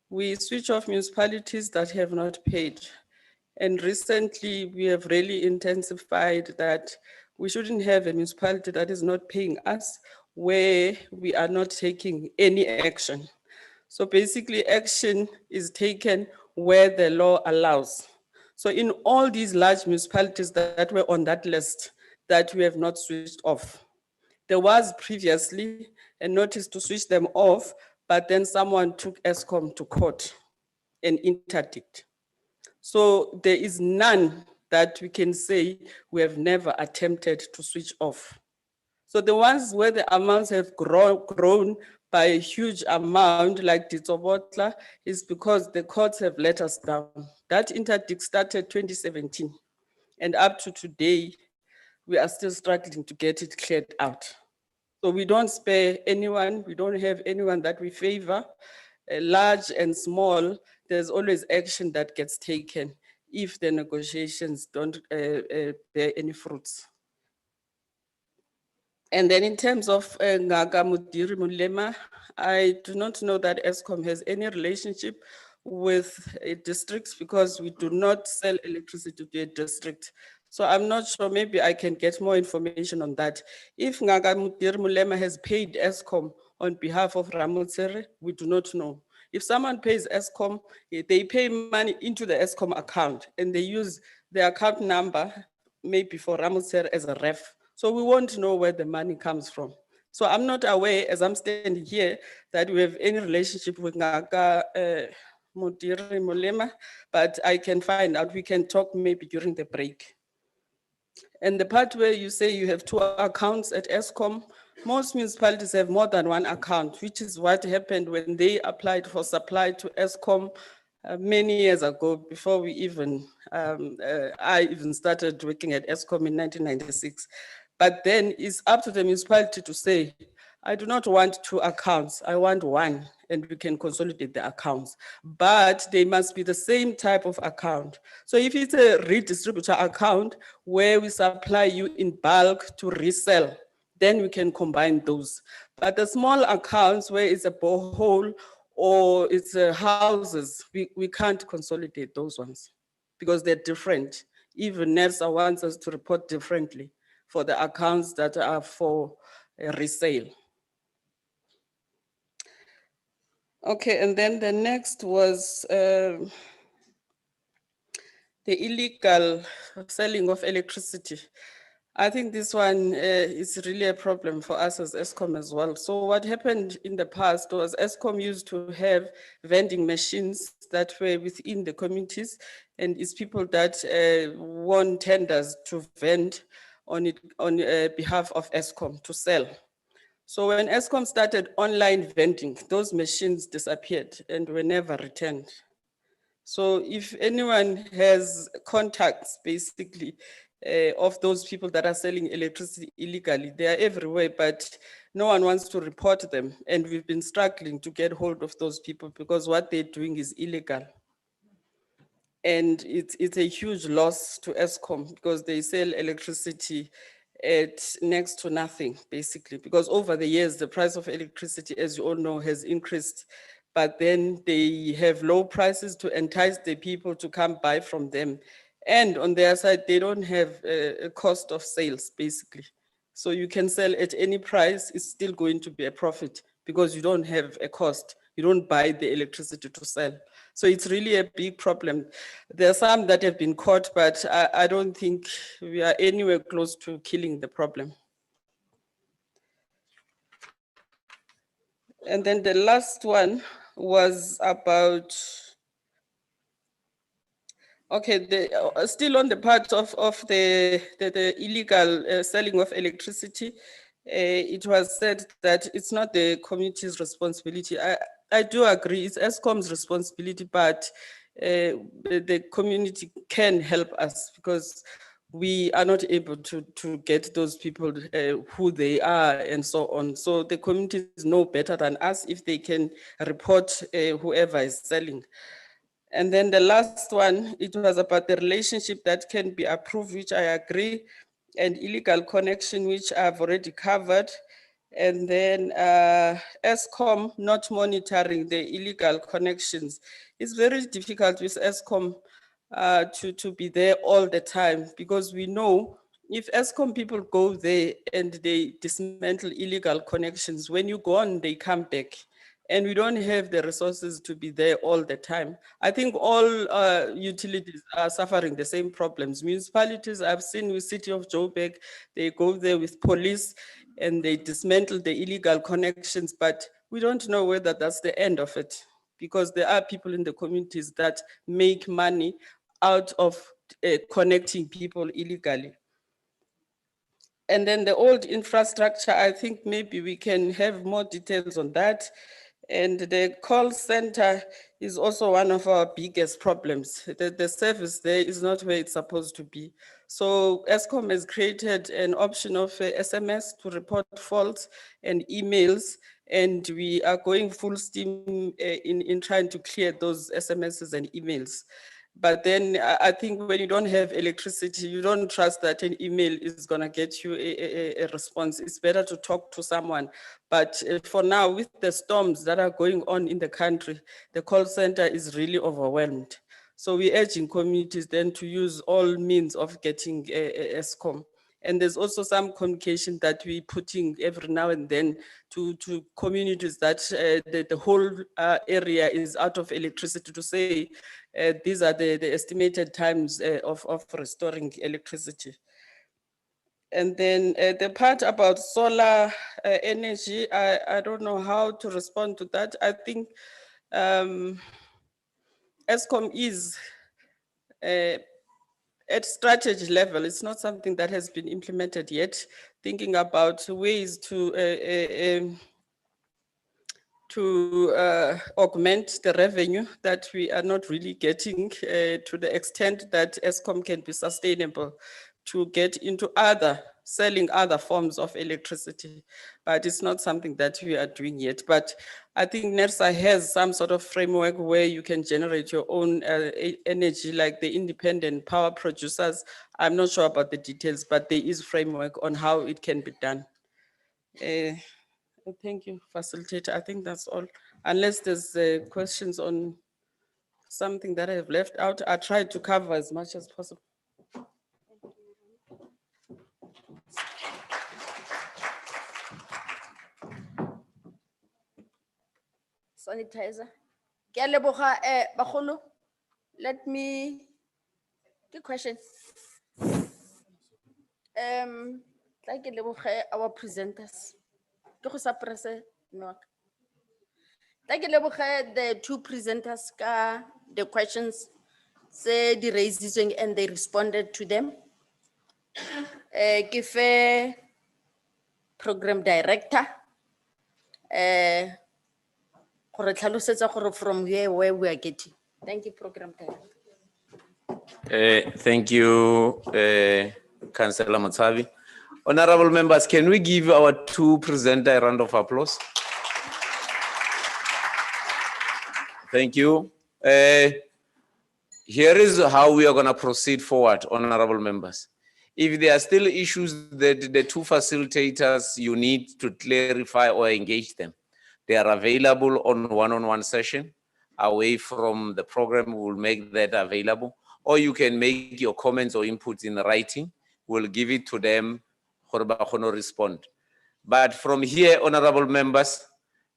We switch off municipalities that have not paid. And recently we have really intensified that we shouldn't have a municipality that is not paying us where we are not taking any action. So basically action is taken where the law allows. So in all these large municipalities that were on that list that we have not switched off, there was previously a notice to switch them off, but then someone took ESCOM to court and interdict. So there is none that we can say we have never attempted to switch off. So the ones where the amounts have grown by a huge amount, like Ditsobotla, is because the courts have let us down. That interdict started 2017, and up to today, we are still struggling to get it cleared out. So we don't spare anyone, we don't have anyone that we favor. Large and small, there's always action that gets taken if the negotiations don't bear any fruits. And then in terms of Ngaga Mudiri Mulema, I do not know that ESCOM has any relationship with districts, because we do not sell electricity to a district. So I'm not sure, maybe I can get more information on that. If Ngaga Mudiri Mulema has paid ESCOM on behalf of Ramotsere, we do not know. If someone pays ESCOM, they pay money into the ESCOM account and they use the account number, maybe for Ramotsere as a ref. So we won't know where the money comes from. So I'm not aware, as I'm standing here, that we have any relationship with Ngaga Mudiri Mulema, but I can find out. We can talk maybe during the break. And the part where you say you have 2 accounts at ESCOM, most municipalities have more than 1 account, which is what happened when they applied for supply to ESCOM many years ago, before we even, I even started working at ESCOM in 1996. But then it's up to the municipality to say, I do not want 2 accounts, I want 1, and we can consolidate the accounts. But they must be the same type of account. So if it's a redistributor account where we supply you in bulk to resell, then we can combine those. But the small accounts where it's a borehole or it's houses, we can't consolidate those ones because they're different. Even NERSA wants us to report differently for the accounts that are for resale. Okay, and then the next was the illegal selling of electricity. I think this one is really a problem for us as ESCOM as well. So what happened in the past was ESCOM used to have vending machines that were within the communities, and it's people that won tenders to vend on behalf of ESCOM to sell. So when ESCOM started online vending, those machines disappeared and were never returned. So if anyone has contacts, basically, of those people that are selling electricity illegally, they are everywhere, but no one wants to report them. And we've been struggling to get hold of those people because what they're doing is illegal. And it's a huge loss to ESCOM because they sell electricity at next to nothing, basically, because over the years, the price of electricity, as you all know, has increased. But then they have low prices to entice the people to come buy from them. And on their side, they don't have a cost of sales, basically. So you can sell at any price, it's still going to be a profit because you don't have a cost. You don't buy the electricity to sell. So it's really a big problem. There are some that have been caught, but I don't think we are anywhere close to killing the problem. And then the last one was about, okay, still on the part of the illegal selling of electricity, it was said that it's not the community's responsibility. I do agree, it's ESCOM's responsibility, but the community can help us because we are not able to get those people who they are and so on. So the communities know better than us if they can report whoever is selling. And then the last one, it was about the relationship that can be approved, which I agree, and illegal connection, which I've already covered. And then ESCOM not monitoring the illegal connections. It's very difficult with ESCOM to be there all the time because we know if ESCOM people go there and they dismantle illegal connections, when you go on, they come back. And we don't have the resources to be there all the time. I think all utilities are suffering the same problems. Municipalities, I've seen with City of Joburg, they go there with police and they dismantle the illegal connections, but we don't know whether that's the end of it because there are people in the communities that make money out of connecting people illegally. And then the old infrastructure, I think maybe we can have more details on that. And the call center is also one of our biggest problems. The service there is not where it's supposed to be. So ESCOM has created an option of SMS to report faults and emails, and we are going full steam in trying to clear those SMSs and emails. But then I think when you don't have electricity, you don't trust that an email is gonna get you a response. It's better to talk to someone. But for now, with the storms that are going on in the country, the call center is really overwhelmed. So we're urging communities then to use all means of getting ESCOM. And there's also some communication that we're putting every now and then to communities that the whole area is out of electricity to say, these are the estimated times of restoring electricity. And then the part about solar energy, I don't know how to respond to that. I think ESCOM is at strategy level, it's not something that has been implemented yet, thinking about ways to augment the revenue that we are not really getting to the extent that ESCOM can be sustainable to get into selling other forms of electricity, but it's not something that we are doing yet. But I think NERSA has some sort of framework where you can generate your own energy, like the independent power producers. I'm not sure about the details, but there is framework on how it can be done. Thank you, facilitator. I think that's all. Unless there's questions on something that I have left out, I tried to cover as much as possible. Sanitizer. Ke a leboga, bagolo. Let me, good question. Tla ke leboge our presenters. Ke go sa prese no. Tla ke leboge the two presenters ka the questions say the raising and they responded to them. Ke fe program director gore tlhalosetsa gore from where we are getting. Thank you, program director. Thank you, Councillor Motsavi. Honorable members, can we give our two presenters a round of applause? Thank you. Here is how we are going to proceed forward, honorable members. If there are still issues that the two facilitators you need to clarify or engage them, they are available on one-on-one session away from the program. We will make that available, or you can make your comments or inputs in writing. We'll give it to them for to respond. But from here, honorable members,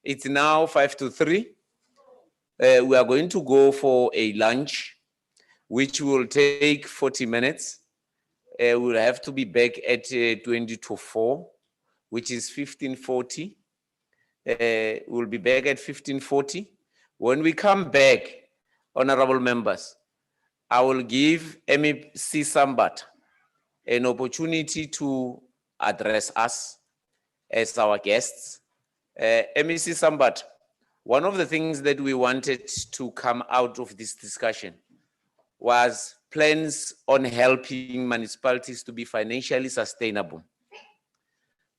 it's now 5 to 3. We are going to go for a lunch, which will take 40 minutes. We'll have to be back at 20 to 4, which is 15:40. We'll be back at 15:40. When we come back, honorable members, I will give MEC Sambat an opportunity to address us as our guests. MEC Sambat, one of the things that we wanted to come out of this discussion was plans on helping municipalities to be financially sustainable.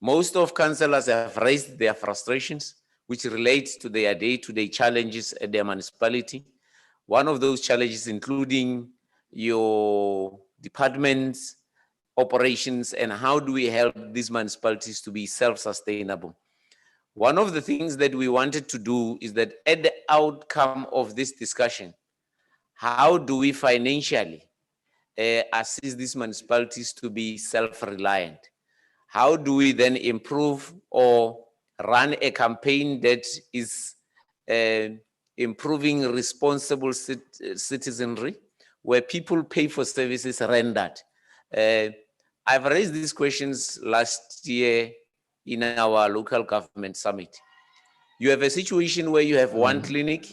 Most of councillors have raised their frustrations, which relate to their day-to-day challenges at their municipality. One of those challenges including your department's operations and how do we help these municipalities to be self-sustainable. One of the things that we wanted to do is that at the outcome of this discussion, how do we financially assist these municipalities to be self-reliant? How do we then improve or run a campaign that is improving responsible citizenry, where people pay for services rendered? I've raised these questions last year in our local government summit. You have a situation where you have one clinic.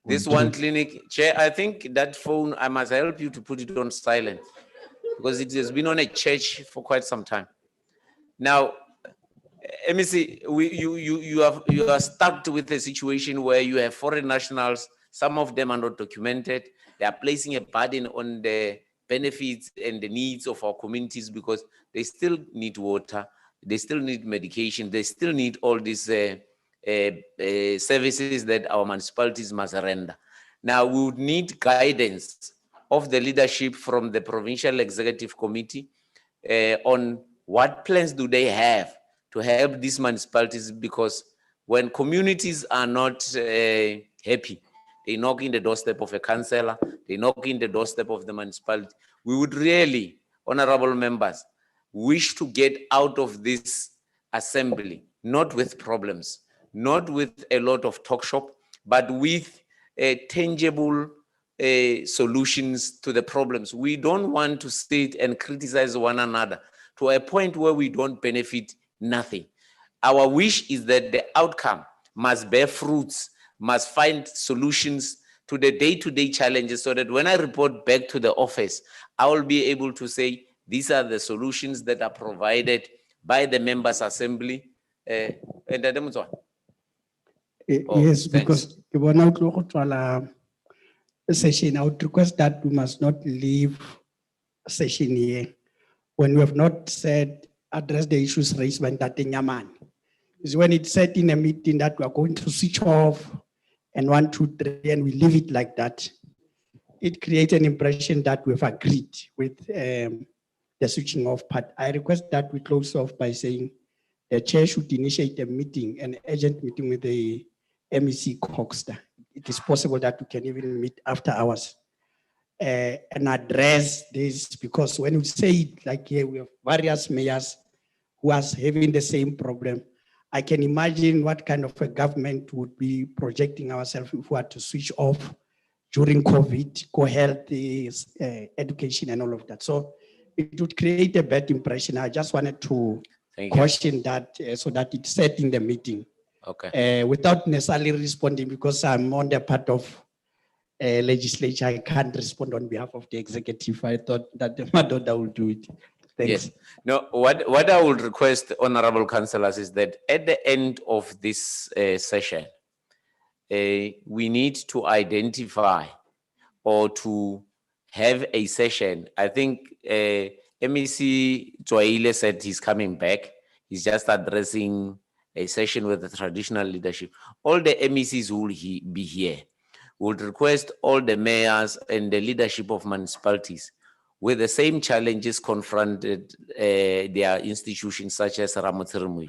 This one clinic, Chair, I think that phone, I must help you to put it on silent because it has been on a church for quite some time. Now, MEC, you are stuck with a situation where you have foreign nationals, some of them are not documented. They are placing a burden on the benefits and the needs of our communities because they still need water, they still need medication, they still need all these services that our municipalities must render. Now, we would need guidance of the leadership from the Provincial Executive Committee on what plans do they have to help these municipalities, because when communities are not happy, they knock in the doorstep of a councillor, they knock in the doorstep of the municipality. We would really, honorable members, wish to get out of this assembly, not with problems, not with a lot of talk shop, but with tangible solutions to the problems. We don't want to sit and criticize one another to a point where we don't benefit nothing. Our wish is that the outcome must bear fruits, must find solutions to the day-to-day challenges, so that when I report back to the office, I will be able to say, these are the solutions that are provided by the members' assembly. Yes, thanks. because session, I would request that we must not leave session here when we have not said, address the issues raised by Ntate Nyamane. Is when it's said in a meeting that we are going to switch off and 1, 2, 3, and we leave it like that. It creates an impression that we've agreed with the switching off part. I request that we close off by saying the chair should initiate a meeting, an urgent meeting with the MEC Coxter. It is possible that we can even meet after hours and address this, because when we say it like here, we have various mayors who are having the same problem. I can imagine what kind of a government would be projecting ourselves if we had to switch off during COVID, co-health, education and all of that. So it would create a bad impression. I just wanted to Thank you. caution that so that it's said in the meeting. Okay. Without necessarily responding, because I'm on the part of legislature, I can't respond on behalf of the executive. I thought that the Madoda will do it. Thanks. Yes. No, what I would request, honorable councillors, is that at the end of this session, we need to identify or to have a session. I think MEC Joile said he's coming back. He's just addressing a session with the traditional leadership. All the MECs will be here. Would request all the mayors and the leadership of municipalities with the same challenges confronted their institutions such as Ramotsirumul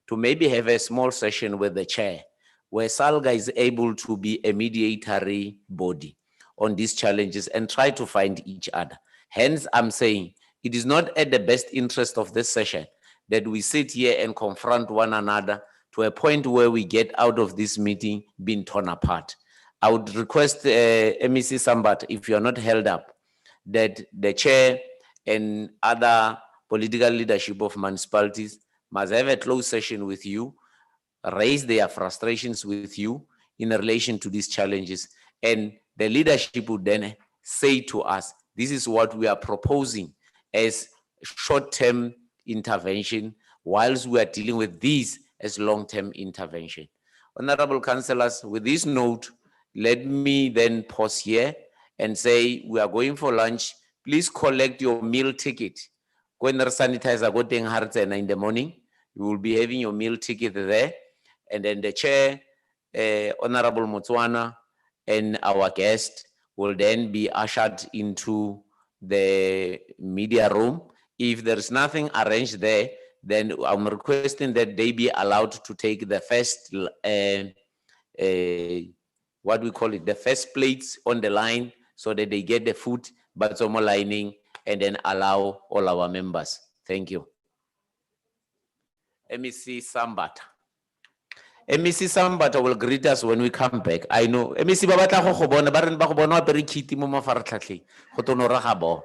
to maybe have a small session with the chair where SALGA is able to be a mediatory body on these challenges and try to find each other. Hence, I'm saying it is not at the best interest of this session that we sit here and confront one another to a point where we get out of this meeting being torn apart. I would request MEC Sambat, if you are not held up, that the chair and other political leadership of municipalities must have a close session with you, raise their frustrations with you in relation to these challenges. And the leadership would then say to us, this is what we are proposing as short-term intervention, whilst we are dealing with these as long-term intervention. Honorable councillors, with this note, let me then pause here and say we are going for lunch. Please collect your meal ticket. Go and sanitize in the morning. You will be having your meal ticket there. And then the chair, Honorable Motswana, and our guest will then be ushered into the media room. If there's nothing arranged there, then I'm requesting that they be allowed to take the first, what we call it, the first plates on the line so that they get the food, but some lining, and then allow all our members. Thank you. MEC Sambata. MEC Sambata will greet us when we come back. I know. MEC Babata go bona ba reng ba go bona wa pere khiti mo mafaratlhatlheng go tono ra ga bo.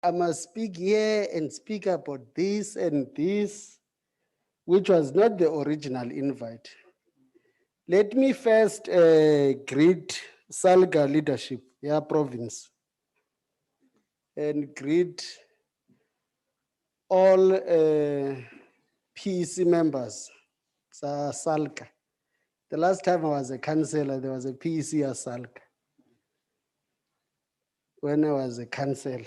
I must speak here and speak about this and this, which was not the original invite. Let me first greet SALGA leadership, province, and greet all PEC members, SALGA. The last time I was a councillor, there was a PEC at SALGA. When I was a councillor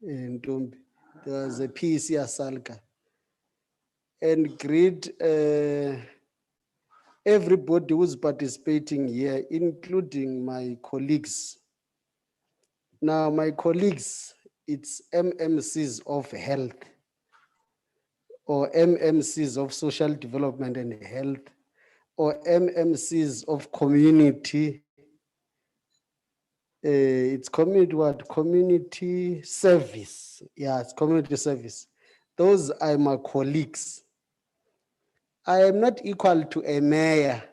in Tumbi, there was a PEC at SALGA. And greet everybody who's participating here, including my colleagues. Now, my colleagues, it's MMCs of health or MMCs of social development and health or MMCs of community. It's community what? Community service. Yeah, it's community service. Those are my colleagues. I am not equal to a mayor.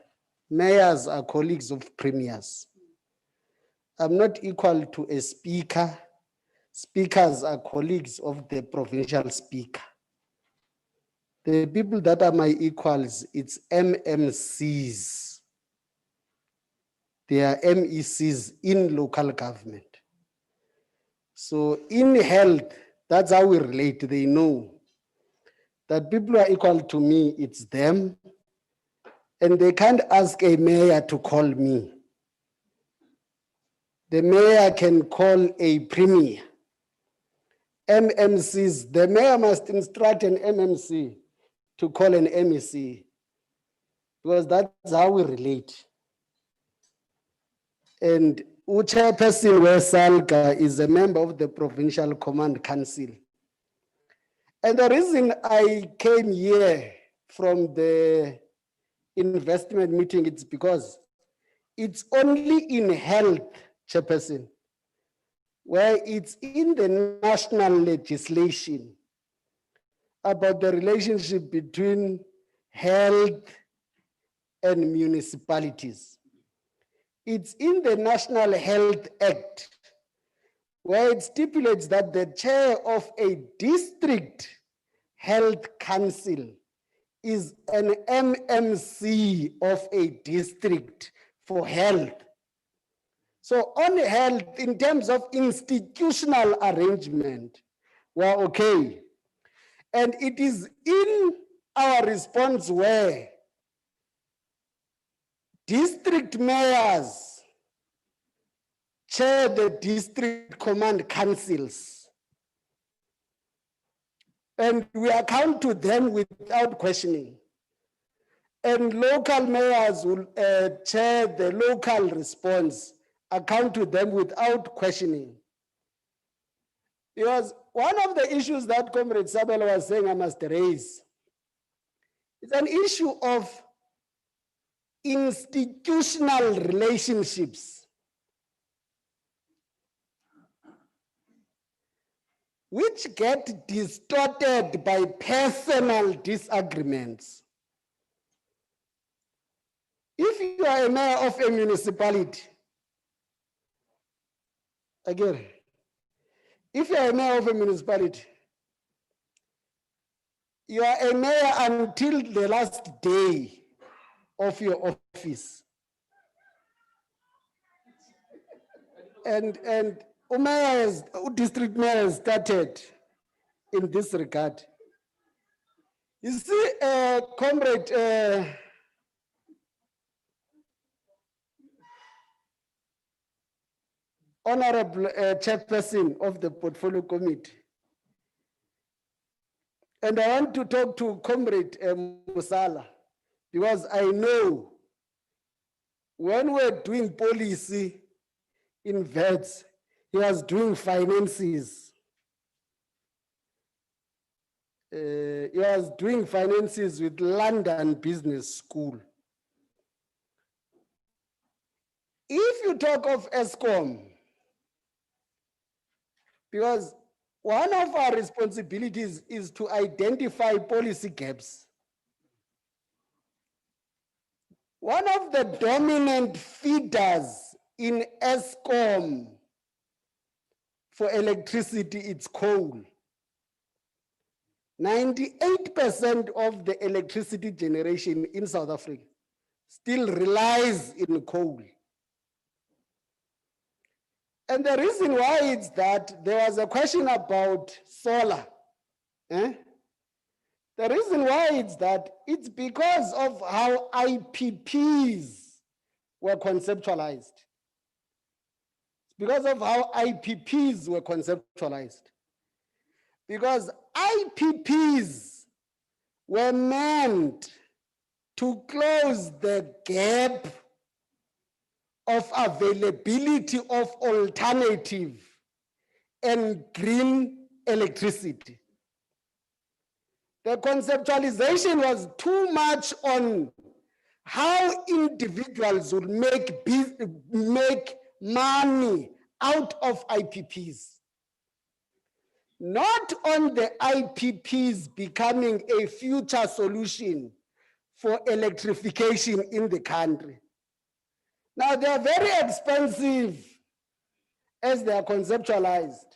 Mayors are colleagues of premiers. I'm not equal to a speaker. Speakers are colleagues of the provincial speaker. The people that are my equals, it's MMCs. They are MECs in local government. So in health, that's how we relate. They know that people are equal to me, it's them. And they can't ask a mayor to call me. The mayor can call a premier. MMCs, the mayor must instruct an MMC to call an MEC, because that's how we relate. And Chairperson where SALGA is a member of the Provincial Command Council. And the reason I came here from the investment meeting, it's because it's only in health, Chairperson, where it's in the national legislation about the relationship between health and municipalities. It's in the National Health Act, where it stipulates that the chair of a district health council is an MMC of a district for health. So on health, in terms of institutional arrangement, we're okay. And it is in our response where district mayors chair the district command councils. And we account to them without questioning. And local mayors will chair the local response, account to them without questioning. Because one of the issues that Comrade Sabela was saying I must raise, it's an issue of institutional relationships, which get distorted by personal disagreements. If you are a mayor of a municipality, again, if you are a mayor of a municipality, you are a mayor until the last day of your office. And district mayor started in this regard. You see, Comrade Honorable Chairperson of the Portfolio Committee, and I want to talk to Comrade Musala, because I know when we're doing policy in VETS, he was doing finances. He was doing finances with London Business School. If you talk of ESCOM, because one of our responsibilities is to identify policy gaps. One of the dominant feeders in ESCOM for electricity, it's coal. 98% of the electricity generation in South Africa still relies in coal. And the reason why it's that, there was a question about solar. The reason why it's that, it's because of how IPPs were conceptualized. It's because of how IPPs were conceptualized. Because IPPs were meant to close the gap of availability of alternative and green electricity. The conceptualization was too much on how individuals would make money out of IPPs. Not on the IPPs becoming a future solution for electrification in the country. Now, they are very expensive as they are conceptualized.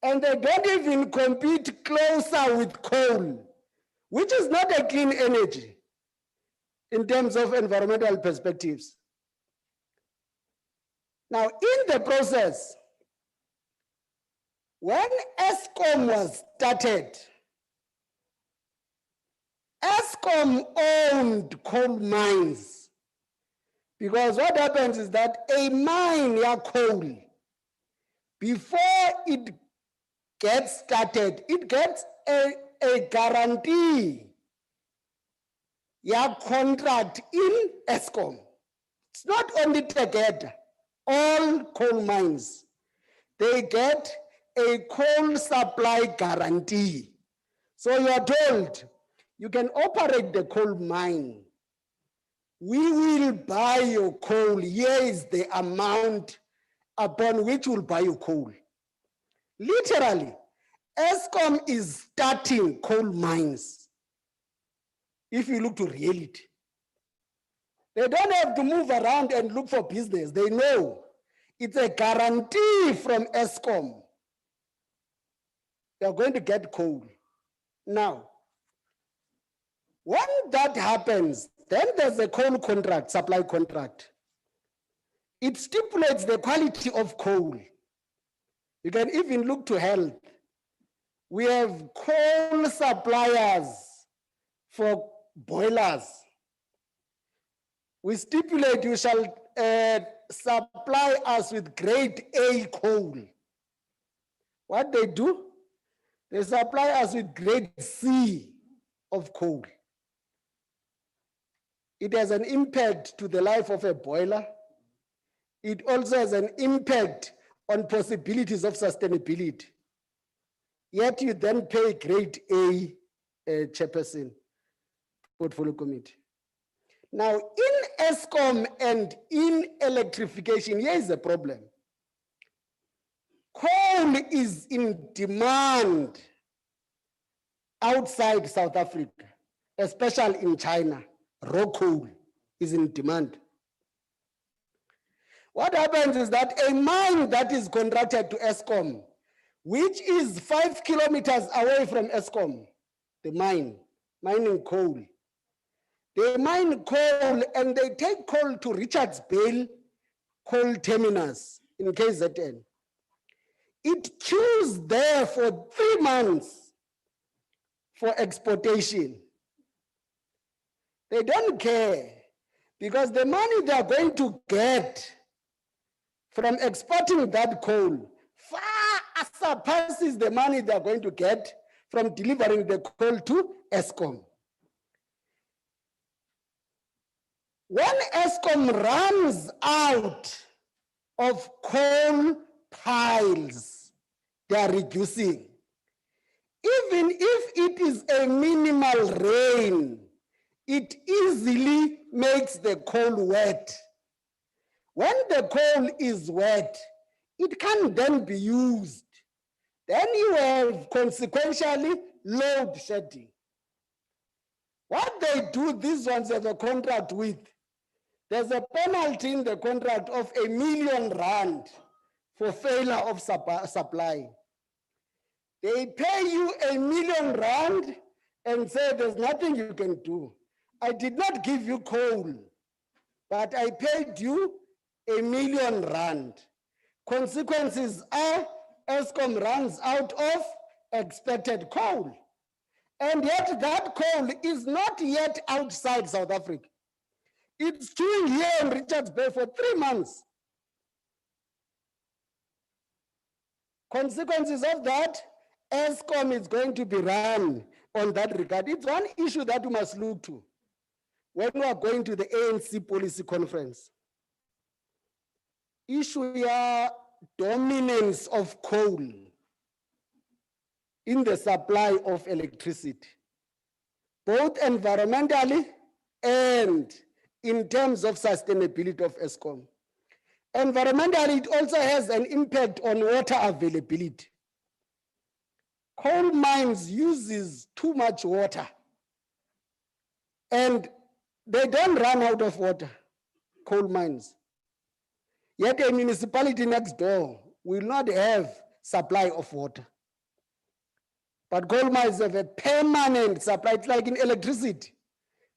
And they don't even compete closer with coal, which is not a clean energy in terms of environmental perspectives. Now, in the process, when Eskom was started, Eskom owned coal mines, because what happens is that a mine, ya coal, before it gets started, it gets a guarantee, ya contract in Eskom. It's not only Tegeta, all coal mines, they get a coal supply guarantee. So you are told, you can operate the coal mine. We will buy your coal. Here is the amount upon which we'll buy your coal. Literally, Eskom is starting coal mines. If you look to reality, they don't have to move around and look for business. They know it's a guarantee from Eskom. They're going to get coal. Now, when that happens, then there's a coal contract, supply contract. It stipulates the quality of coal. You can even look to health. We have coal suppliers for boilers. We stipulate you shall supply us with grade A coal. What they do? They supply us with grade C of coal. It has an impact to the life of a boiler. It also has an impact on possibilities of sustainability. Yet you then pay grade A chairperson, portfolio committee. Now, in Eskom and in electrification, here is the problem. Coal is in demand outside South Africa, especially in China. Raw coal is in demand. What happens is that a mine that is contracted to Eskom, which is 5 kilometers away from Eskom, the mining coal. They mine coal and they take coal to Richards Bay coal terminus in KZN. It queues there for 3 months for exportation. They don't care because the money they are going to get from exporting that coal far surpasses the money they are going to get from delivering the coal to Eskom. When Eskom runs out of coal piles, they are reducing. Even if it is a minimal rain, it easily makes the coal wet. When the coal is wet, it can then be used. Then you have consequentially load shedding. What they do, these ones have a contract with, there's a penalty in the contract of R1 million for failure of supply. They pay you R1 million and say there's nothing you can do. I did not give you coal, but I paid you R1 million. Consequences are ESCOM runs out of expected coal. And yet that coal is not yet outside South Africa. It's stewing here in Richards Bay for 3 months. Consequences of that, ESCOM is going to be run on that regard. It's one issue that we must look to when we are going to the ANC policy conference. Issue ya dominance of coal in the supply of electricity, both environmentally and in terms of sustainability of ESCOM. Environmentally, it also has an impact on water availability. Coal mines uses too much water and they don't run out of water, coal mines. Yet a municipality next door will not have supply of water. But coal mines have a permanent supply. It's like in electricity.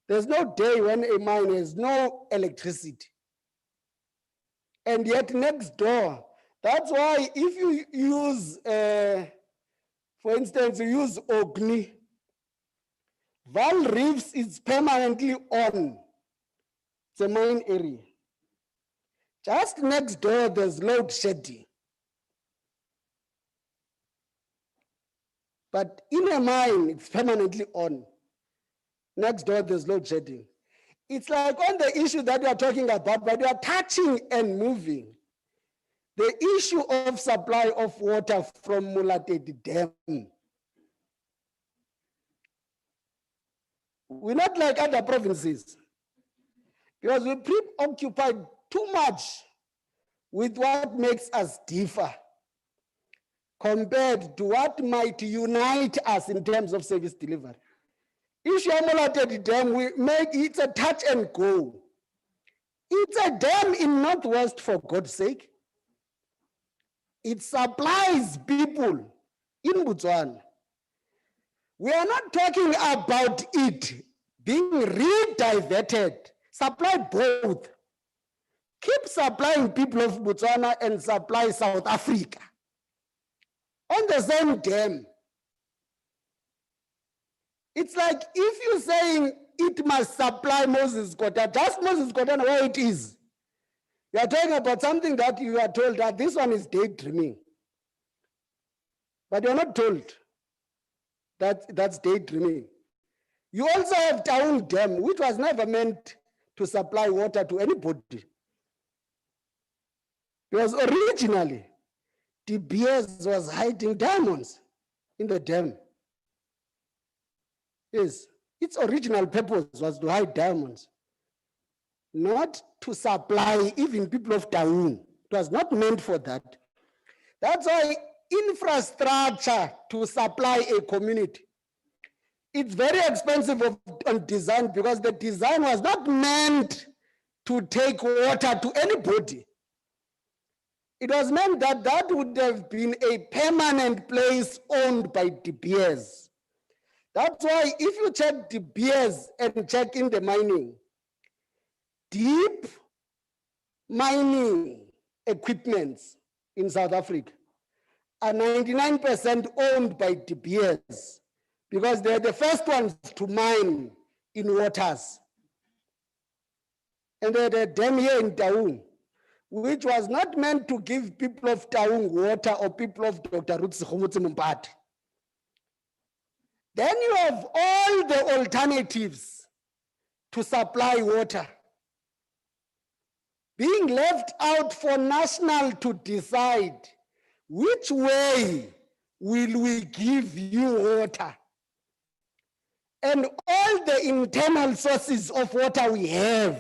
There's no day when a mine has no electricity. And yet next door, that's why if you use, for instance, you use Ogni, Val Reefs is permanently on. It's a mine area. Just next door, there's load shedding. But in a mine, it's permanently on. Next door, there's load shedding. It's like on the issue that we are talking about, but we are touching and moving. The issue of supply of water from Mulatedi Dam. We're not like other provinces because we preoccupied too much with what makes us differ compared to what might unite us in terms of service delivery. Issue of Mulatedi Dam, we make it's a touch and go. It's a dam in Northwest, for God's sake. It supplies people in Botswana. We are not talking about it being rediverted. Supply both. Keep supplying people of Botswana and supply South Africa on the same dam. It's like if you're saying it must supply Moses Kotane, just Moses Kotane where it is. You are talking about something that you are told that this one is daydreaming. But you're not told that that's daydreaming. You also have Taung Dam, which was never meant to supply water to anybody. Because originally, De Beers was hiding diamonds in the dam. Yes, its original purpose was to hide diamonds, not to supply even people of Taung. It was not meant for that. That's why infrastructure to supply a community, it's very expensive on design because the design was not meant to take water to anybody. It was meant that that would have been a permanent place owned by De Beers. That's why if you check De Beers and check in the mining, deep mining equipments in South Africa are 99% owned by De Beers because they're the first ones to mine in waters. And they had a dam here in Taung, which was not meant to give people of Taung water or people of Dr. Ruth Sekhomotsi Mpati. Then you have all the alternatives to supply water being left out for national to decide which way will we give you water. And all the internal sources of water we have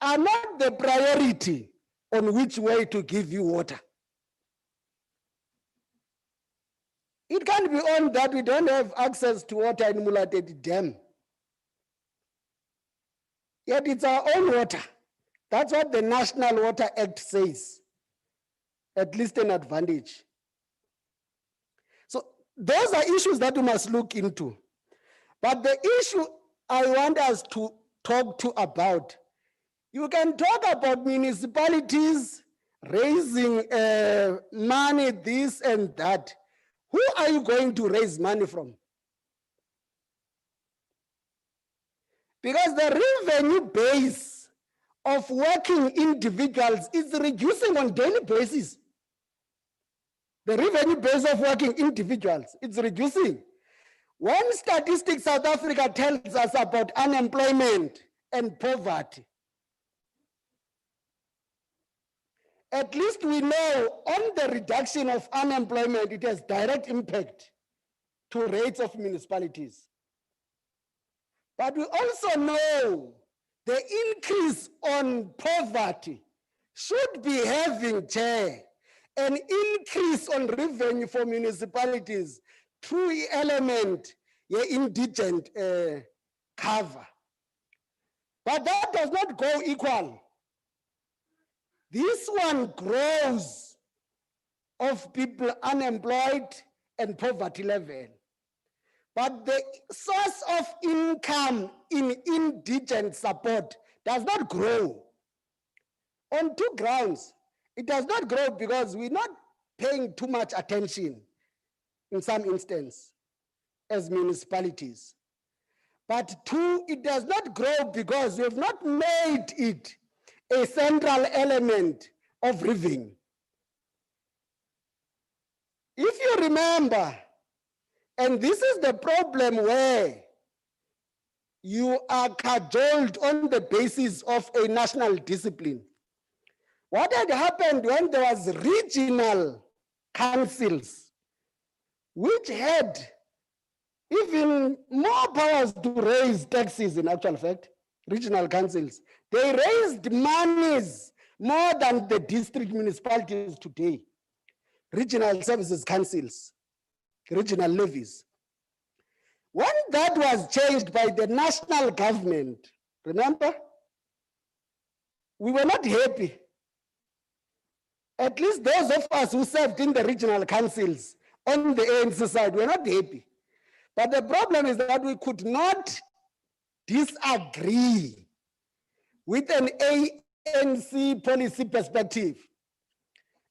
are not the priority on which way to give you water. It can't be on that we don't have access to water in Mulatedi Dam. Yet it's our own water. That's what the National Water Act says. at least an advantage. So those are issues that we must look into. But the issue I want us to talk to about, you can talk about municipalities raising money, this and that. Who are you going to raise money from? Because the revenue base of working individuals is reducing on daily basis. The revenue base of working individuals, it's reducing. When Statistics South Africa tells us about unemployment and poverty, at least we know on the reduction of unemployment, it has direct impact to rates of municipalities. But we also know the increase on poverty should be having, Chair, an increase on revenue for municipalities through the element, indigent cover. But that does not go equal. This one grows of people unemployed and poverty level. But the source of income in indigent support does not grow. On two grounds. It does not grow because we're not paying too much attention in some instances as municipalities. But two, it does not grow because we have not made it a central element of revenue. If you remember, and this is the problem where you are cajoled on the basis of a national discipline. What had happened when there was regional councils, which had even more powers to raise taxes in actual fact, regional councils. They raised monies more than the district municipalities today. Regional services councils, regional levies. When that was changed by the national government, remember, we were not happy. At least those of us who served in the regional councils on the ANC side were not happy. But the problem is that we could not disagree with an ANC policy perspective.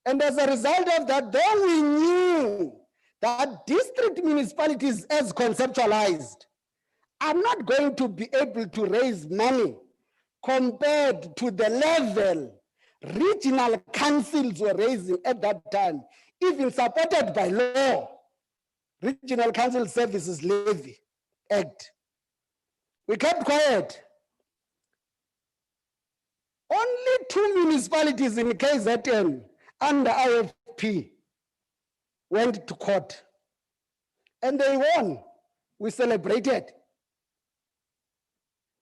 And as a result of that, though we knew that district municipalities as conceptualized are not going to be able to raise money compared to the level regional councils were raising at that time, even supported by law, Regional Council Services Levy Act. We kept quiet. Only 2 municipalities in KZN under IFP went to court. And they won. We celebrated.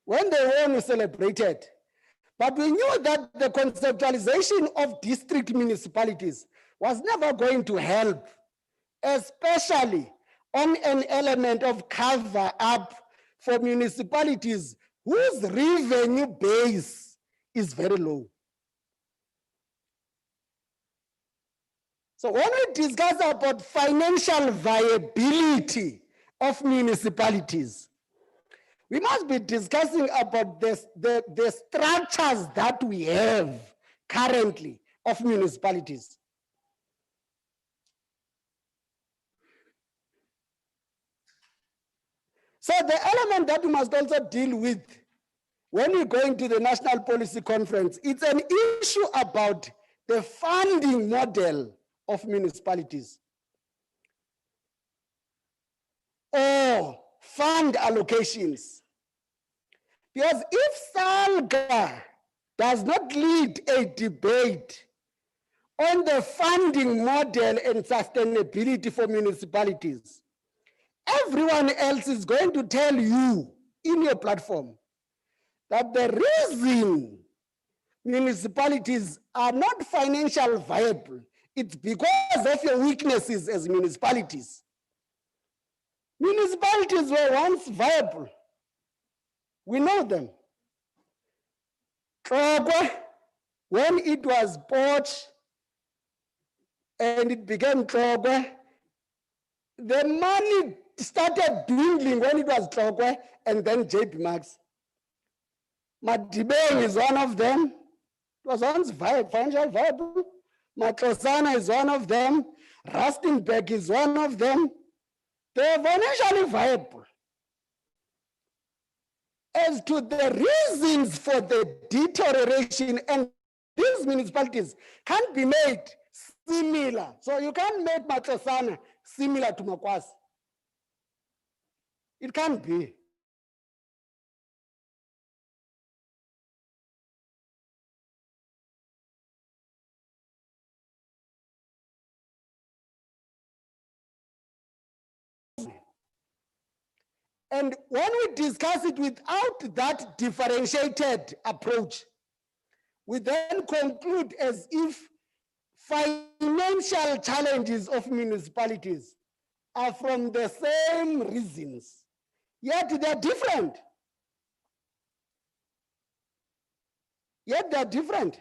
When they won, we celebrated. But we knew that the conceptualization of district municipalities was never going to help, especially on an element of cover up for municipalities whose revenue base is very low. So when we discuss about financial viability of municipalities, we must be discussing about the structures that we have currently of municipalities. So the element that we must also deal with when we go into the National Policy Conference, it's an issue about the funding model of municipalities or fund allocations. Because if SALGA does not lead a debate on the funding model and sustainability for municipalities, everyone else is going to tell you in your platform that the reason municipalities are not financially viable, it's because of your weaknesses as municipalities. Municipalities were once viable. We know them. Trogwa, when it was bought and it became Tlokwe. The money started dwindling when it was Tlokwe and then JP Max. Madibeng is one of them. It was once financial viable. Matlosana is one of them. Rustenburg is one of them. They are financially viable. As to the reasons for the deterioration, and these municipalities can't be made similar. So you can't make Matlosana similar to Makwasi. It can't be. And when we discuss it without that differentiated approach, we then conclude as if financial challenges of municipalities are from the same reasons, yet they're different. Yet they're different.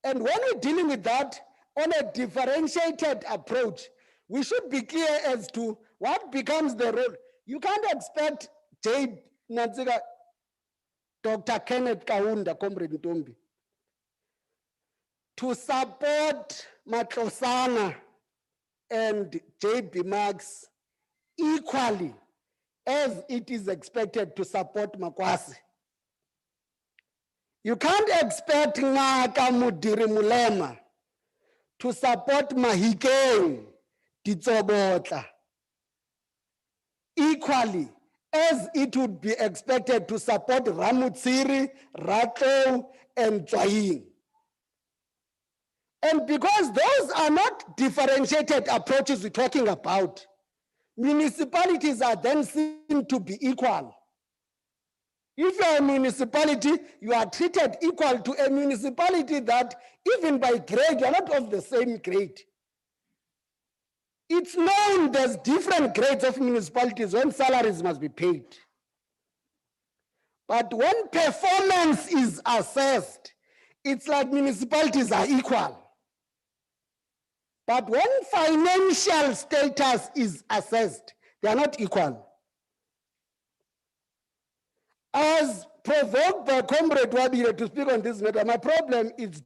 And when we're dealing with that on a differentiated approach, we should be clear as to what becomes the role. You can't expect Dr. Kenneth Kaunda, Comrade Ntombi, to support Matlosana and JB Max equally as it is expected to support Makwasi. You can't expect Ngaka Mudiri Mulema to support Mahikeng Ditsobotla equally as it would be expected to support Ramutsiri, Ratlo, and Tswaying. And because those are not differentiated approaches we're talking about, municipalities are then seen to be equal. If you're a municipality, you are treated equal to a municipality that even by grade, you're not of the same grade. It's known there's different grades of municipalities when salaries must be paid. But when performance is assessed, it's like municipalities are equal. But when financial status is assessed, they are not equal. As provoked by Comrade Wabire to speak on this matter, my problem is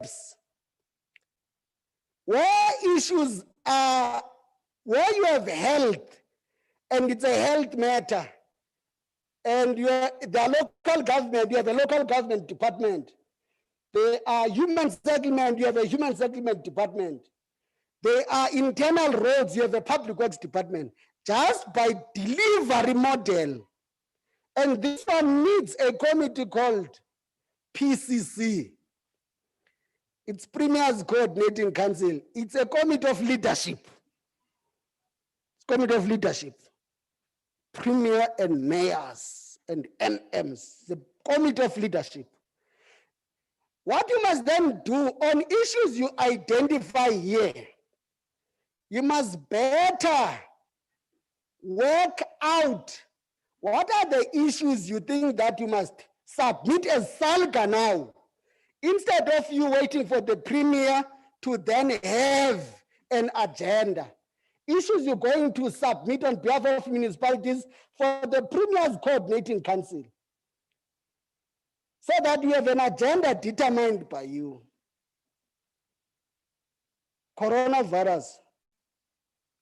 gaps. Where issues are, where you have health, and it's a health matter, and the local government, you have a local government department. They are human settlement, you have a human settlement department. They are internal roads, you have a public works department. Just by delivery model. And this one needs a committee called PCC. It's Premier's Coordinating Council. It's a committee of leadership. It's a committee of leadership. Premier and mayors and MMs, the committee of leadership. What you must then do on issues you identify here, you must better work out what are the issues you think that you must submit as SALGA now, instead of you waiting for the Premier to then have an agenda. Issues you're going to submit on behalf of municipalities for the Premier's Coordinating Council, so that you have an agenda determined by you. Coronavirus,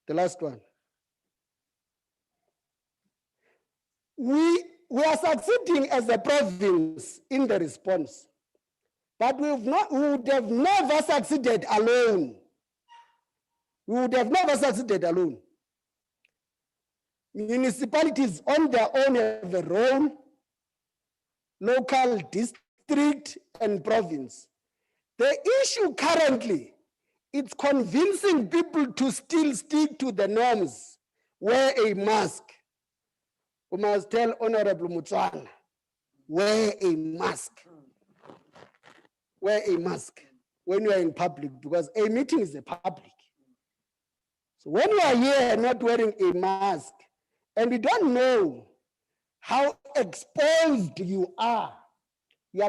the last one. We are succeeding as a province in the response, but we would have never succeeded alone. We would have never succeeded alone. Municipalities on their own have a role, local, district, and province. The issue currently, it's convincing people to still stick to the norms. Wear a mask. We must tell Honorable Mutswana, wear a mask. Wear a mask when you are in public, because a meeting is a public. So when you are here not wearing a mask, and we don't know how exposed you are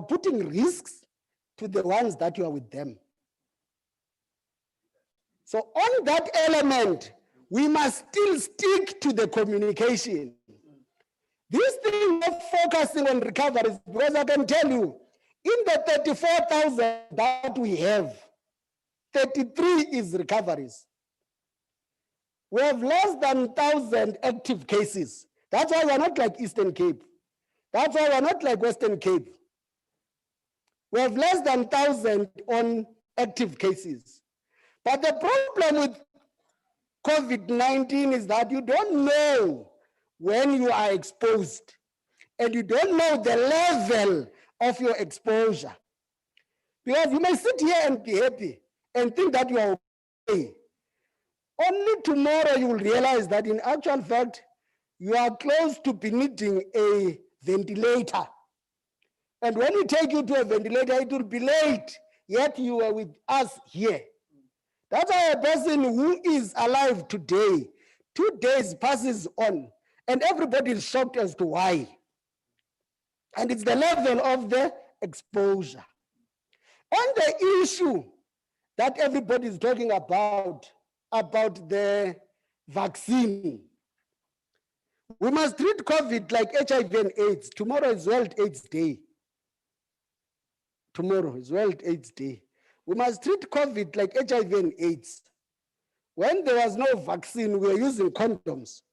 putting risks to the ones that you are with them. So on that element, we must still stick to the communication. This thing of focusing on recoveries, because I can tell you, in the 34,000 that we have, 33 is recoveries. We have less than 1,000 active cases. That's why we're not like Eastern Cape. That's why we're not like Western Cape. We have less than 1,000 on active cases. But the problem with COVID-19 is that you don't know when you are exposed, and you don't know the level of your exposure. Because you may sit here and be happy and think that you are okay. Only tomorrow you will realize that in actual fact, you are close to be needing a ventilator. And when we take you to a ventilator, it will be late, yet you are with us here. That's why a person who is alive today, 2 days passes on, and everybody is shocked as to why. And it's the level of the exposure. On the issue that everybody is talking about the vaccine, we must treat COVID like HIV and AIDS. Tomorrow is World AIDS Day. Tomorrow is World AIDS Day. We must treat COVID like HIV and AIDS. When there was no vaccine, we were using condoms.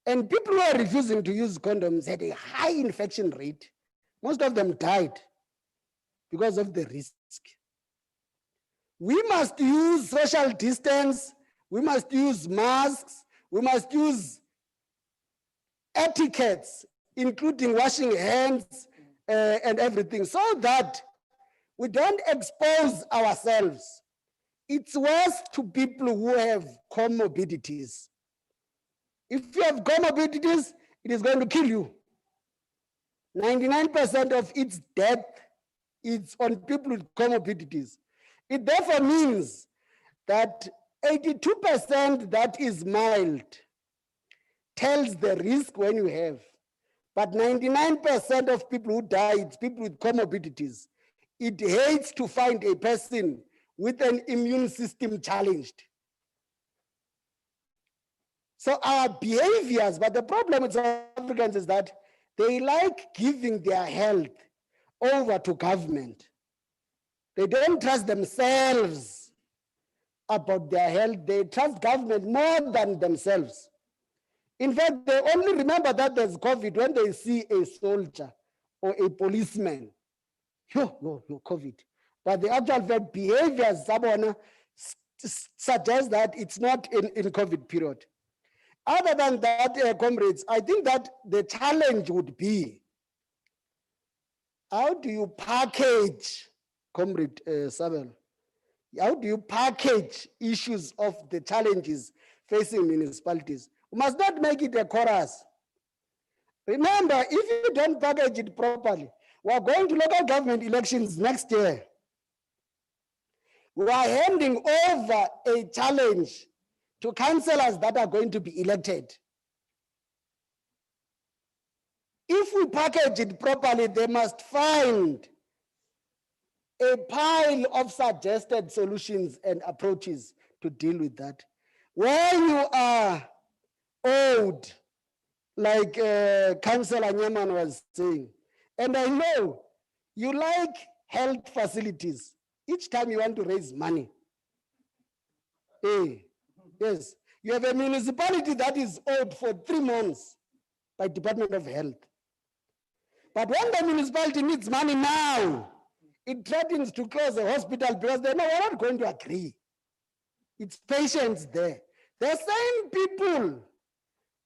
And people who are refusing to use condoms had a high infection rate. Most of them died because of the risk. We must use social distance. We must use masks. We must use etiquettes, including washing hands and everything, so that we don't expose ourselves. It's worse to people who have comorbidities. If you have comorbidities, it is going to kill you. 99% of its death is on people with comorbidities. It therefore means that 82% that is mild tells the risk when you have. But 99% of people who die, it's people with comorbidities. It hates to find a person with an immune system challenged. So our behaviors, but the problem with South Africans is that they like giving their health over to government. They don't trust themselves about their health. They trust government more than themselves. In fact, they only remember that there's COVID when they see a soldier or a policeman. Yo, COVID. But the actual fact behaviors suggest that it's not in COVID period. Other than that, comrades, I think that the challenge would be, how do you package, Comrade Sabel, how do you package issues of the challenges facing municipalities? We must not make it a chorus. Remember, if you don't package it properly, we are going to local government elections next year. We are handing over a challenge to councillors that are going to be elected. If we package it properly, they must find a pile of suggested solutions and approaches to deal with that. Where you are old, like Councillor Nyaman was saying, and I know you like health facilities each time you want to raise money. Yes, you have a municipality that is owed for 3 months by Department of Health. But when the municipality needs money now, it threatens to close the hospital because they know we're not going to agree. It's patience there. The same people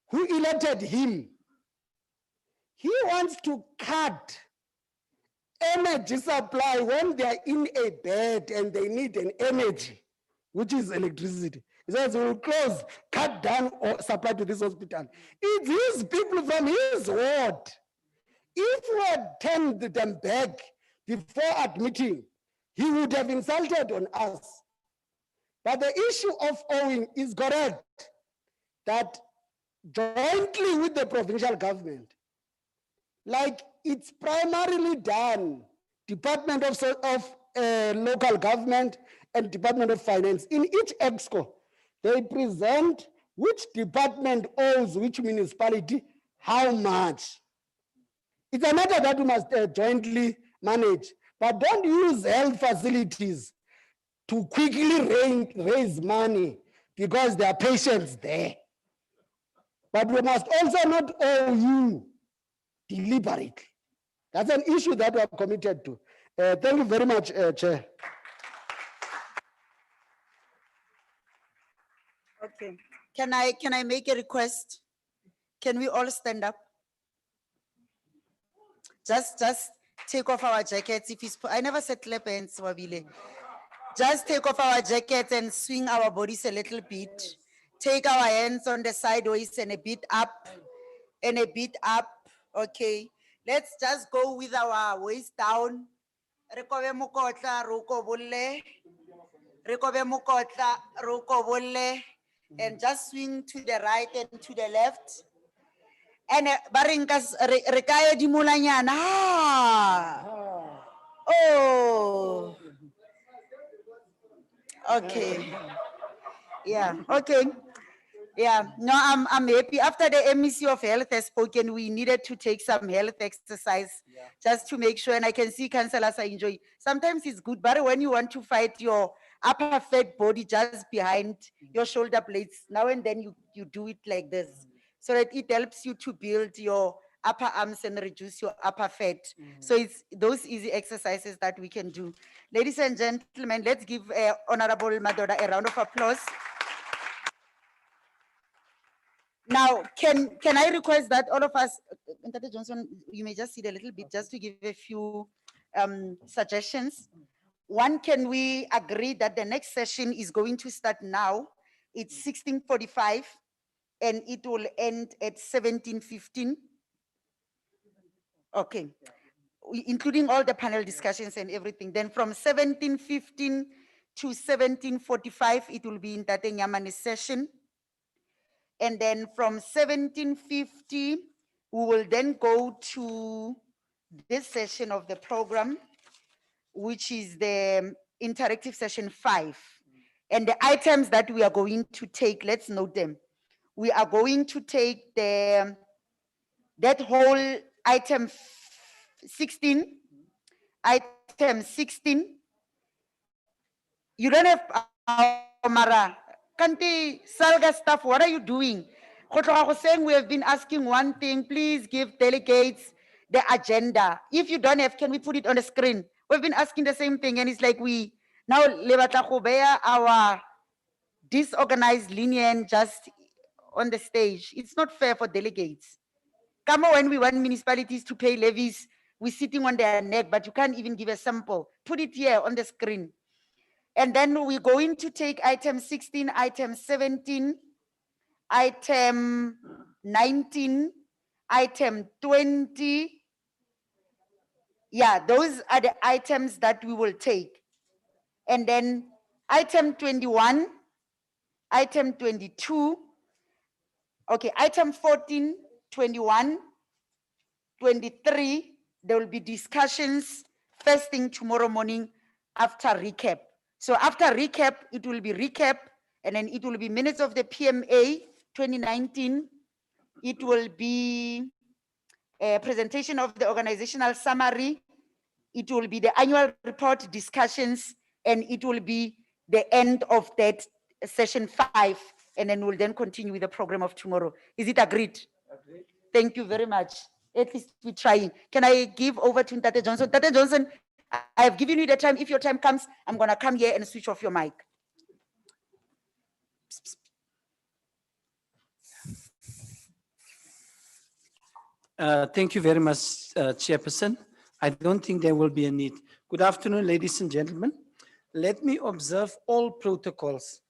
who elected him, he wants to cut energy supply when they're in a bed and they need an energy, which is electricity. He says we'll close, cut down or supply to this hospital. It's his people from his ward. If we had turned them back before admitting, he would have insulted on us. But the issue of owing is correct, that jointly with the provincial government, like it's primarily done, Department of Local Government and Department of Finance. In each EXCO, they present which department owes which municipality how much. It's a matter that we must jointly manage, but don't use health facilities to quickly raise money because there are patients there. But we must also not owe you deliberately. That's an issue that we are committed to. Thank you very much, Chair. Okay. Can I make a request? Can we all stand up? Just take off our jackets. If it's, I never said clap hands, Wabile. Just take off our jackets and swing our bodies a little bit. Take our hands on the sideways and a bit up and a bit up. Okay. Let's just go with our waist down. Rekobe mukotla, roko bolle. Rekobe mukotla, roko bolle. And just swing to the right and to the left. And barinkas rekaya di mulanyana. Oh. Okay. Yeah. Okay. Yeah. No, I'm happy. After the MEC of Health has spoken, we needed to take some health exercise just to make sure. And I can see councillors are enjoying. Sometimes it's good, but when you want to fight your upper fat body just behind your shoulder blades, now and then you do it like this, so that it helps you to build your upper arms and reduce your upper fat. So it's those easy exercises that we can do. Ladies and gentlemen, let's give Honorable Madoda a round of applause. Now, can I request that all of us, Ntate Johnson, you may just sit a little bit just to give a few suggestions. One, can we agree that the next session is going to start now? It's 16:45 and it will end at 17:15. Okay, including all the panel discussions and everything. Then from 17:15 to 17:45, it will be in Tate Nyamani's session. And then from 17:50, we will then go to this session of the program, which is the interactive session 5. And the items that we are going to take, let's note them. We are going to take that whole item 16, item 16, You don't have Mara. Kanti Salga staff, what are you doing? Go tloga go saying we have been asking one thing, please give delegates the agenda. If you don't have, can we put it on the screen? We've been asking the same thing, and it's like we now le batla go beya our disorganized linian just on the stage. It's not fair for delegates. Come on, when we want municipalities to pay levies, we're sitting on their neck, but you can't even give a sample. Put it here on the screen. And then we're going to take item 16, item 17, item 19, item 20. Yeah, those are the items that we will take. And then item 21, item 22, okay, item 14, 21, 23, there will be discussions first thing tomorrow morning after recap. So after recap, it will be recap, and then it will be minutes of the PMA 2019. It will be a presentation of the organizational summary. It will be the annual report discussions, and it will be the end of that session 5, and then we'll then continue with the program of tomorrow. Is it agreed? Agreed. Thank you very much. At least we're trying. Can I give over to Tate Johnson? Tate Johnson, I have given you the time. If your time comes, I'm gonna come here and switch off your mic. Thank you very much, Chairperson. I don't think there will be a need. Good afternoon, ladies and gentlemen. Let me observe all protocols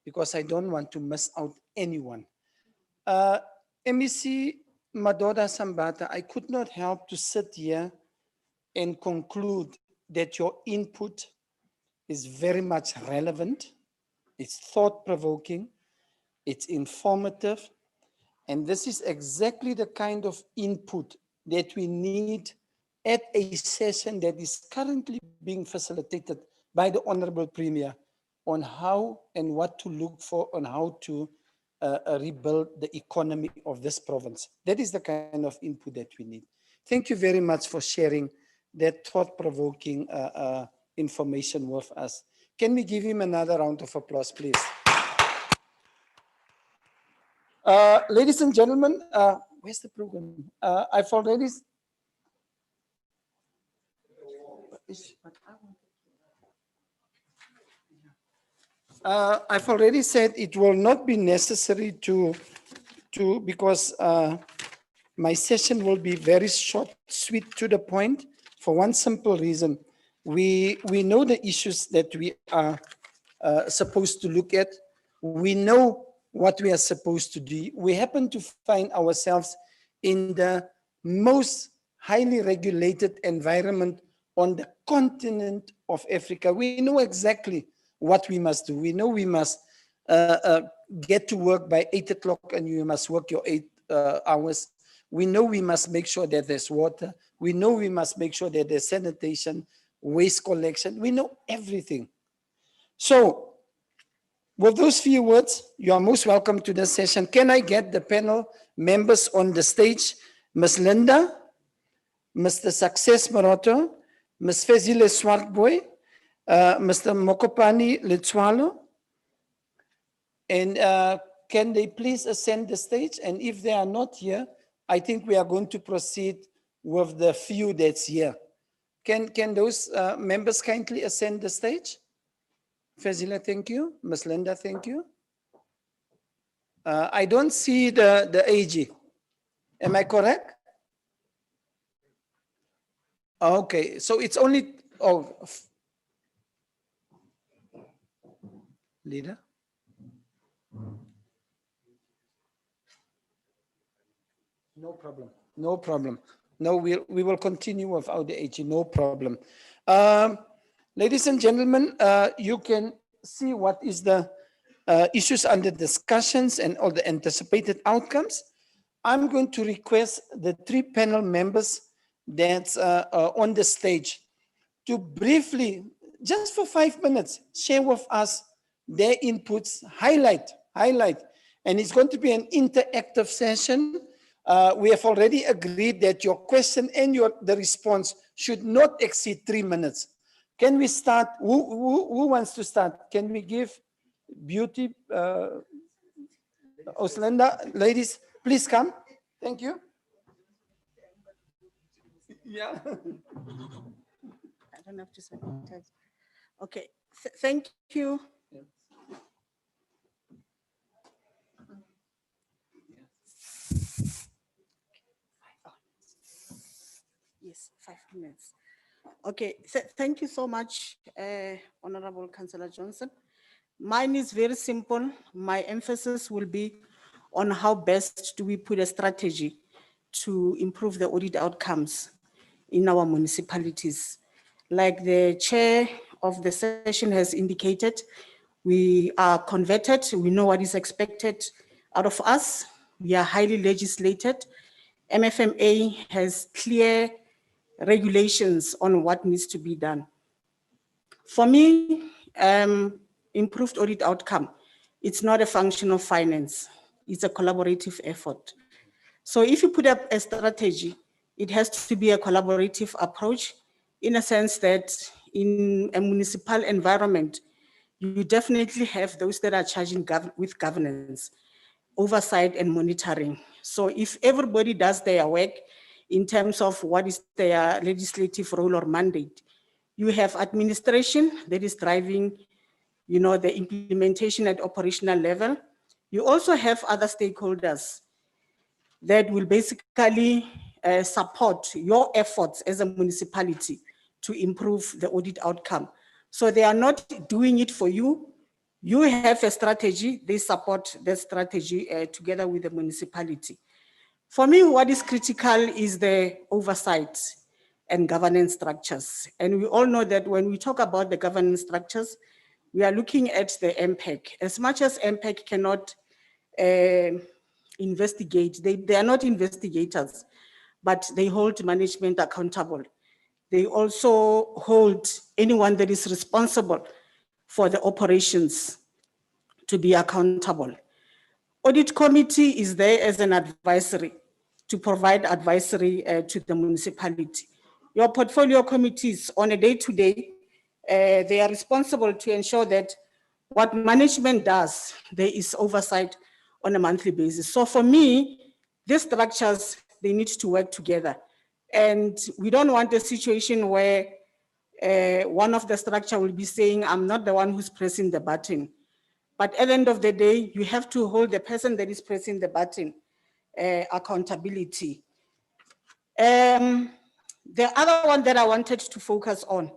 because I don't want to miss out anyone. MEC Madoda Sambata, I could not help to sit here and conclude that your input is very much relevant, it's thought-provoking, it's informative, and this is exactly the kind of input that we need at a session that is currently being facilitated by the Honorable Premier on how and what to look for on how to rebuild the economy of this province. That is the kind of input that we need. Thank you very much for sharing that thought-provoking information with us. Can we give him another round of applause, please? Ladies and gentlemen, where's the program? I've already... I've already said it will not be necessary because my session will be very short, sweet, to the point, for one simple reason. We know the issues that we are supposed to look at. We know what we are supposed to do. We happen to find ourselves in the most highly regulated environment on the continent of Africa. We know exactly what we must do. We know we must get to work by 8 o'clock and you must work your 8 hours. We know we must make sure that there's water. We know we must make sure that there's sanitation, waste collection. We know everything. So with those few words, you are most welcome to this session. Can I get the panel members on the stage? Ms. Linda, Mr. Success Maroto, Ms. Fezile Swartboy, Mr. Mokopani Letswalo, and can they please ascend the stage? And if they are not here, I think we are going to proceed with the few that's here. Can those members kindly ascend the stage? Fezile, thank you. Ms. Linda, thank you. I don't see the AG. Am I correct? Okay, so it's only, leader. No problem, no problem. No, we will continue without the AG, no problem. Ladies and gentlemen, you can see what is the issues under discussions and all the anticipated outcomes. I'm going to request the 3 panel members that's on the stage to briefly, just for 5 minutes, share with us their inputs, highlight, and it's going to be an interactive session. We have already agreed that your question and the response should not exceed 3 minutes. Can we start? Who wants to start? Can we give beauty? Oslenda, ladies, please come. Thank you. Yeah. I don't have to sanitize. Okay, thank you. Yes, 5 minutes. Okay, thank you so much, Honorable Councillor Johnson. Mine is very simple. My emphasis will be on how best do we put a strategy to improve the audit outcomes in our municipalities. Like the chair of the session has indicated, we are converted, we know what is expected out of us, we are highly legislated. MFMA has clear regulations on what needs to be done. For me, improved audit outcome, it's not a function of finance, it's a collaborative effort. So if you put up a strategy, it has to be a collaborative approach in a sense that in a municipal environment, you definitely have those that are charging with governance, oversight and monitoring. So if everybody does their work in terms of what is their legislative role or mandate, you have administration that is driving, the implementation at operational level. You also have other stakeholders that will basically support your efforts as a municipality to improve the audit outcome. So they are not doing it for you. You have a strategy, they support the strategy together with the municipality. For me, what is critical is the oversight and governance structures. And we all know that when we talk about the governance structures, we are looking at the MPEC. As much as MPEC cannot investigate, they are not investigators, but they hold management accountable. They also hold anyone that is responsible for the operations to be accountable. Audit committee is there as an advisory to provide advisory to the municipality. Your portfolio committees on a day-to-day, they are responsible to ensure that what management does, there is oversight on a monthly basis. So for me, these structures, they need to work together. And we don't want a situation where one of the structure will be saying, I'm not the one who's pressing the button. But at the end of the day, you have to hold the person that is pressing the button accountability. The other one that I wanted to focus on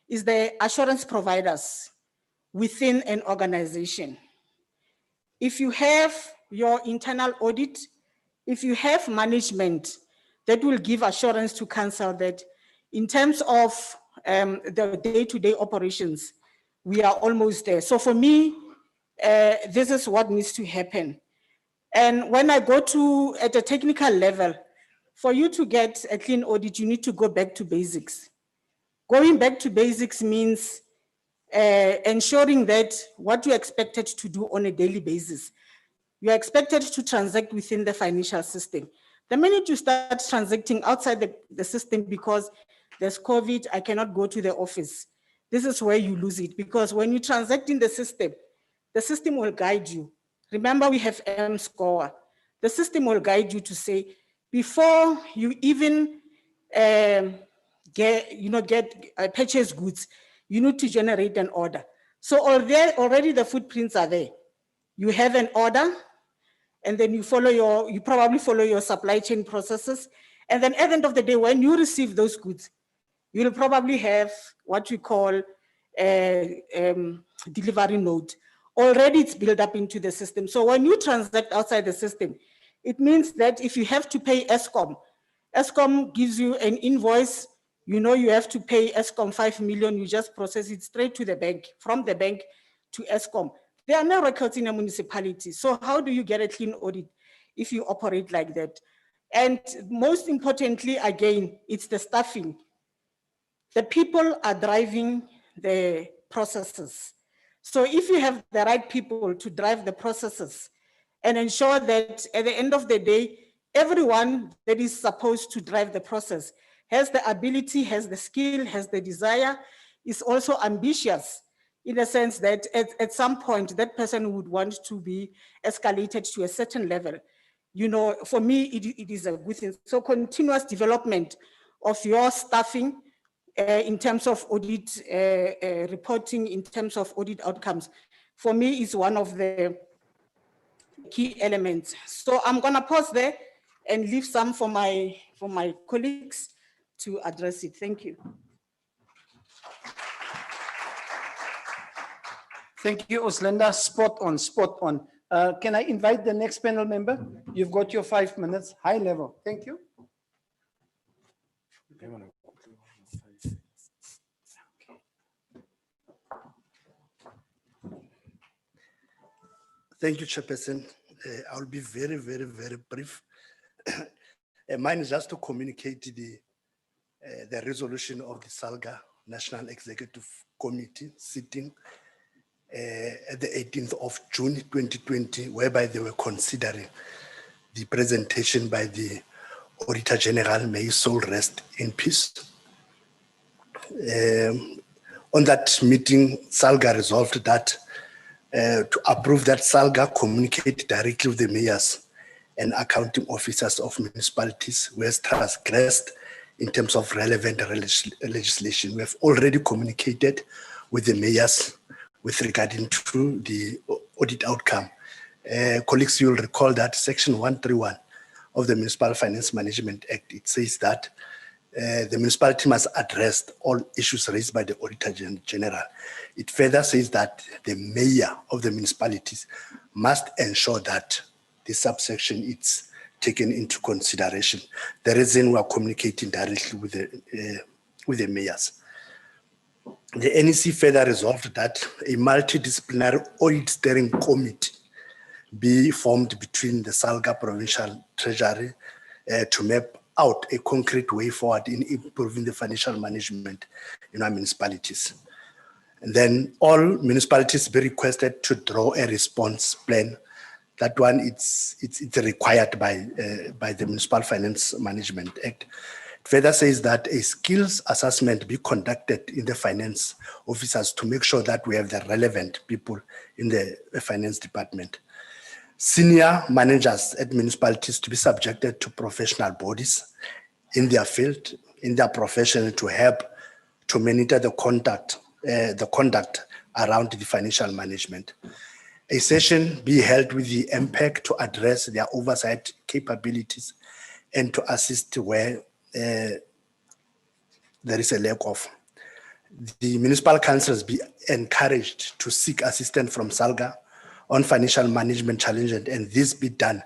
is the assurance providers within an organization. If you have your internal audit, if you have management that will give assurance to council that in terms of the day-to-day operations, we are almost there. So for me, this is what needs to happen. And when I go to at a technical level, for you to get a clean audit, you need to go back to basics. Going back to basics means ensuring that what you're expected to do on a daily basis, you're expected to transact within the financial system. The minute you start transacting outside the system because there's COVID, I cannot go to the office. This is where you lose it, because when you transact in the system will guide you. Remember, we have M-score. The system will guide you to say, before you even purchase goods, you need to generate an order. So already the footprints are there. You have an order, and then you probably follow your supply chain processes. And then at the end of the day, when you receive those goods, you'll probably have what we call a delivery note. Already it's built up into the system. So when you transact outside the system, it means that if you have to pay ESCOM gives you an invoice, you have to pay ESCOM 5 million, you just process it straight to the bank, from the bank to ESCOM. There are no records in a municipality. So how do you get a clean audit if you operate like that? And most importantly, again, it's the staffing. The people are driving the processes. So if you have the right people to drive the processes and ensure that at the end of the day, everyone that is supposed to drive the process has the ability, has the skill, has the desire, is also ambitious in the sense that at some point that person would want to be escalated to a certain level. You know, for me, it is a good thing. So continuous development of your staffing in terms of audit reporting, in terms of audit outcomes, for me is one of the key elements. So I'm gonna pause there and leave some for my colleagues to address it. Thank you. Thank you, Oslenda. Spot on, spot on. Can I invite the next panel member? You've got your 5 minutes, high level. Thank you. Thank you, Chairperson. I'll be very, very, very brief. Mine is just to communicate the resolution of the SALGA National Executive Committee sitting at the 18th of June 2020, whereby they were considering the presentation by the Auditor General, may his soul rest in peace. On that meeting, SALGA resolved that to approve that SALGA communicate directly with the mayors and accounting officers of municipalities who has transgressed in terms of relevant legislation. We have already communicated with the mayors with regarding to the audit outcome. Colleagues, you'll recall that Section 131 of the Municipal Finance Management Act, it says that the municipality must address all issues raised by the Auditor General. It further says that the mayor of the municipalities must ensure that the subsection is taken into consideration. The reason we are communicating directly with the mayors. The NEC further resolved that a multidisciplinary audit steering committee be formed between the SALGA Provincial Treasury to map out a concrete way forward in improving the financial management in our municipalities. And then all municipalities be requested to draw a response plan. That one, it's required by the Municipal Finance Management Act. It further says that a skills assessment be conducted in the finance officers to make sure that we have the relevant people in the finance department. Senior managers at municipalities to be subjected to professional bodies in their field, in their profession, to help to monitor the conduct around the financial management. A session be held with the MPEC to address their oversight capabilities and to assist where there is a lack of. The municipal councils be encouraged to seek assistance from SALGA on financial management challenges, and this be done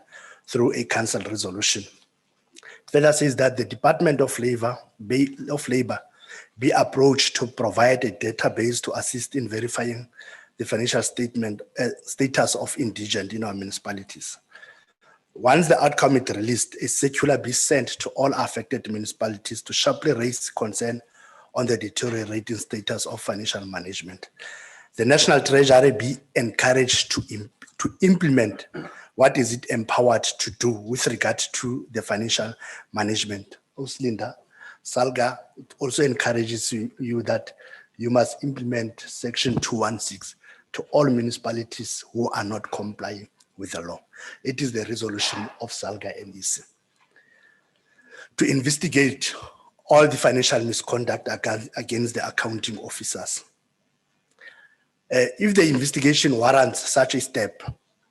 through a council resolution. It further says that the Department of Labor be approached to provide a database to assist in verifying the financial status of indigent in our municipalities. Once the outcome is released, a circular be sent to all affected municipalities to sharply raise concern on the deteriorating status of financial management. The National Treasury be encouraged to implement what is it empowered to do with regard to the financial management. Oslinda, SALGA also encourages you that you must implement Section 216 to all municipalities who are not complying with the law. It is the resolution of SALGA NEC to investigate all the financial misconduct against the accounting officers. If the investigation warrants such a step,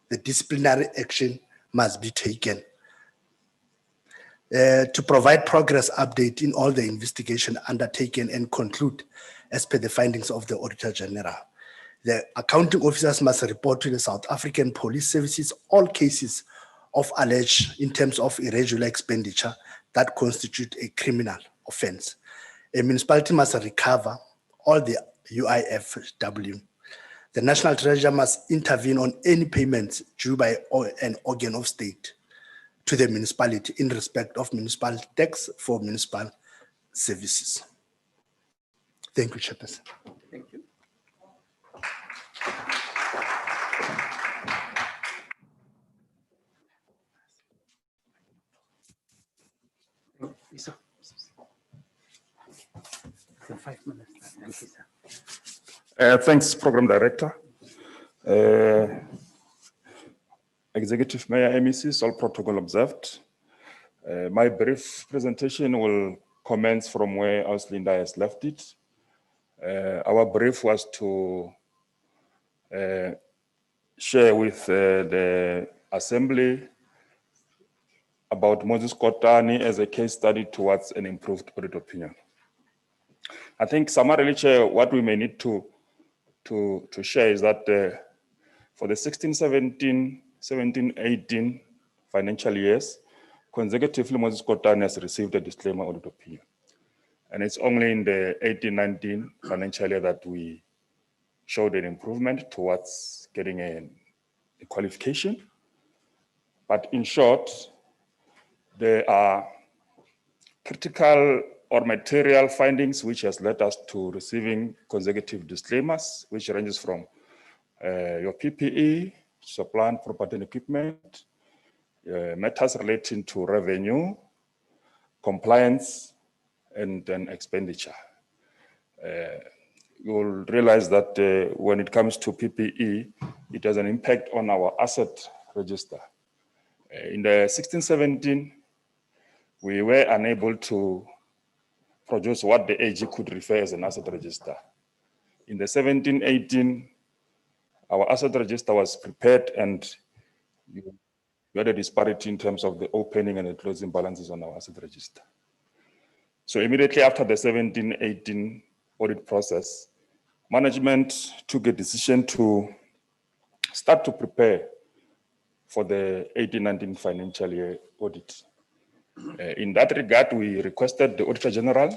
the disciplinary action must be taken. To provide progress update in all the investigation undertaken and conclude as per the findings of the Auditor General. The accounting officers must report to the South African Police Services all cases of alleged in terms of irregular expenditure that constitute a criminal offense. A municipality must recover all the UIFW. The National Treasury must intervene on any payments due by an organ of state to the municipality in respect of municipal tax for municipal services. Thank you, Chairperson. Thank you. Lisa. 5 minutes. Thanks, Program Director. Executive Mayor, MECs, all protocol observed. My brief presentation will commence from where Auslinda has left it. Our brief was to share with the Assembly about Moses Kotane as a case study towards an improved audit opinion. I think summarily, Chair, what we may need to share is that for the 16-17, 17-18 financial years, consecutively Moses Kotane has received a disclaimer audit opinion. And it's only in the 18-19 financial year that we showed an improvement towards getting a qualification. But in short, there are critical or material findings which has led us to receiving consecutive disclaimers, which ranges from your PPE, supply and property and equipment, matters relating to revenue, compliance, and then expenditure. You'll realize that when it comes to PPE, it has an impact on our asset register. In the 16-17, we were unable to produce what the AG could refer as an asset register. In the 17-18, our asset register was prepared and we had a disparity in terms of the opening and the closing balances on our asset register. So immediately after the 17-18 audit process, management took a decision to start to prepare for the 18-19 financial year audit. In that regard, we requested the Auditor General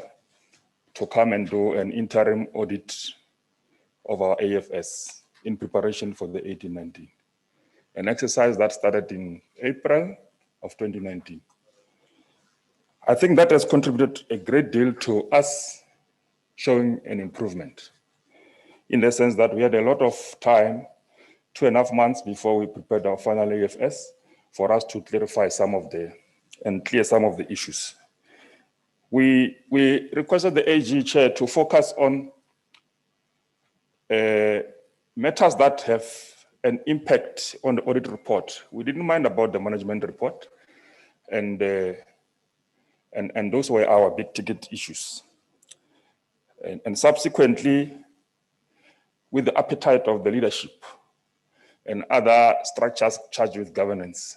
to come and do an interim audit of our AFS in preparation for the 18-19. An exercise that started in April of 2019. I think that has contributed a great deal to us showing an improvement, in the sense that we had a lot of time, 2.5 months before we prepared our final AFS, for us to clarify and clear some of the issues. We requested the AG Chair to focus on matters that have an impact on the audit report. We didn't mind about the management report, and those were our big ticket issues. And subsequently, with the appetite of the leadership and other structures charged with governance,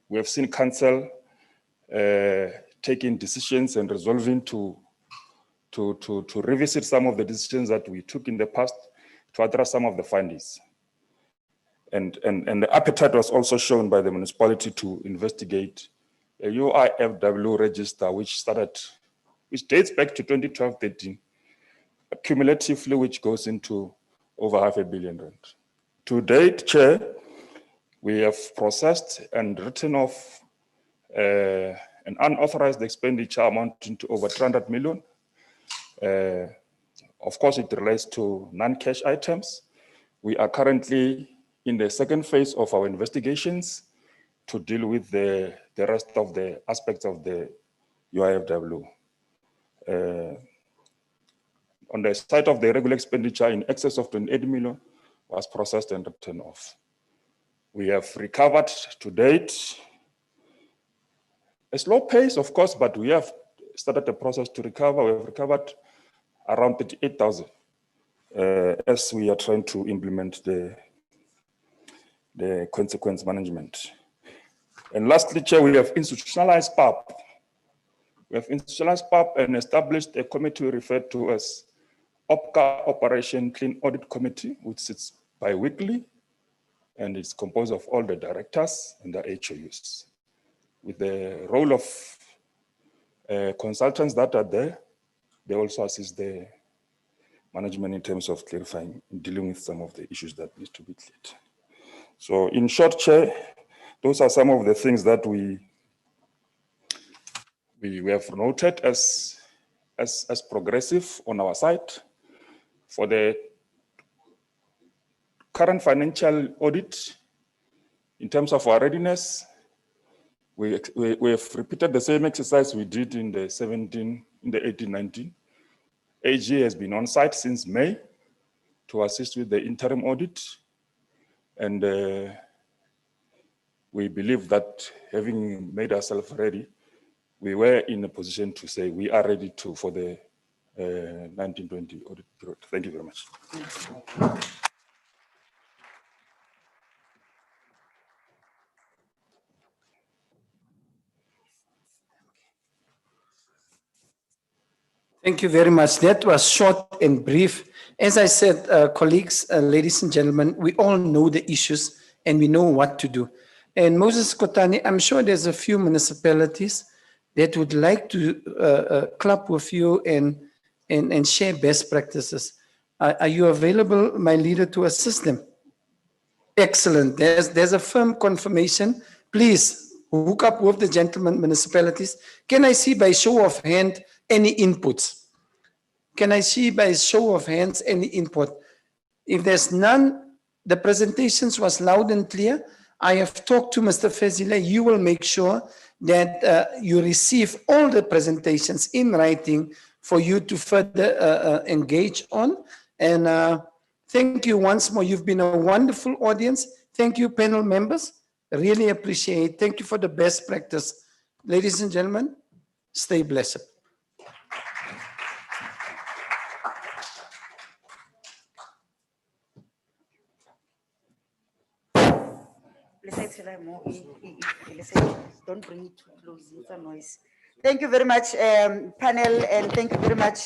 we have seen council taking decisions and resolving to revisit some of the decisions that we took in the past to address some of the findings. And the appetite was also shown by the municipality to investigate a UIFW register, which dates back to 2012-13, cumulatively, which goes into over R500 million. To date, Chair, we have processed and written off an unauthorized expenditure amounting to over 300 million. Of course, it relates to non-cash items. We are currently in the second phase of our investigations to deal with the rest of the aspects of the UIFW. On the side of the regular expenditure, in excess of 28 million was processed and written off. We have recovered to date a slow pace, of course, but we have started the process to recover. We have recovered around 38,000 as we are trying to implement the consequence management. And lastly, Chair, we have institutionalized PAP. We have institutionalized PAP and established a committee referred to as OPCA Operation Clean Audit Committee, which sits bi-weekly, and it's composed of all the directors and the HOUs. With the role of consultants that are there, they also assist the management in terms of clarifying, dealing with some of the issues that need to be cleared. So in short, Chair, those are some of the things that we have noted as progressive on our side. For the current financial audit, in terms of our readiness, we have repeated the same exercise we did in the 18-19. AG has been on site since May to assist with the interim audit. And we believe that having made ourselves ready, we were in a position to say we are ready for the 1920 audit period. Thank you very much. Thank you very much. That was short and brief. As I said, colleagues, ladies and gentlemen, we all know the issues and we know what to do. And Moses Kotani, I'm sure there's a few municipalities that would like to club with you and share best practices. Are you available, my leader, to assist them? Excellent. There's a firm confirmation. Please hook up with the gentlemen municipalities. Can I see by show of hand any inputs? Can I see by show of hands any input? If there's none, the presentations was loud and clear. I have talked to Mr. Fezile. You will make sure that you receive all the presentations in writing for you to further engage on. And thank you once more. You've been a wonderful audience. Thank you, panel members. Really appreciate it. Thank you for the best practice. Ladies and gentlemen, stay blessed. Don't bring it too close, it's a noise. Thank you very much, panel, and thank you very much,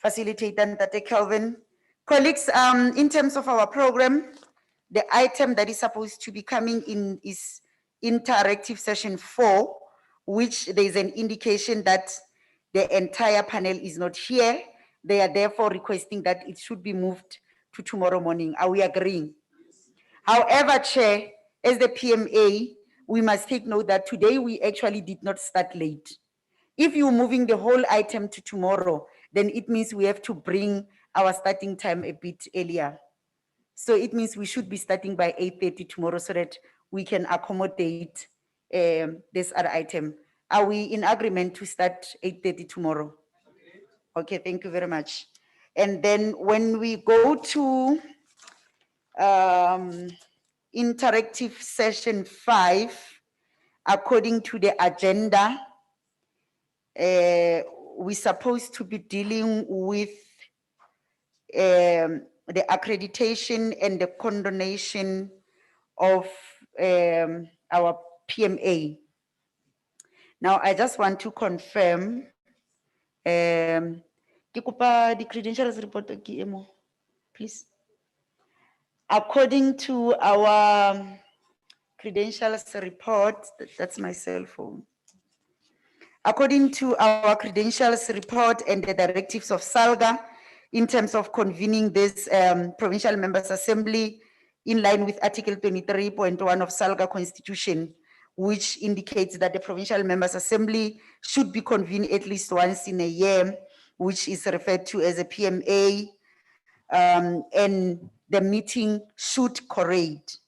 facilitator Tate Kelvin. Colleagues, in terms of our program, the item that is supposed to be coming in is interactive session 4, which there is an indication that the entire panel is not here. They are therefore requesting that it should be moved to tomorrow morning. Are we agreeing? However, Chair, as the PMA, we must take note that today we actually did not start late. If you're moving the whole item to tomorrow, then it means we have to bring our starting time a bit earlier. So it means we should be starting by 8:30 tomorrow so that we can accommodate this other item. Are we in agreement to start 8:30 tomorrow? Okay, thank you very much. And then when we go to interactive session 5, according to the agenda, we're supposed to be dealing with the accreditation and the condonation of our PMA. Now, I just want to confirm, ke kopa the credentials report, please. According to our credentials report, that's my cell phone. According to our credentials report and the directives of SALGA, in terms of convening this Provincial Members Assembly in line with Article 23.1 of SALGA Constitution, which indicates that the Provincial Members Assembly should be convened at least once in a year, which is referred to as a PMA, and the meeting should correlate.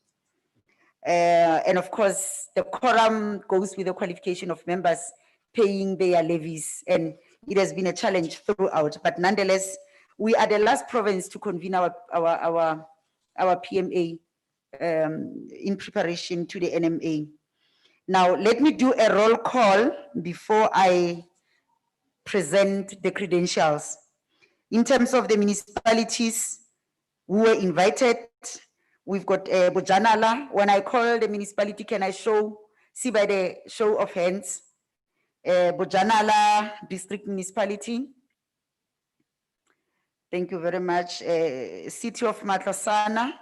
And of course, the quorum goes with the qualification of members paying their levies, and it has been a challenge throughout. But nonetheless, we are the last province to convene our PMA in preparation to the NMA. Now, let me do a roll call before I present the credentials. In terms of the municipalities who were invited, we've got Bojanala. When I call the municipality, can I see by the show of hands? Bojanala District Municipality. Thank you very much. City of Matlosana.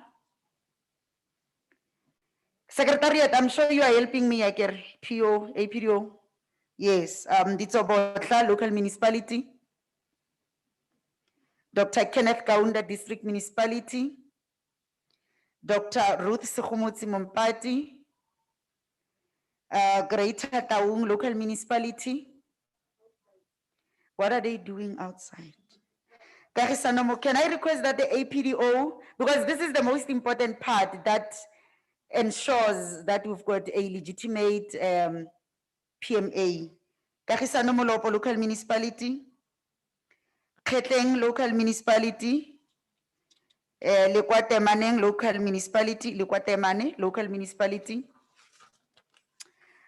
Secretariat, I'm sure you are helping me, PO, APDO. Yes, Ditsobotla Local Municipality. Dr. Kenneth Kaunda District Municipality. Dr. Ruth Sekhumutsi Mompati. Greater Taung Local Municipality. What are they doing outside? Can I request that the APDO, because this is the most important part that ensures that we've got a legitimate PMA. Kagisano Molopo Local Municipality. Kheteng local municipality, Lekwatemaneng local municipality, Lekwatemane local municipality,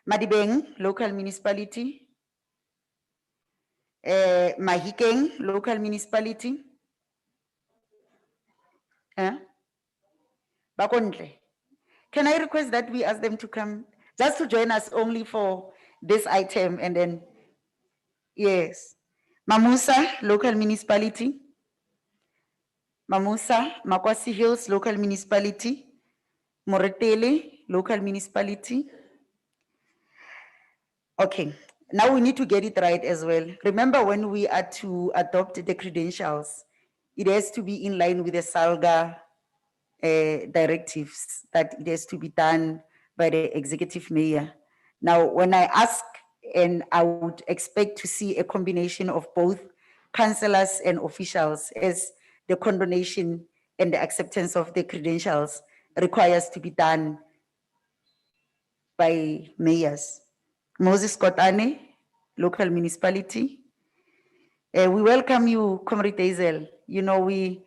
Madibeng local municipality, Mahikeng local municipality, Bakontle. Can I request that we ask them to come just to join us only for this item and then, yes. Mamusa local municipality, Mamusa, Makwasi Hills local municipality, Moretele local municipality. Okay, now we need to get it right as well. Remember when we are to adopt the credentials, it has to be in line with the SALGA directives that it has to be done by the executive mayor. Now, when I ask, and I would expect to see a combination of both councillors and officials, as the condonation and the acceptance of the credentials requires to be done by mayors. Moses Kotane, local municipality. We welcome you, Comrade Hazel. You know, we've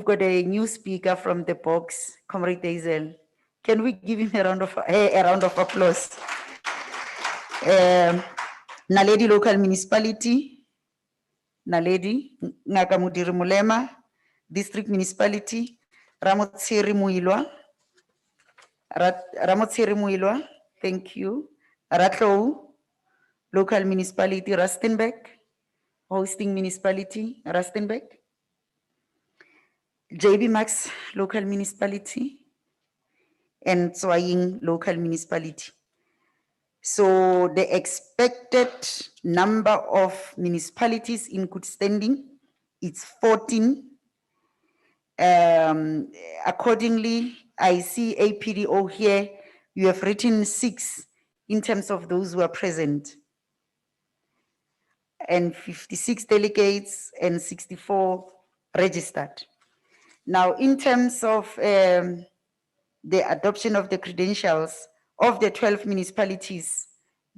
got a new speaker from the box, Comrade Hazel. Can we give him a round of applause? Naledi local municipality, Naledi, Nakamudiri Mulema, district municipality, Ramotsiri Muilwa, thank you. Ratlou, local municipality, Rustenburg, hosting municipality, Rustenburg. JB Max, local municipality, and Tswaying, local municipality. So the expected number of municipalities in good standing, it's 14. Accordingly, I see APDO here, you have written 6 in terms of those who are present, and 56 delegates and 64 registered. Now, in terms of the adoption of the credentials of the 12 municipalities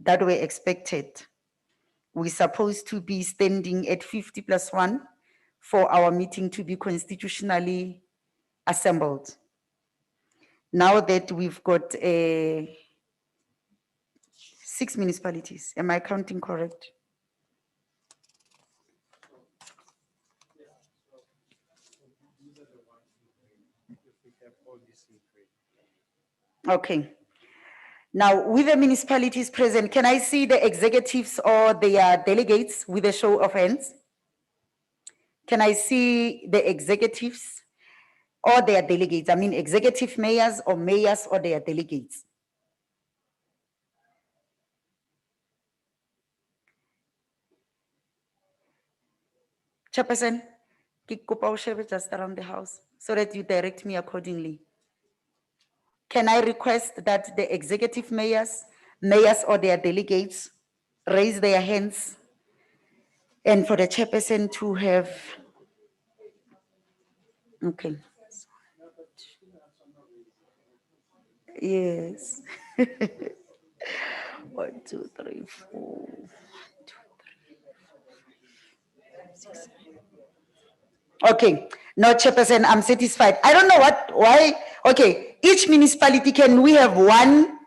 that were expected, we're supposed to be standing at 50+1 for our meeting to be constitutionally assembled. Now that we've got 6 municipalities, am I counting correct? Okay. Now, with the municipalities present, can I see the executives or their delegates with a show of hands? Can I see the executives or their delegates? I mean, executive mayors or their delegates. Chairperson, ke kopa o shebe just around the house so that you direct me accordingly. Can I request that the executive mayors or their delegates raise their hands, and for the chairperson to have, okay. Yes. 1, 2, 3, 4. 6. Okay, no, Chairperson, I'm satisfied. I don't know why. Okay, each municipality, can we have one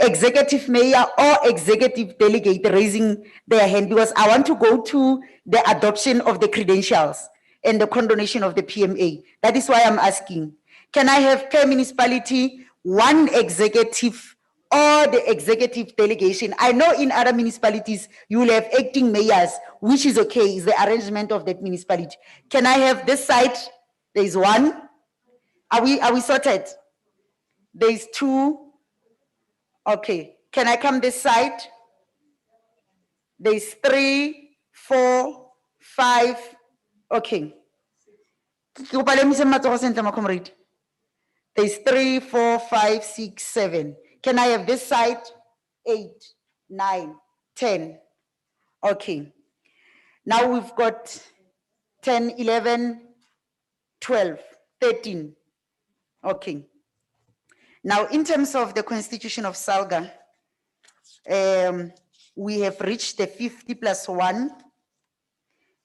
executive mayor or executive delegate raising their hand? Because I want to go to the adoption of the credentials and the condonation of the PMA. That is why I'm asking. Can I have per municipality one executive or the executive delegation? I know in other municipalities you will have acting mayors, which is okay, is the arrangement of that municipality. Can I have this side? There is one. Are we sorted? There is 2. Okay. Can I come this side? There is 3, 4, 5. Okay. There's 3, 4, 5, 6, 7. Can I have this side? 8, 9, 10. Okay. Now we've got 10, 11, 12, 13. Okay. Now, in terms of the constitution of SALGA, we have reached the 50+1,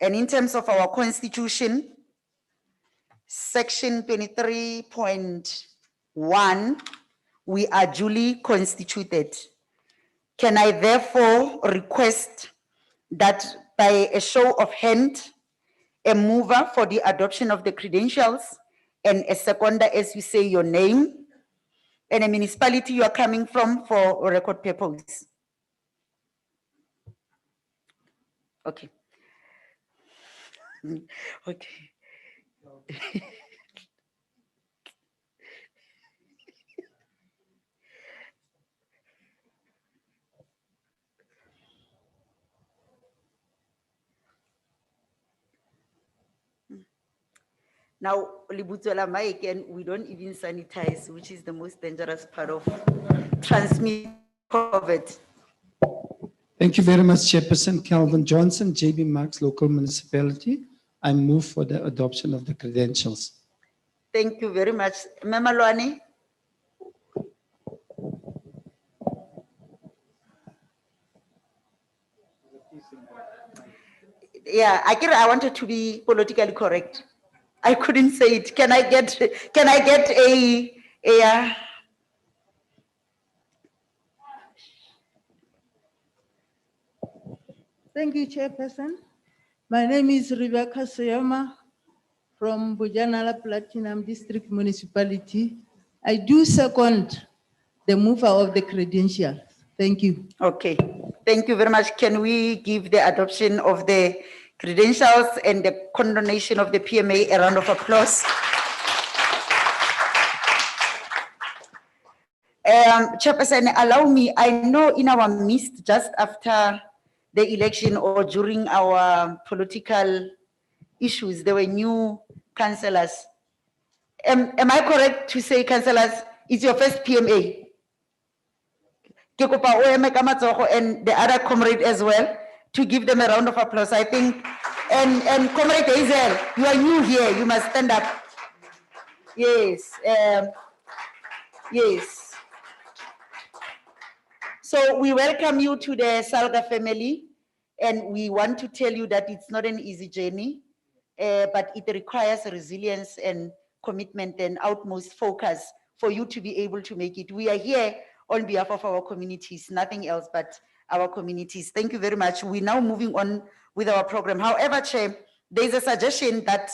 And in terms of our constitution, section 23.1, we are duly constituted. Can I therefore request that by a show of hand, a mover for the adoption of the credentials and a seconder as you say your name and a municipality you are coming from for record purpose? Okay. Okay. Now, Libutola Mike, and we don't even sanitize, which is the most dangerous part of transmitting COVID. Thank you very much, Chairperson Calvin Johnson, JB Marks Local Municipality. I move for the adoption of the credentials. Thank you very much. Memalwani? Yeah, I wanted to be politically correct. I couldn't say it. Can I get a Thank you, Chairperson. My name is Rebecca Soyama from Bujanala Platinum District Municipality. I do second the mover of the credentials. Thank you. Okay, thank you very much. Can we give the adoption of the credentials and the condonation of the PMA a round of applause? Chairperson, allow me, I know in our midst, just after the election or during our political issues, there were new councillors. Am I correct to say, councillors, it's your first PMA? Ke kopa o eme ka matsogo and the other comrade as well, to give them a round of applause, I think. And Comrade Hazel, you are new here, you must stand up. Yes, yes. So we welcome you to the SALGA family, and we want to tell you that it's not an easy journey, but it requires resilience and commitment and utmost focus for you to be able to make it. We are here on behalf of our communities, nothing else but our communities. Thank you very much. We're now moving on with our program. However, Chair, there's a suggestion that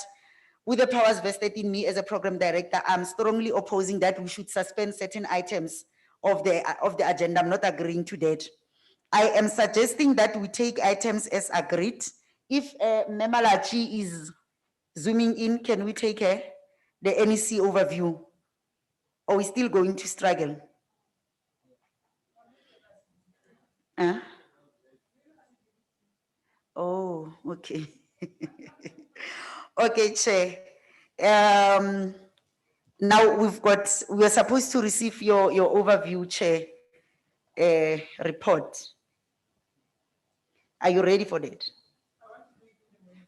with the powers vested in me as a program director, I'm strongly opposing that we should suspend certain items of the agenda. I'm not agreeing to that. I am suggesting that we take items as agreed. If Memalachi is zooming in, can we take the NEC overview? Or are we still going to struggle? Oh, okay. Okay, Chair. Now we are supposed to receive your overview, Chair, report. Are you ready for that?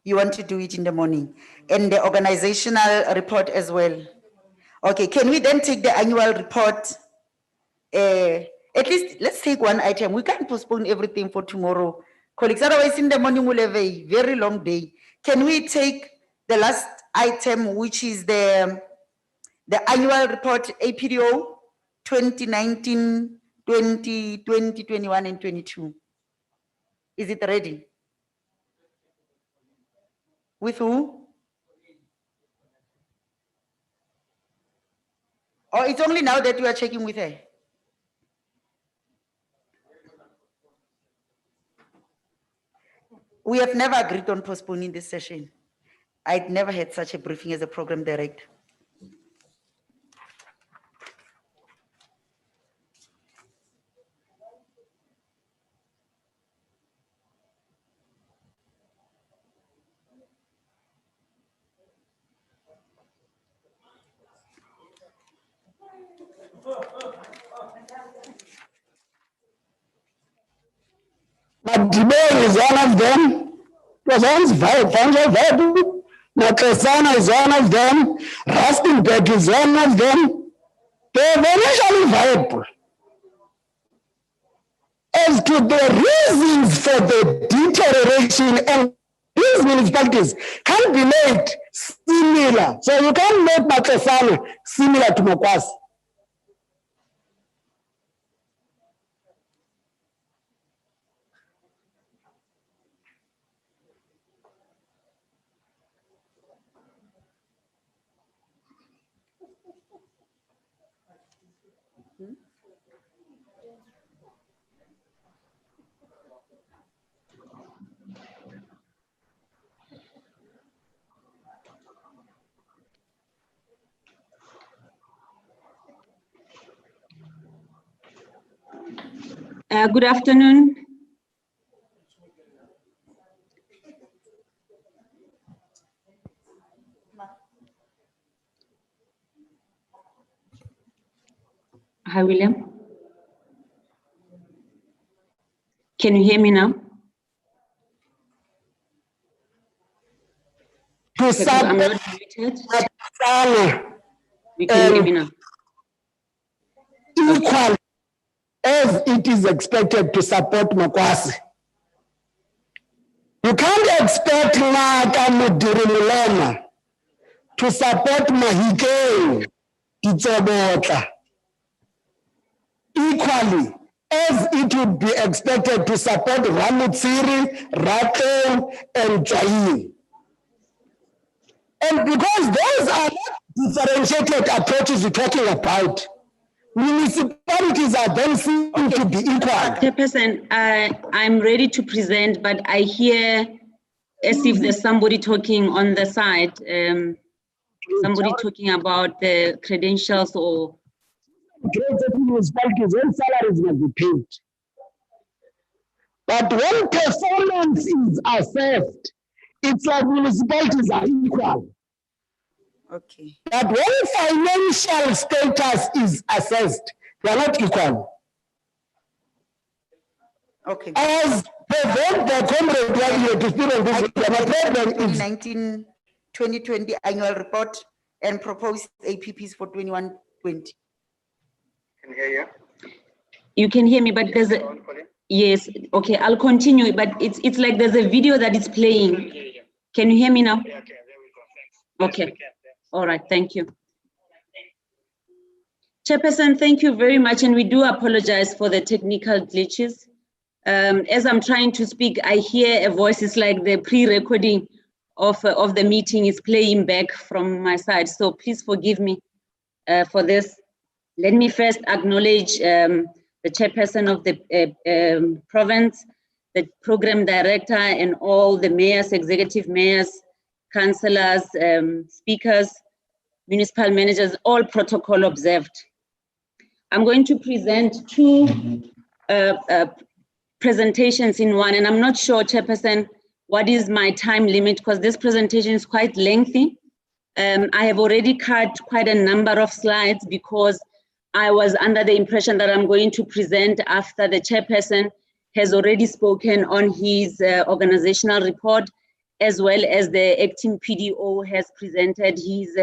You want to do it in the morning? And the organizational report as well. Okay, can we then take the annual report? At least let's take one item. We can't postpone everything for tomorrow. Colleagues, otherwise in the morning we'll have a very long day. Can we take the last item, which is the annual report, APDO 2019, 20, 21, and 22? Is it ready? With who? Or it's only now that you are checking with her? We have never agreed on postponing this session. I'd never had such a briefing as a program director. But Dibay is one of them. Provincial vibe. Nakasana is one of them. Rustenburg is one of them. They're initially viable. As to the reasons for the deterioration and These municipalities can't be made similar. So you can't make Matosano similar to Mokwasi. Good afternoon. Hi, William. Can you hear me now? Okay, I'm not muted. You can hear me now. Equal as it is expected to support Mokwasi. You can't expect Naka Mudiri Mulema to support Mahikeng, Itsobota. Equally, as it would be expected to support Ramutsiri, Rato, and Jain. And because those are not differentiated approaches we're talking about, municipalities are then seen to be equal. Chairperson, I'm ready to present, but I hear as if there's somebody talking on the side, somebody talking about the credentials or... Municipalities, when salaries must be paid. But when performance is assessed, it's like municipalities are equal. Okay. But when financial status is assessed, they are not equal. Okay. As the comrade were here to speak on this, the 2020 annual report and proposed APPs for 21-20. Can hear you. You can hear me, but there's a... Yes, okay, I'll continue, but it's like there's a video that is playing. Can you hear me now? Yeah, okay, there we go. Thanks. Okay, all right, thank you. Chairperson, thank you very much, and we do apologize for the technical glitches. As I'm trying to speak, I hear a voice, it's like the pre-recording of the meeting is playing back from my side, so please forgive me for this. Let me first acknowledge the chairperson of the province, the program director, and all the mayors, executive mayors, councillors, speakers, municipal managers, all protocol observed. I'm going to present two presentations in one, and I'm not sure, Chairperson, what is my time limit, because this presentation is quite lengthy. I have already cut quite a number of slides because I was under the impression that I'm going to present after the chairperson has already spoken on his organizational report, as well as the acting PDO has presented his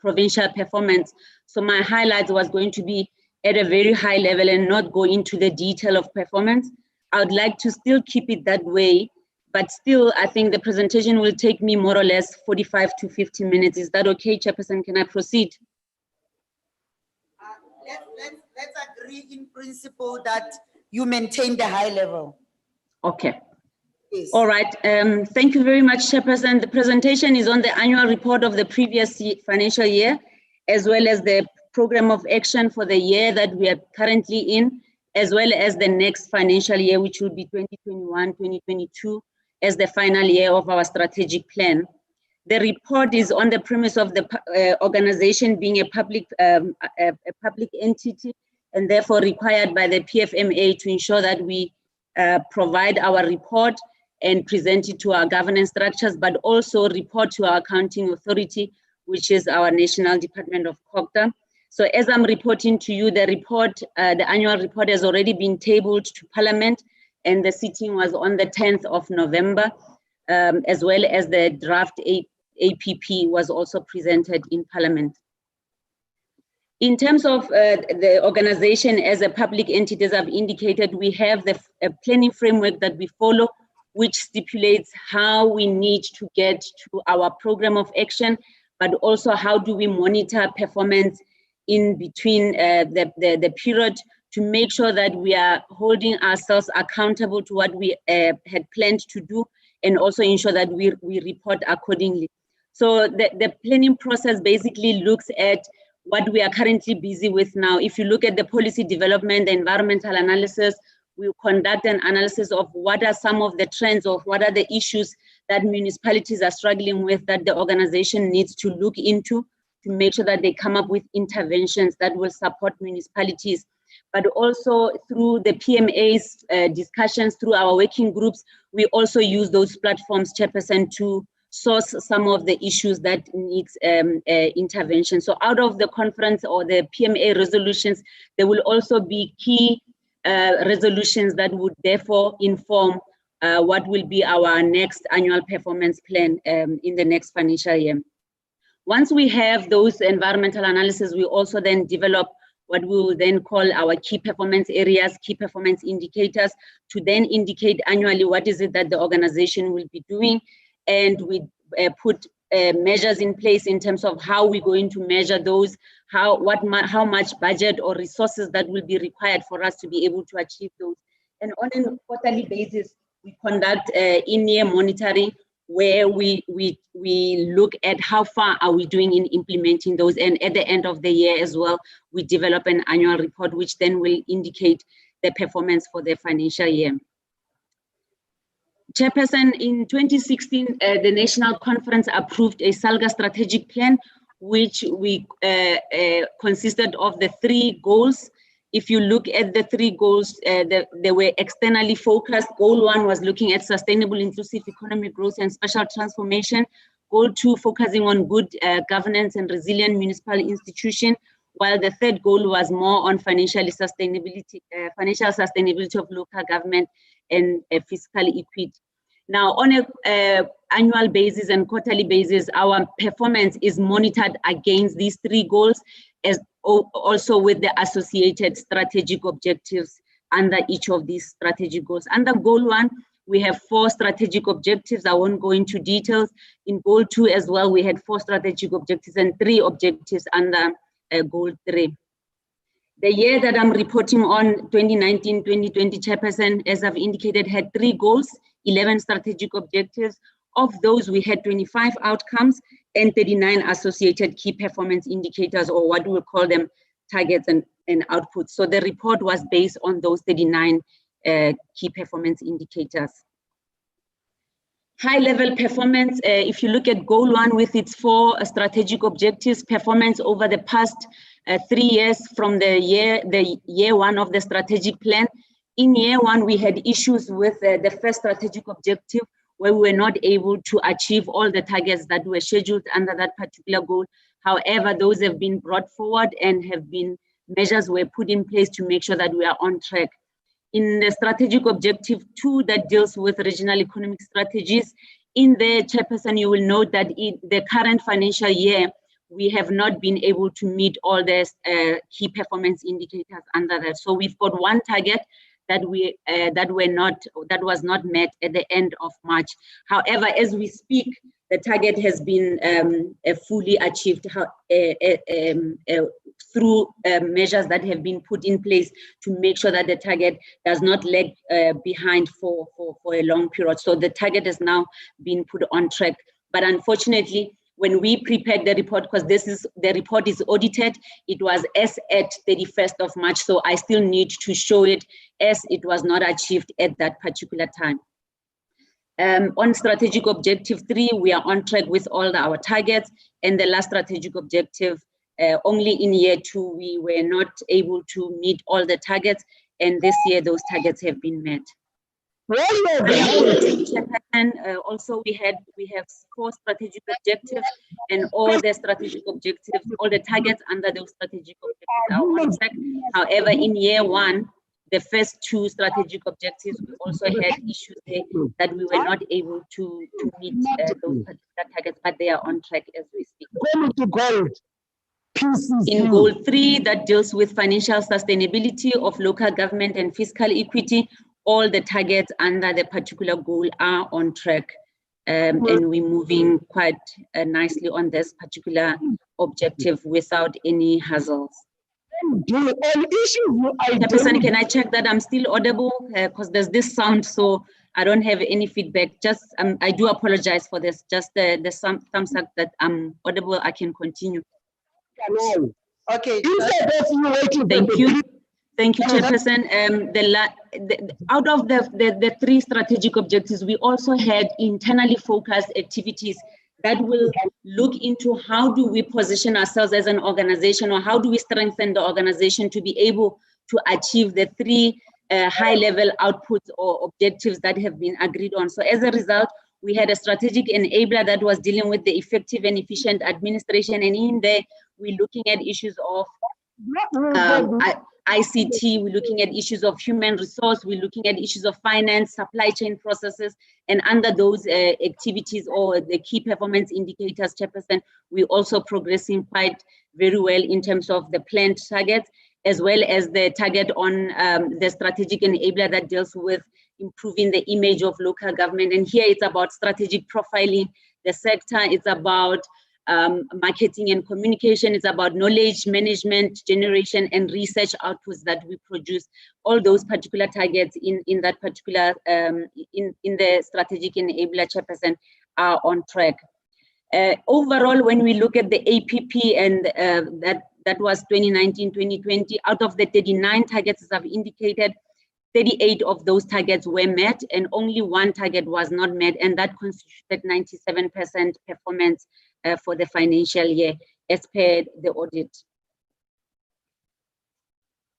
provincial performance. So my highlights was going to be at a very high level and not go into the detail of performance. I would like to still keep it that way, but still I think the presentation will take me more or less 45 to 50 minutes. Is that okay, Chairperson? Can I proceed? Let's agree in principle that you maintain the high level. Okay. Yes. All right. Thank you very much, Chairperson. The presentation is on the annual report of the previous financial year, as well as the program of action for the year that we are currently in, as well as the next financial year, which will be 2021-2022, as the final year of our strategic plan. The report is on the premise of the organization being a public entity, and therefore required by the PFMA to ensure that we provide our report and present it to our governance structures, but also report to our accounting authority, which is our National Department of COGTA. So as I'm reporting to you, the report, the annual report has already been tabled to Parliament, and the sitting was on the 10th of November, as well as the draft APP was also presented in Parliament. In terms of the organization as a public entity, as I've indicated, we have the planning framework that we follow, which stipulates how we need to get to our program of action, but also how do we monitor performance in between the period to make sure that we are holding ourselves accountable to what we had planned to do, and also ensure that we report accordingly. So the planning process basically looks at what we are currently busy with now. If you look at the policy development, the environmental analysis, we conduct an analysis of what are some of the trends or what are the issues that municipalities are struggling with that the organization needs to look into to make sure that they come up with interventions that will support municipalities. But also through the PMA's discussions, through our working groups, we also use those platforms, Chairperson, to source some of the issues that needs intervention. So out of the conference or the PMA resolutions, there will also be key resolutions that would therefore inform what will be our next annual performance plan in the next financial year. Once we have those environmental analysis, we also then develop what we will then call our key performance areas, key performance indicators, to then indicate annually what is it that the organization will be doing. And we put measures in place in terms of how we're going to measure those, how much budget or resources that will be required for us to be able to achieve those. And on a quarterly basis, we conduct in-year monitoring where we look at how far are we doing in implementing those. And at the end of the year as well, we develop an annual report, which then will indicate the performance for the financial year. Chairperson, in 2016, the National Conference approved a SALGA strategic plan, which we consisted of the 3 goals. If you look at the 3 goals, they were externally focused. Goal 1 was looking at sustainable, inclusive economic growth and special transformation. Goal 2, focusing on good governance and resilient municipal institution, while the 3rd goal was more on financial sustainability of local government and fiscal equity. Now, on an annual basis and quarterly basis, our performance is monitored against these 3 goals, as also with the associated strategic objectives under each of these strategic goals. Under goal 1, we have 4 strategic objectives. I won't go into details. In goal 2 as well, we had 4 strategic objectives and 3 objectives under goal 3. The year that I'm reporting on, 2019-2020, Chairperson, as I've indicated, had 3 goals, 11 strategic objectives. Of those, we had 25 outcomes and 39 associated key performance indicators, or what we will call them targets and outputs. So the report was based on those 39 key performance indicators. High-level performance, if you look at goal 1 with its 4 strategic objectives, performance over the past 3 years from the year 1 of the strategic plan. In year 1, we had issues with the first strategic objective, where we were not able to achieve all the targets that were scheduled under that particular goal. However, those have been brought forward and have been measures were put in place to make sure that we are on track. In the strategic objective 2 that deals with regional economic strategies, in there, Chairperson, you will note that in the current financial year, we have not been able to meet all the key performance indicators under that. So we've got 1 target that was not met at the end of March. However, as we speak, the target has been fully achieved through measures that have been put in place to make sure that the target does not lag behind for a long period. So the target has now been put on track. But unfortunately, when we prepared the report, because the report is audited, it was as at 31st of March. So I still need to show it as it was not achieved at that particular time. On strategic objective 3, we are on track with all our targets. And the last strategic objective, only in year 2, we were not able to meet all the targets. And this year, those targets have been met. And also we have 4 strategic objectives, and all the strategic objectives, all the targets under those strategic objectives are on track. However, in year 1, the first 2 strategic objectives, we also had issues there that we were not able to meet those particular targets, but they are on track as we speak. In goal 3, that deals with financial sustainability of local government and fiscal equity, all the targets under the particular goal are on track. And we're moving quite nicely on this particular objective without any hassles. Chairperson, can I check that I'm still audible? Because there's this sound, so I don't have any feedback. Just, I do apologize for this. Just the thumbs up that I'm audible, I can continue. Okay. Thank you. Thank you, Chairperson. Out of the 3 strategic objectives, we also had internally focused activities that will look into how do we position ourselves as an organization, or how do we strengthen the organization to be able to achieve the 3 high-level outputs or objectives that have been agreed on. So as a result, we had a strategic enabler that was dealing with the effective and efficient administration, and in there, we're looking at issues of ICT, we're looking at issues of human resource, we're looking at issues of finance, supply chain processes, and under those activities or the key performance indicators, Chairperson, we're also progressing quite very well in terms of the planned targets, as well as the target on the strategic enabler that deals with improving the image of local government. And here it's about strategic profiling the sector, it's about marketing and communication, it's about knowledge management, generation, and research outputs that we produce. All those particular targets in that particular, in the strategic enabler, Chairperson, are on track. Overall, when we look at the APP, and that was 2019-2020, out of the 39 targets, as I've indicated, 38 of those targets were met, and only 1 target was not met, and that constituted 97% performance for the financial year as per the audit.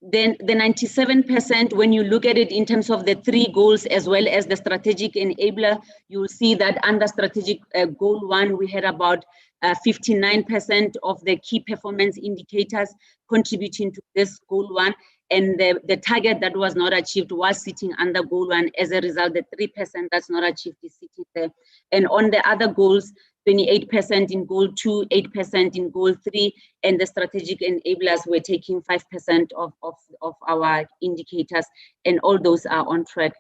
Then the 97%, when you look at it in terms of the 3 goals as well as the strategic enabler, you will see that under strategic goal 1, we had about 59% of the key performance indicators contributing to this goal 1. And the target that was not achieved was sitting under goal 1. As a result, the 3% that's not achieved is sitting there. And on the other goals, 28% in goal 2, 8% in goal 3, and the strategic enablers were taking 5% of our indicators, and all those are on track.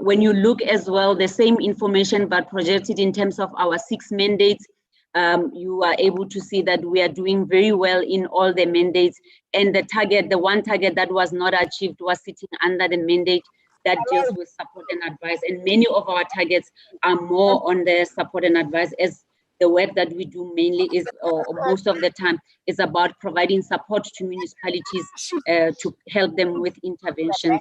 When you look as well, the same information but projected in terms of our 6 mandates, you are able to see that we are doing very well in all the mandates, and the target, the 1 target that was not achieved was sitting under the mandate that deals with support and advice, and many of our targets are more on the support and advice, as the work that we do mainly is, or most of the time, is about providing support to municipalities to help them with interventions.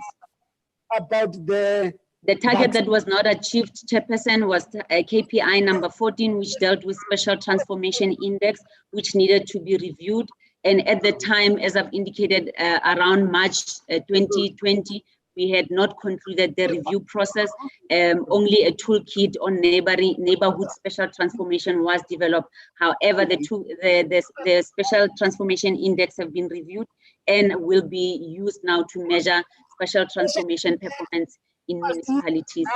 About the target that was not achieved, Chairperson, was KPI number 14, which dealt with Special Transformation Index, which needed to be reviewed. And at the time, as I've indicated, around March 2020, we had not concluded the review process. Only a toolkit on neighborhood special transformation was developed. However, the Special Transformation Index have been reviewed and will be used now to measure special transformation performance in municipalities,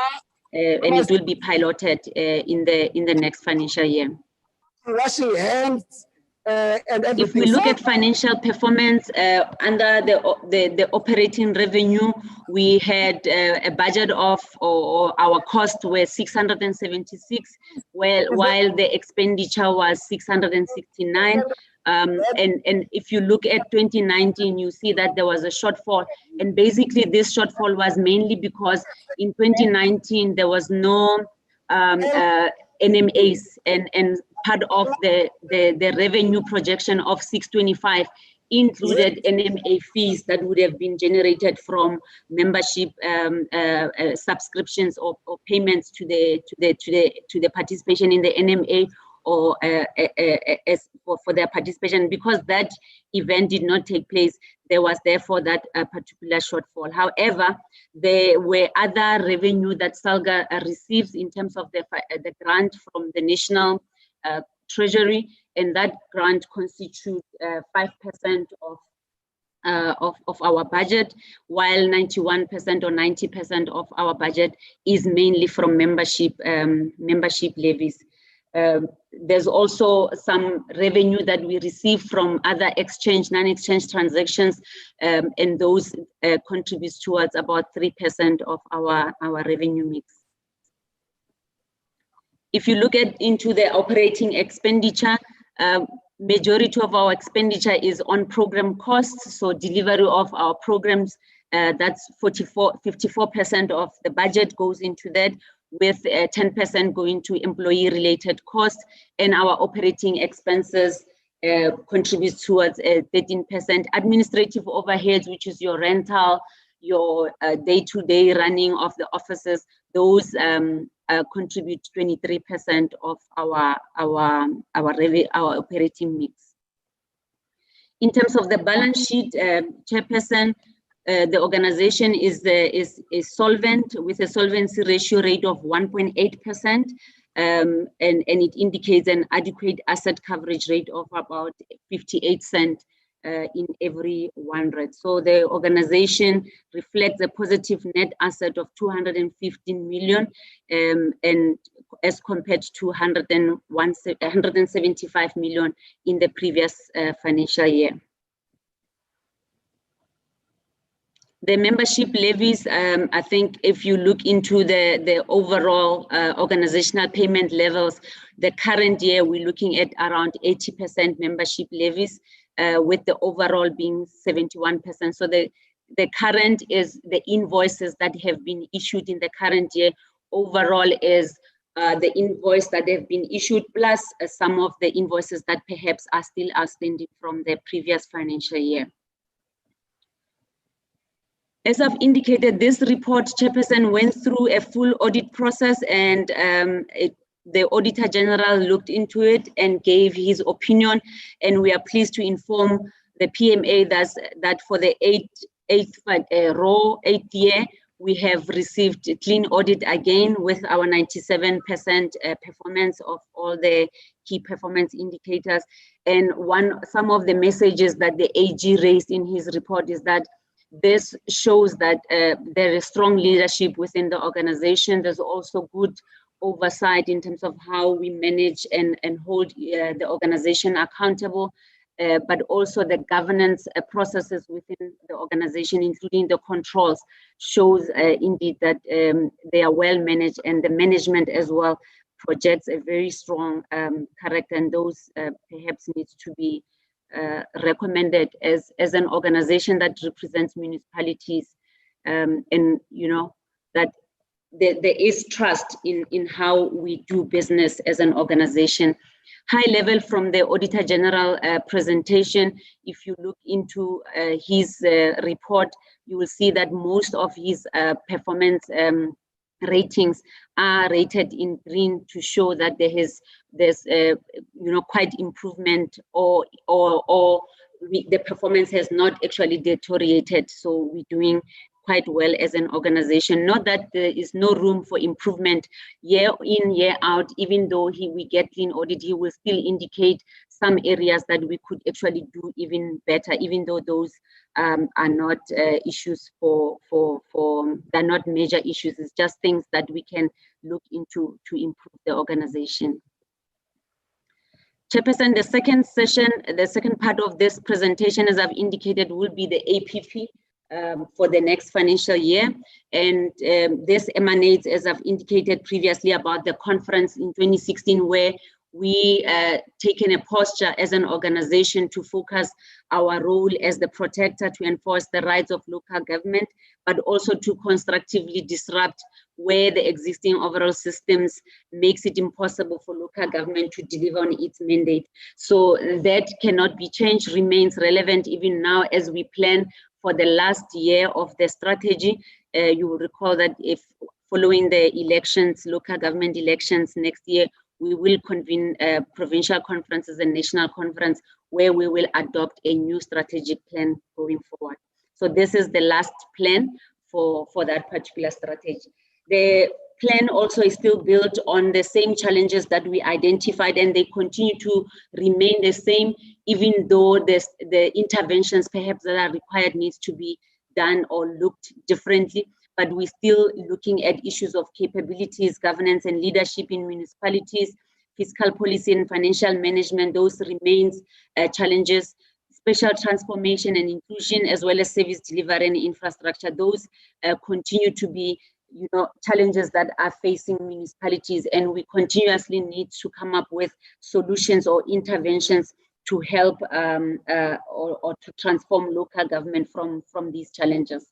and it will be piloted in the next financial year. Washing hands and everything. If we look at financial performance under the operating revenue, we had a budget of, or our costs were 676, while the expenditure was 669. And if you look at 2019, you see that there was a shortfall. And basically this shortfall was mainly because in 2019, there was no NMAs, and part of the revenue projection of 625 included NMA fees that would have been generated from membership subscriptions or payments to the participation in the NMA, or as for their participation. Because that event did not take place, there was therefore that particular shortfall. However, there were other revenue that SALGA receives in terms of the grant from the National Treasury, and that grant constitutes 5% of our budget, while 91% or 90% of our budget is mainly from membership levies. There's also some revenue that we receive from other exchange, non-exchange transactions, and those contributes towards about 3% of our revenue mix. If you look into the operating expenditure, majority of our expenditure is on program costs, so delivery of our programs, that's 54% of the budget goes into that, with 10% going to employee-related costs, and our operating expenses contributes towards 13%. Administrative overheads, which is your rental, your day-to-day running of the offices, those contribute 23% of our operating mix. In terms of the balance sheet, Chairperson, the organization is solvent with a solvency ratio rate of 1.8%, and it indicates an adequate asset coverage rate of about 58 cents in every 100. So the organization reflects a positive net asset of 215 million, and as compared to 175 million in the previous financial year. The membership levies, I think if you look into the overall organizational payment levels, the current year we're looking at around 80% membership levies, with the overall being 71%. So the current is the invoices that have been issued in the current year. Overall is the invoice that have been issued, plus some of the invoices that perhaps are still outstanding from the previous financial year. As I've indicated, this report, Chairperson, went through a full audit process, and the Auditor General looked into it and gave his opinion, and we are pleased to inform the PMA that for the eighth year, we have received a clean audit again with our 97% performance of all the key performance indicators. And some of the messages that the AG raised in his report is that this shows that there is strong leadership within the organization. There's also good oversight in terms of how we manage and hold the organization accountable, but also the governance processes within the organization, including the controls, shows indeed that they are well managed, and the management as well projects a very strong character, and those perhaps needs to be recommended as an organization that represents municipalities, and you know that there is trust in how we do business as an organization. High level from the Auditor General presentation, if you look into his report, you will see that most of his performance ratings are rated in green to show that there's quite improvement, or the performance has not actually deteriorated. So we're doing quite well as an organization. Not that there is no room for improvement year in, year out. Even though we get clean audit, he will still indicate some areas that we could actually do even better, even though those are not issues they're not major issues. It's just things that we can look into to improve the organization. Chairperson, the second part of this presentation, as I've indicated, will be the APP for the next financial year. And this emanates, as I've indicated previously, about the conference in 2016, where we taken a posture as an organization to focus our role as the protector to enforce the rights of local government, but also to constructively disrupt where the existing overall systems makes it impossible for local government to deliver on its mandate. So that cannot be changed, remains relevant even now as we plan for the last year of the strategy. You will recall that if following the elections, local government elections next year, we will convene provincial conferences and national conference where we will adopt a new strategic plan going forward. So this is the last plan for that particular strategy. The plan also is still built on the same challenges that we identified, and they continue to remain the same, even though the interventions perhaps that are required needs to be done or looked differently. But we're still looking at issues of capabilities, governance, and leadership in municipalities, fiscal policy and financial management, those remains challenges. Special transformation and inclusion, as well as service delivery and infrastructure, those continue to be, challenges that are facing municipalities, and we continuously need to come up with solutions or interventions to help or to transform local government from these challenges.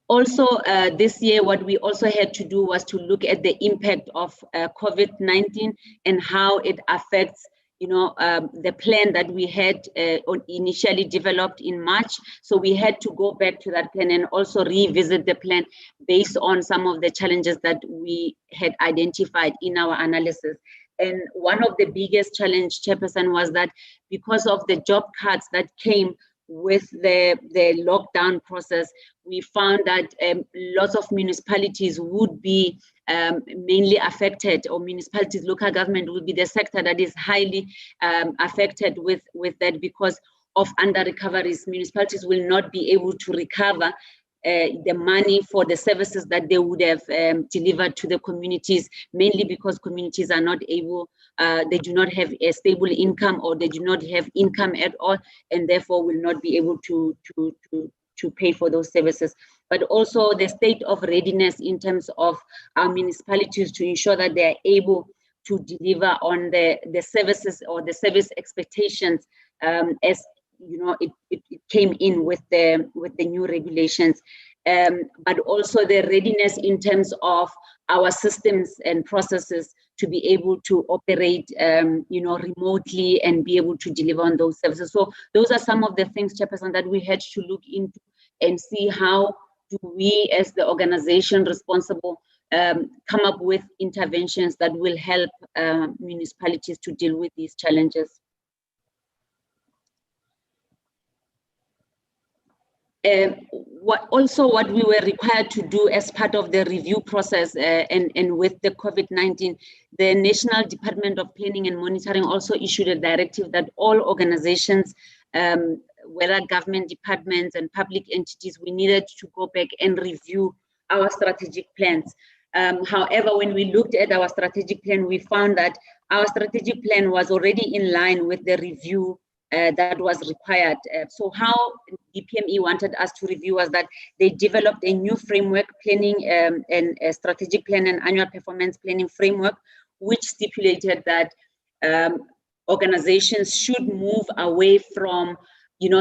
Also, this year, what we also had to do was to look at the impact of COVID-19 and how it affects the plan that we had initially developed in March. So we had to go back to that plan and also revisit the plan based on some of the challenges that we had identified in our analysis. And one of the biggest challenge, Chairperson, was that because of the job cuts that came with the lockdown process, we found that lots of municipalities would be mainly affected, or municipalities, local government will be the sector that is highly affected with that, because of under recoveries. Municipalities will not be able to recover the money for the services that they would have delivered to the communities, mainly because communities are not able, they do not have a stable income, or they do not have income at all, and therefore will not be able to pay for those services. But also the state of readiness in terms of our municipalities to ensure that they are able to deliver on the services or the service expectations as it came in with the new regulations, but also the readiness in terms of our systems and processes to be able to operate remotely and be able to deliver on those services. So those are some of the things, Chairperson, that we had to look into and see how do we, as the organization responsible, come up with interventions that will help municipalities to deal with these challenges. What we were required to do as part of the review process and with the COVID-19, the National Department of Planning and Monitoring also issued a directive that all organizations, whether government departments and public entities, we needed to go back and review our strategic plans. However, when we looked at our strategic plan, we found that our strategic plan was already in line with the review that was required. So how DPME wanted us to review was that they developed a new framework planning and a strategic plan and annual performance planning framework, which stipulated that organizations should move away from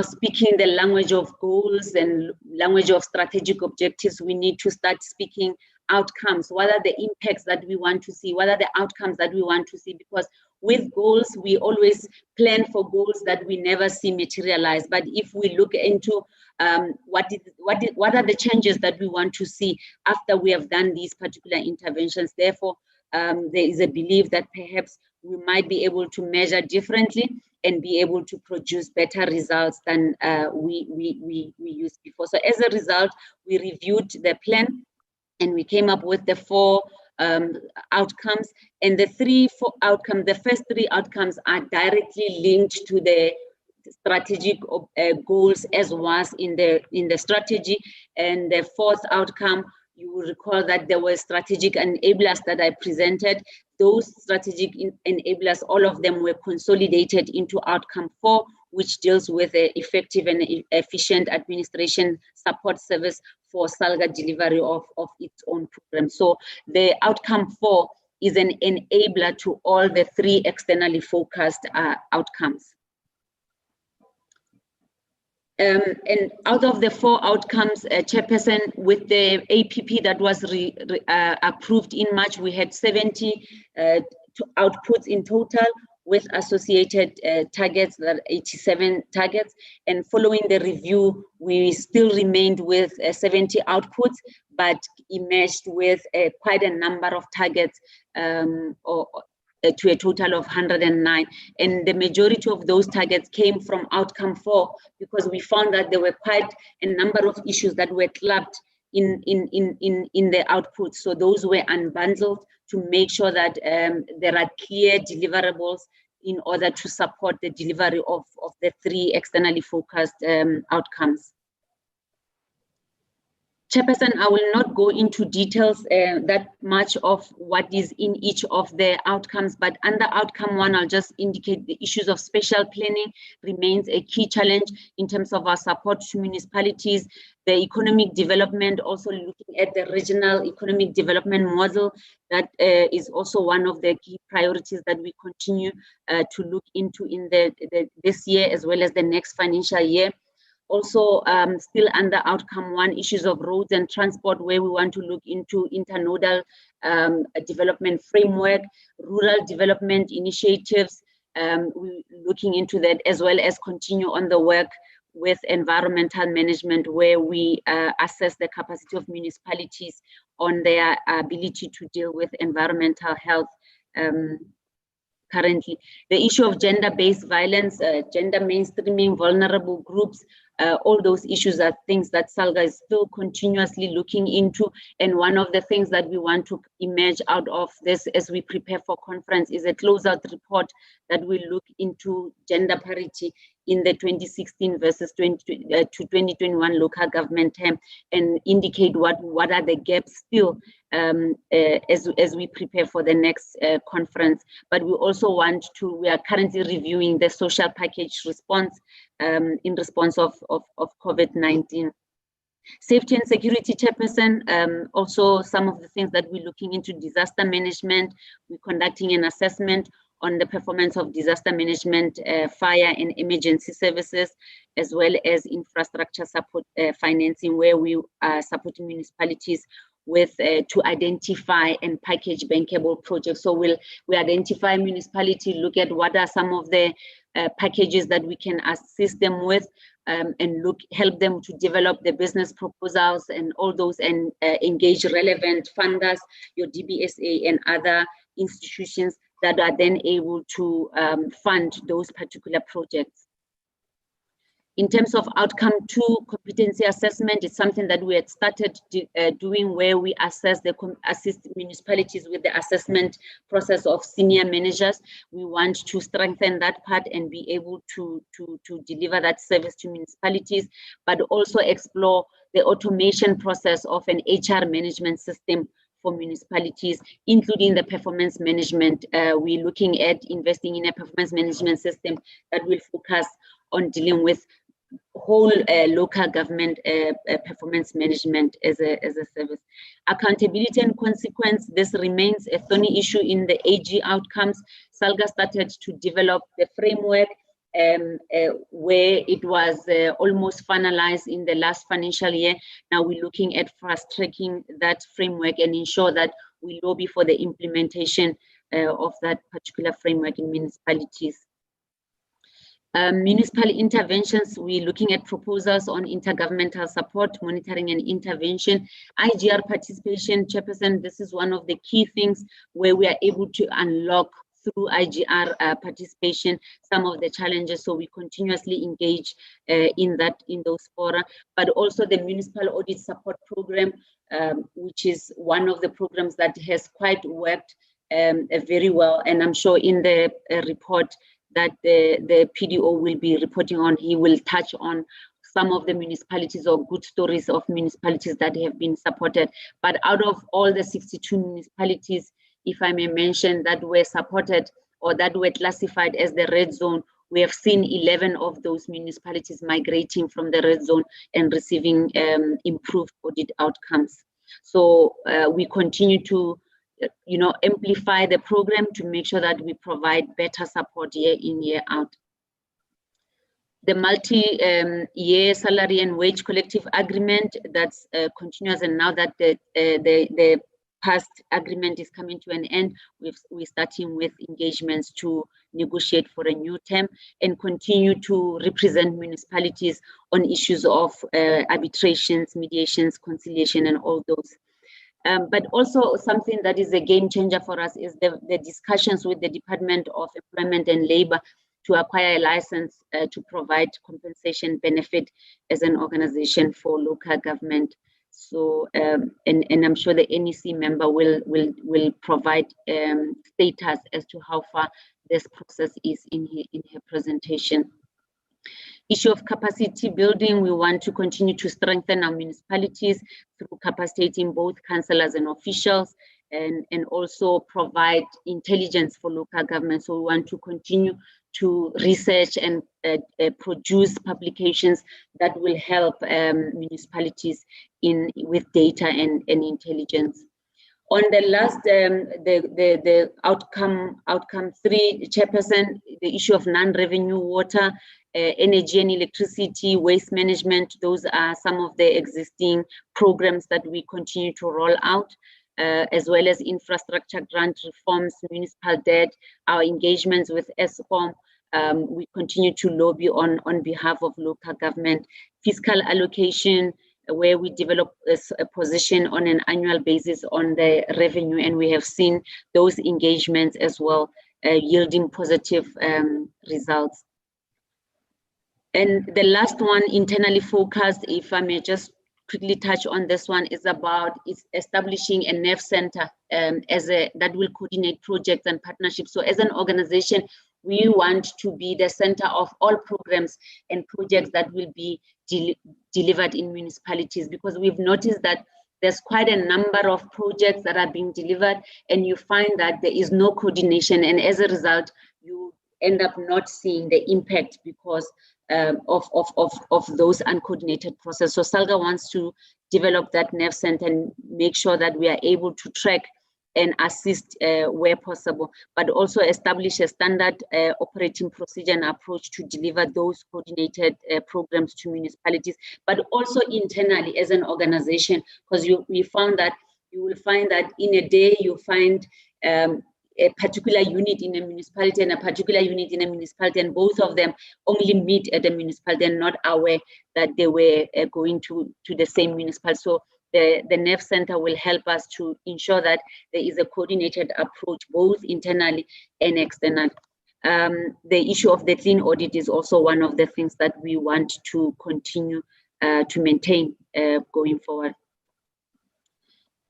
speaking the language of goals and language of strategic objectives. We need to start speaking outcomes. What are the impacts that we want to see? What are the outcomes that we want to see? Because with goals, we always plan for goals that we never see materialize. But if we look into what are the changes that we want to see after we have done these particular interventions, therefore, there is a belief that perhaps we might be able to measure differently and be able to produce better results than we used before. So as a result, we reviewed the plan and we came up with the 4 outcomes, and the first 3 outcomes are directly linked to the strategic goals as was in the strategy. And the 4th outcome, you will recall that there were strategic enablers that I presented. Those strategic enablers, all of them were consolidated into outcome 4, which deals with the effective and efficient administration support service for SALGA delivery of its own program. So the outcome 4 is an enabler to all the 3 externally focused outcomes. And out of the 4 outcomes, Chairperson, with the APP that was approved in March, we had 70 outputs in total, with associated targets, that 87 targets. And following the review, we still remained with 70 outputs, but emerged with quite a number of targets to a total of 109. And the majority of those targets came from outcome 4, because we found that there were quite a number of issues that were clubbed in the outputs. So those were unbundled to make sure that there are clear deliverables in order to support the delivery of the 3 externally focused outcomes. Chairperson, I will not go into details that much of what is in each of the outcomes, but under outcome 1, I'll just indicate the issues of spatial planning remains a key challenge in terms of our support to municipalities. The economic development, also looking at the regional economic development model, that is also one of the key priorities that we continue to look into in this year as well as the next financial year. Also, still under outcome 1, issues of roads and transport, where we want to look into internodal development framework, rural development initiatives, we're looking into that, as well as continue on the work with environmental management, where we assess the capacity of municipalities on their ability to deal with environmental health. Currently, the issue of gender-based violence, gender mainstreaming, vulnerable groups, all those issues are things that SALGA is still continuously looking into. And one of the things that we want to emerge out of this as we prepare for conference is a closeout report that will look into gender parity in the 2016 versus 2021 local government term, and indicate what are the gaps still as we prepare for the next conference. But we also we are currently reviewing the social package response in response of COVID-19. Safety and security, Chairperson, also some of the things that we're looking into: disaster management. We're conducting an assessment on the performance of disaster management, fire and emergency services, as well as infrastructure support financing, where we are supporting municipalities with to identify and package bankable projects. So we identify municipality, look at what are some of the packages that we can assist them with, and help them to develop the business proposals and all those, and engage relevant funders, your DBSA and other institutions that are then able to fund those particular projects. In terms of outcome 2, competency assessment, is something that we had started doing, where we assist municipalities with the assessment process of senior managers. We want to strengthen that part and be able to deliver that service to municipalities, but also explore the automation process of an HR management system for municipalities, including the performance management. We're looking at investing in a performance management system that will focus on dealing with whole local government performance management as a service. Accountability and consequence, this remains a thorny issue in the AG outcomes. SALGA started to develop the framework where it was almost finalized in the last financial year. Now we're looking at fast-tracking that framework and ensure that we lobby for the implementation of that particular framework in municipalities. Municipal interventions, we're looking at proposals on intergovernmental support, monitoring and intervention. IGR participation, Chairperson, this is one of the key things where we are able to unlock through IGR participation some of the challenges. So we continuously engage in those fora, but also the municipal audit support program, which is one of the programs that has quite worked very well. And I'm sure in the report that the PDO will be reporting on, he will touch on some of the municipalities or good stories of municipalities that have been supported. But out of all the 62 municipalities, if I may mention, that were supported or that were classified as the red zone, we have seen 11 of those municipalities migrating from the red zone and receiving improved audit outcomes. So we continue to amplify the program to make sure that we provide better support year in, year out. The multi-year salary and wage collective agreement, that's continuous, and now that the past agreement is coming to an end, we're starting with engagements to negotiate for a new term and continue to represent municipalities on issues of arbitrations, mediations, conciliation, and all those. But also something that is a game changer for us is the discussions with the Department of Employment and Labor to acquire a license to provide compensation benefit as an organization for local government. So, and I'm sure the NEC member will provide status as to how far this process is in her presentation. Issue of capacity building, we want to continue to strengthen our municipalities through capacitating both councillors and officials, and also provide intelligence for local government. So we want to continue to research and produce publications that will help municipalities with data and intelligence. On the last, the outcome 3, Chairperson, the issue of non-revenue water, energy and electricity, waste management, those are some of the existing programs that we continue to roll out, as well as infrastructure grant reforms, municipal debt, our engagements with ESCOM. We continue to lobby on behalf of local government, fiscal allocation, where we develop a position on an annual basis on the revenue, and we have seen those engagements as well yielding positive results. And the last one, internally focused, if I may just quickly touch on this one, is about establishing a NEF center that will coordinate projects and partnerships. So as an organization, we want to be the center of all programs and projects that will be delivered in municipalities, because we've noticed that there's quite a number of projects that are being delivered, and you find that there is no coordination, and as a result, you end up not seeing the impact because of those uncoordinated processes. So SALGA wants to develop that NEF center and make sure that we are able to track and assist where possible, but also establish a standard operating procedure and approach to deliver those coordinated programs to municipalities, but also internally as an organization, because you will find that in a day you find a particular unit in a municipality and a particular unit in a municipality, and both of them only meet at the municipality and not aware that they were going to the same municipality. So the NEF center will help us to ensure that there is a coordinated approach both internally and externally. The issue of the clean audit is also one of the things that we want to continue to maintain going forward.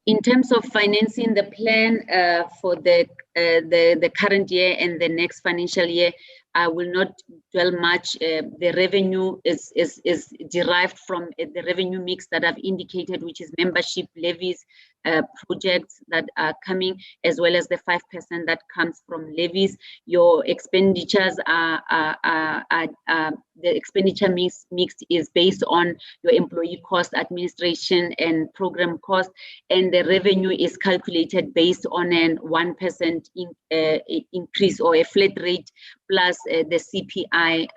In terms of financing the plan for the current year and the next financial year, I will not dwell much. The revenue is derived from the revenue mix that I've indicated, which is membership, levies, projects that are coming, as well as the 5% that comes from levies. Your expenditures the expenditure mix is based on your employee cost, administration, and program cost, and the revenue is calculated based on an 1% increase or a flat rate plus the CPI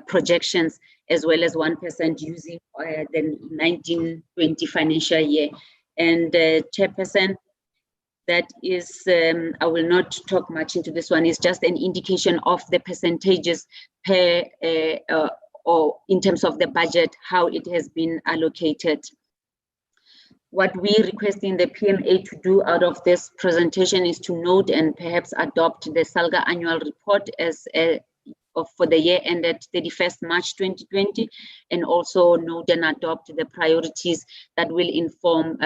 projections, as well as 1% using the 1920 financial year. And Chairperson, that is, I will not talk much into this one. It's just an indication of the percentages per or in terms of the budget, how it has been allocated. What we request in the PMA to do out of this presentation is to note and perhaps adopt the SALGA annual report as for the year ended 31st March 2020, and also note and adopt the priorities that will informs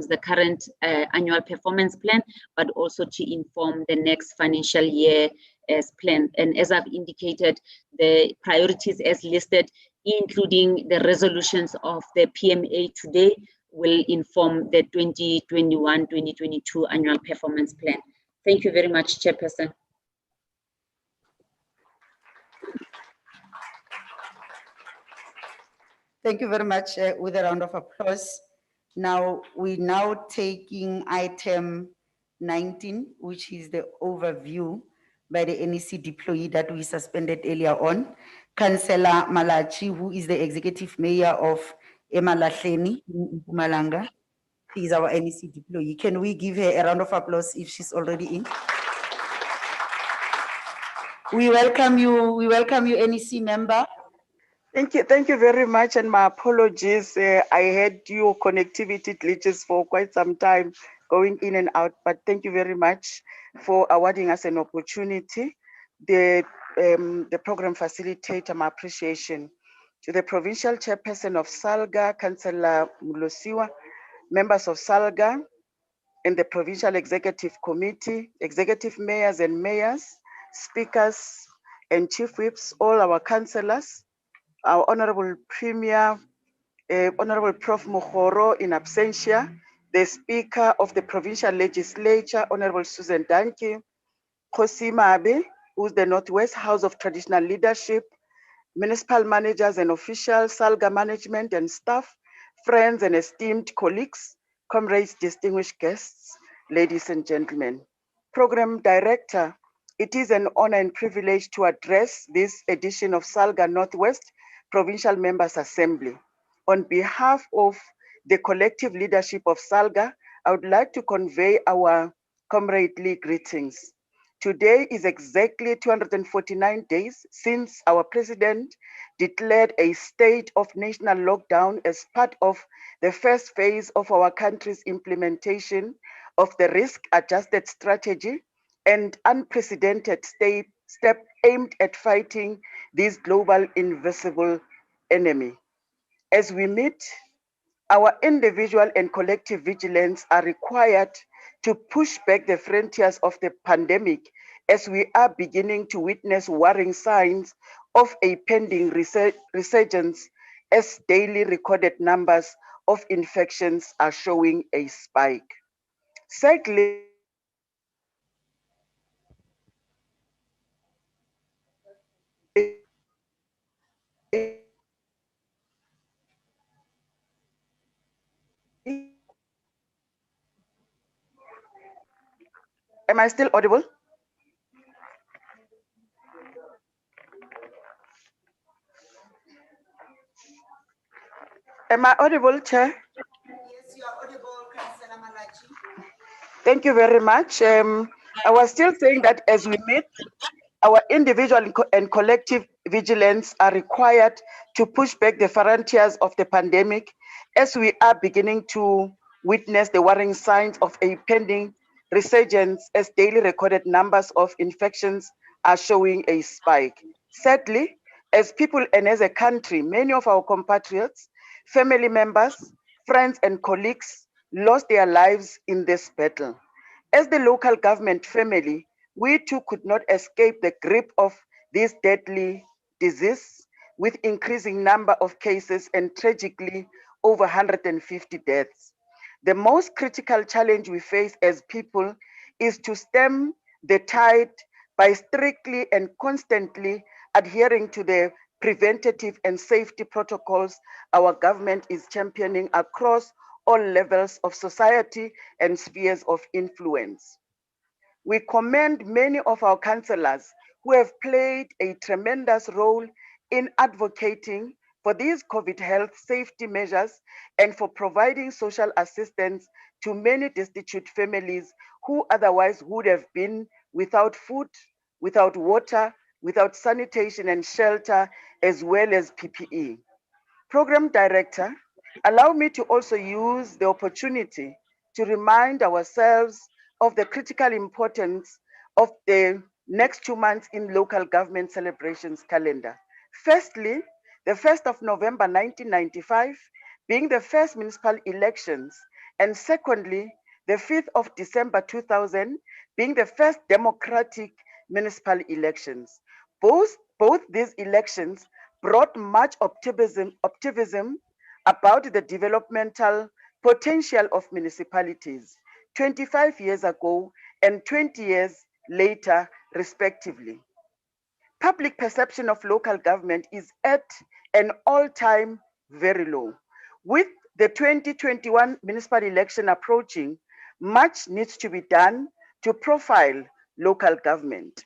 the current annual performance plan, but also to inform the next financial year as planned. And as I've indicated, the priorities as listed, including the resolutions of the PMA today, will inform the 2021-2022 annual performance plan. Thank you very much, Chairperson. Thank you very much, with a round of applause. Now, we're now taking item 19, which is the overview by the NEC deployee that we suspended earlier on. Councillor Malachi, who is the executive mayor of Emalahleni in Mpumalanga. She is our NEC deployee. Can we give her a round of applause if she's already in? We welcome you, NEC member. Thank you very much, and my apologies. I had your connectivity glitches for quite some time, going in and out, but thank you very much for awarding us an opportunity. The program facilitator, my appreciation. To the provincial chairperson of SALGA, Councillor Mulosiwa, members of SALGA, and the provincial executive committee, executive mayors and mayors, speakers, and chief whips, all our councillors, our Honorable Premier, Honorable Prof. Mokgoro in absentia, the Speaker of the Provincial Legislature, Honorable Susan Danke, Khosi Mabe, who's the Northwest House of Traditional Leadership, municipal managers and officials, SALGA management and staff, friends and esteemed colleagues, comrades, distinguished guests, ladies and gentlemen. Program Director, it is an honor and privilege to address this edition of SALGA Northwest Provincial Members Assembly. On behalf of the collective leadership of SALGA, I would like to convey our comradely greetings. Today is exactly 249 days since our president declared a state of national lockdown as part of the first phase of our country's implementation of the risk-adjusted strategy and unprecedented step aimed at fighting this global invisible enemy. As we meet, our individual and collective vigilance are required to push back the frontiers of the pandemic as we are beginning to witness worrying signs of a pending resurgence as daily recorded numbers of infections are showing a spike. Sadly, am I still audible? Am I audible, Chair? Yes, you are audible, Councillor Malachi. Thank you very much. I was still saying that as we meet, our individual and collective vigilance are required to push back the frontiers of the pandemic as we are beginning to witness the worrying signs of a pending resurgence as daily recorded numbers of infections are showing a spike. Sadly, as people and as a country, many of our compatriots, family members, friends and colleagues lost their lives in this battle. As the local government family, we too could not escape the grip of this deadly disease with increasing number of cases and tragically over 150 deaths. The most critical challenge we face as people is to stem the tide by strictly and constantly adhering to the preventative and safety protocols our government is championing across all levels of society and spheres of influence. We commend many of our councillors who have played a tremendous role in advocating for these COVID health safety measures and for providing social assistance to many destitute families who otherwise would have been without food, without water, without sanitation and shelter, as well as PPE. Program Director, allow me to also use the opportunity to remind ourselves of the critical importance of the next 2 months in local government celebrations calendar. Firstly, the 1st of November 1995 being the first municipal elections, and secondly, the 5th of December 2000 being the first democratic municipal elections. Both these elections brought much optimism about the developmental potential of municipalities 25 years ago and 20 years later, respectively. Public perception of local government is at an all-time very low. With the 2021 municipal election approaching, much needs to be done to profile local government.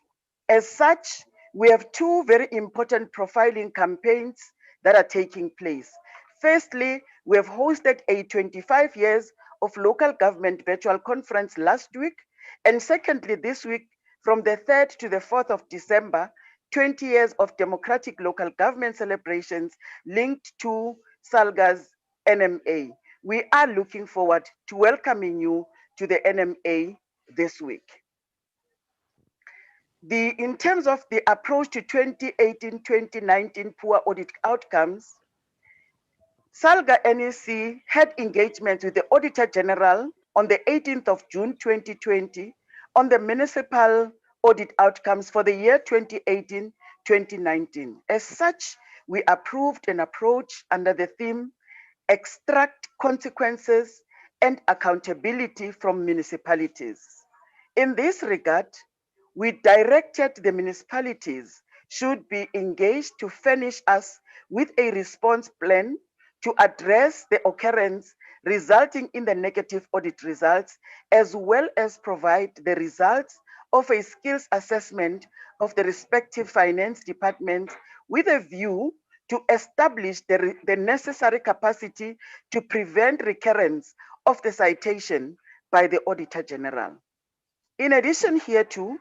As such, we have two very important profiling campaigns that are taking place. Firstly, we have hosted a 25 years of local government virtual conference last week. And secondly, this week, from the 3rd to the 4th of December, 20 years of democratic local government celebrations linked to SALGA's NMA. We are looking forward to welcoming you to the NMA this week. In terms of the approach to 2018-2019 poor audit outcomes, SALGA NEC had engagement with the Auditor General on the 18th of June 2020 on the municipal audit outcomes for the year 2019. As such, we approved an approach under the theme Extract Consequences and Accountability from Municipalities. In this regard, we directed the municipalities should be engaged to furnish us with a response plan to address the occurrence resulting in the negative audit results, as well as provide the results of a skills assessment of the respective finance departments with a view to establish the necessary capacity to prevent recurrence of the citation by the Auditor General. In addition hereto,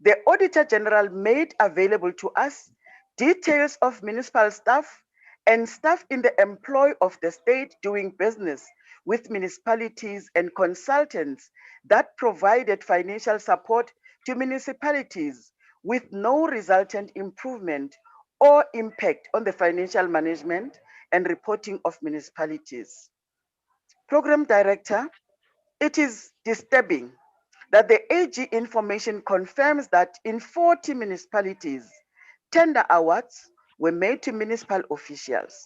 the Auditor General made available to us details of municipal staff and staff in the employ of the state doing business with municipalities and consultants that provided financial support to municipalities with no resultant improvement or impact on the financial management and reporting of municipalities. Program Director, it is disturbing that the AG information confirms that in 40 municipalities, tender awards were made to municipal officials.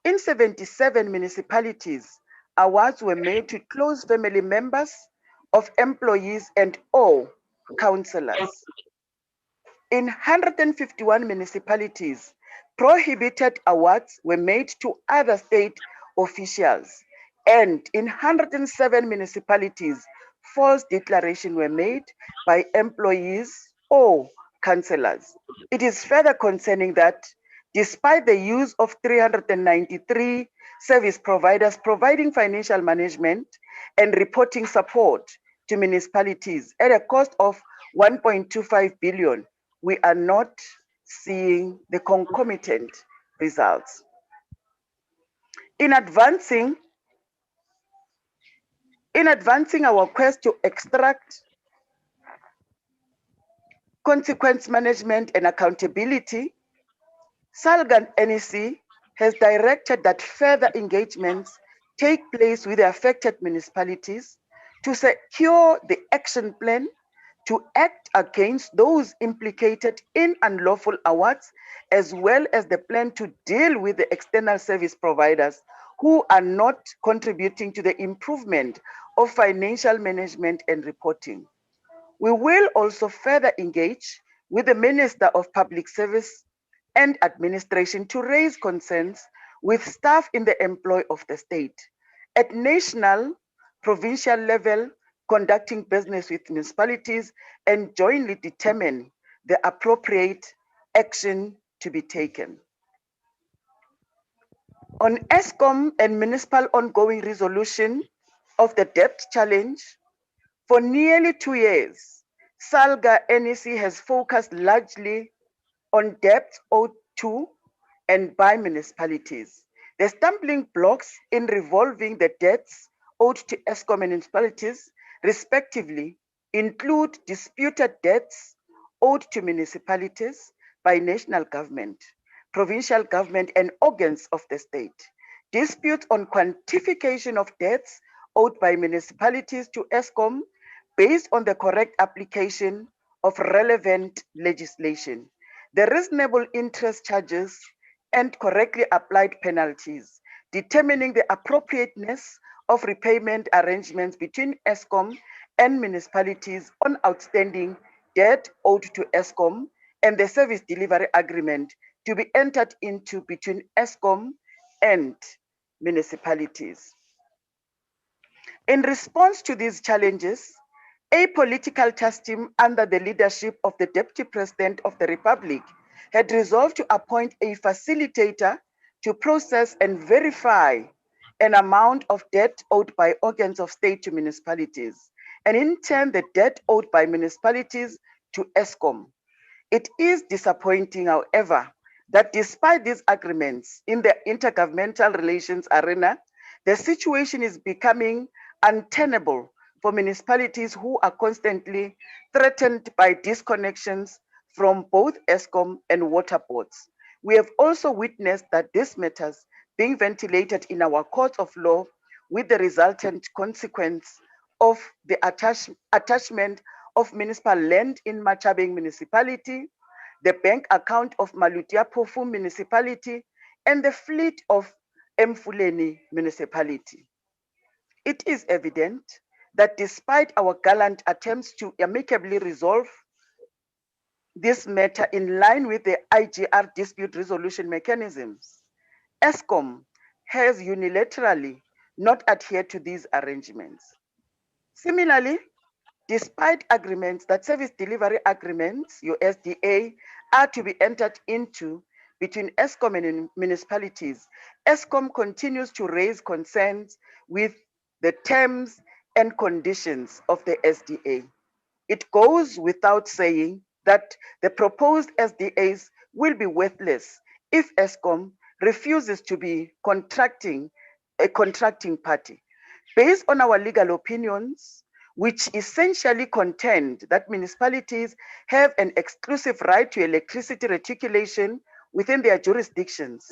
In 77 municipalities, awards were made to close family members of employees and or councillors. In 151 municipalities, prohibited awards were made to other state officials. And in 107 municipalities, false declarations were made by employees or councillors. It is further concerning that despite the use of 393 service providers providing financial management and reporting support to municipalities at a cost of 1.25 billion, we are not seeing the concomitant results. In advancing our quest to extract consequence management and accountability, SALGA and NEC has directed that further engagements take place with the affected municipalities to secure the action plan to act against those implicated in unlawful awards, as well as the plan to deal with the external service providers who are not contributing to the improvement of financial management and reporting. We will also further engage with the Minister of Public Service and Administration to raise concerns with staff in the employ of the state. At national, provincial level, conducting business with municipalities and jointly determine the appropriate action to be taken. On ESCOM and municipal ongoing resolution of the debt challenge, for nearly 2 years, SALGA NEC has focused largely on debt owed to and by municipalities. The stumbling blocks in revolving the debts owed to ESCOM and municipalities, respectively, include disputed debts owed to municipalities by national government, provincial government, and organs of the state, disputes on quantification of debts owed by municipalities to ESCOM based on the correct application of relevant legislation, the reasonable interest charges and correctly applied penalties, determining the appropriateness of repayment arrangements between ESCOM and municipalities on outstanding debt owed to ESCOM, and the service delivery agreement to be entered into between ESCOM and municipalities. In response to these challenges, a political task team under the leadership of the Deputy President of the Republic had resolved to appoint a facilitator to process and verify an amount of debt owed by organs of state to municipalities, and in turn the debt owed by municipalities to ESCOM. It is disappointing, however, that despite these agreements in the intergovernmental relations arena, the situation is becoming untenable for municipalities who are constantly threatened by disconnections from both ESCOM and water boards. We have also witnessed that these matters being ventilated in our courts of law with the resultant consequence of the attachment of municipal land in Machabeng municipality the bank account of Malutia Pofu municipality, and the fleet of Mfuleni municipality. It is evident that despite our gallant attempts to amicably resolve this matter in line with the IGR dispute resolution mechanisms, ESCOM has unilaterally not adhered to these arrangements. Similarly, despite agreements that service delivery agreements, USDA, are to be entered into between ESCOM and municipalities, ESCOM continues to raise concerns with the terms and conditions of the SDA. It goes without saying that the proposed SDAs will be worthless if ESCOM refuses to be a contracting party. Based on our legal opinions, which essentially contend that municipalities have an exclusive right to electricity reticulation within their jurisdictions,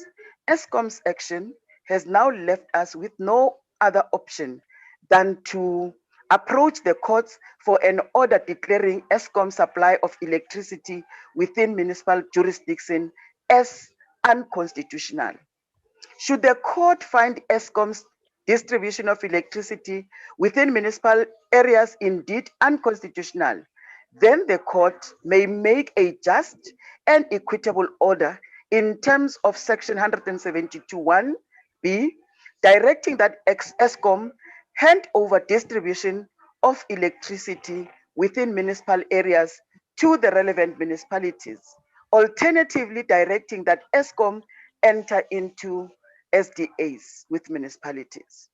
ESCOM's action has now left us with no other option than to approach the courts for an order declaring ESCOM supply of electricity within municipal jurisdiction as unconstitutional. Should the court find ESCOM's distribution of electricity within municipal areas indeed unconstitutional, then the court may make a just and equitable order in terms of section 172(1)(b), directing that ESCOM hand over distribution of electricity within municipal areas to the relevant municipalities. Alternatively, directing that ESCOM enter into SDAs with municipalities.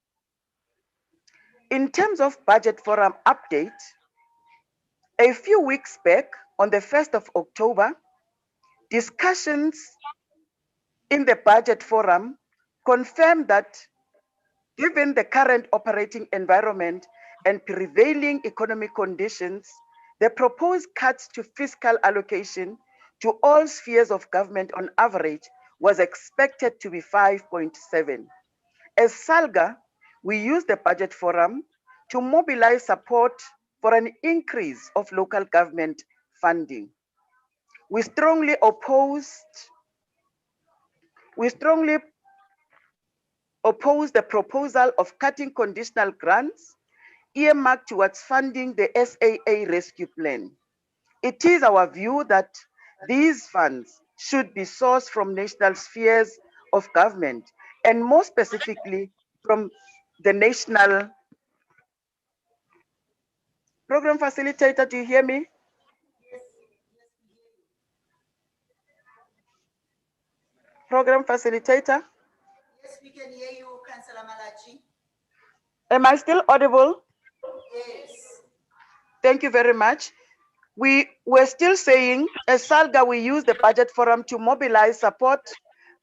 In terms of budget forum update, a few weeks back on the 1st of October, discussions in the budget forum confirmed that given the current operating environment and prevailing economic conditions, the proposed cuts to fiscal allocation to all spheres of government on average was expected to be 5.7. As SALGA, we use the budget forum to mobilize support for an increase of local government funding. We strongly oppose the proposal of cutting conditional grants earmarked towards funding the SAA rescue plan. It is our view that these funds should be sourced from national spheres of government, and more specifically from the national program facilitator. Do you hear me? Program facilitator? Yes, we can hear you, Councillor Malachi. Am I still audible? Yes. Thank you very much. We were still saying, as SALGA, we use the budget forum to mobilize support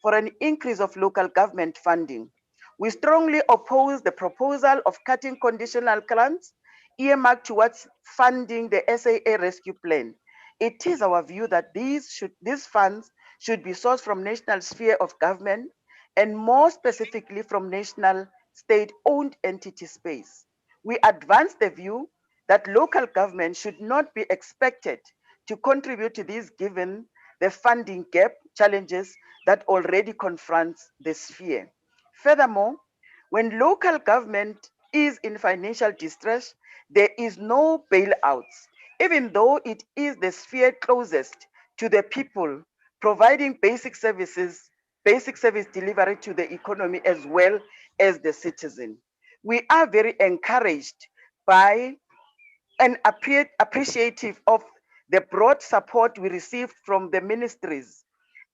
for an increase of local government funding. We strongly oppose the proposal of cutting conditional grants earmarked towards funding the SAA rescue plan. It is our view that these funds should be sourced from national sphere of government, and more specifically from national state-owned entity space. We advance the view that local government should not be expected to contribute to these given the funding gap challenges that already confronts the sphere. Furthermore, when local government is in financial distress, there is no bailouts, even though it is the sphere closest to the people, providing basic service delivery to the economy as well as the citizen. We are very encouraged by and appreciative of the broad support we received from the ministries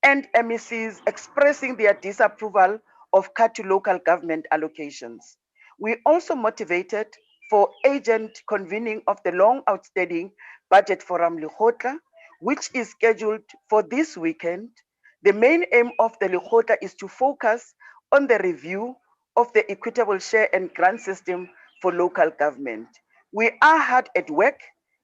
and MECs expressing their disapproval of cut to local government allocations. We also motivated for urgent convening of the long outstanding budget forum Lekgotla, which is scheduled for this weekend. The main aim of the Lekgotla is to focus on the review of the equitable share and grant system for local government. We are hard at work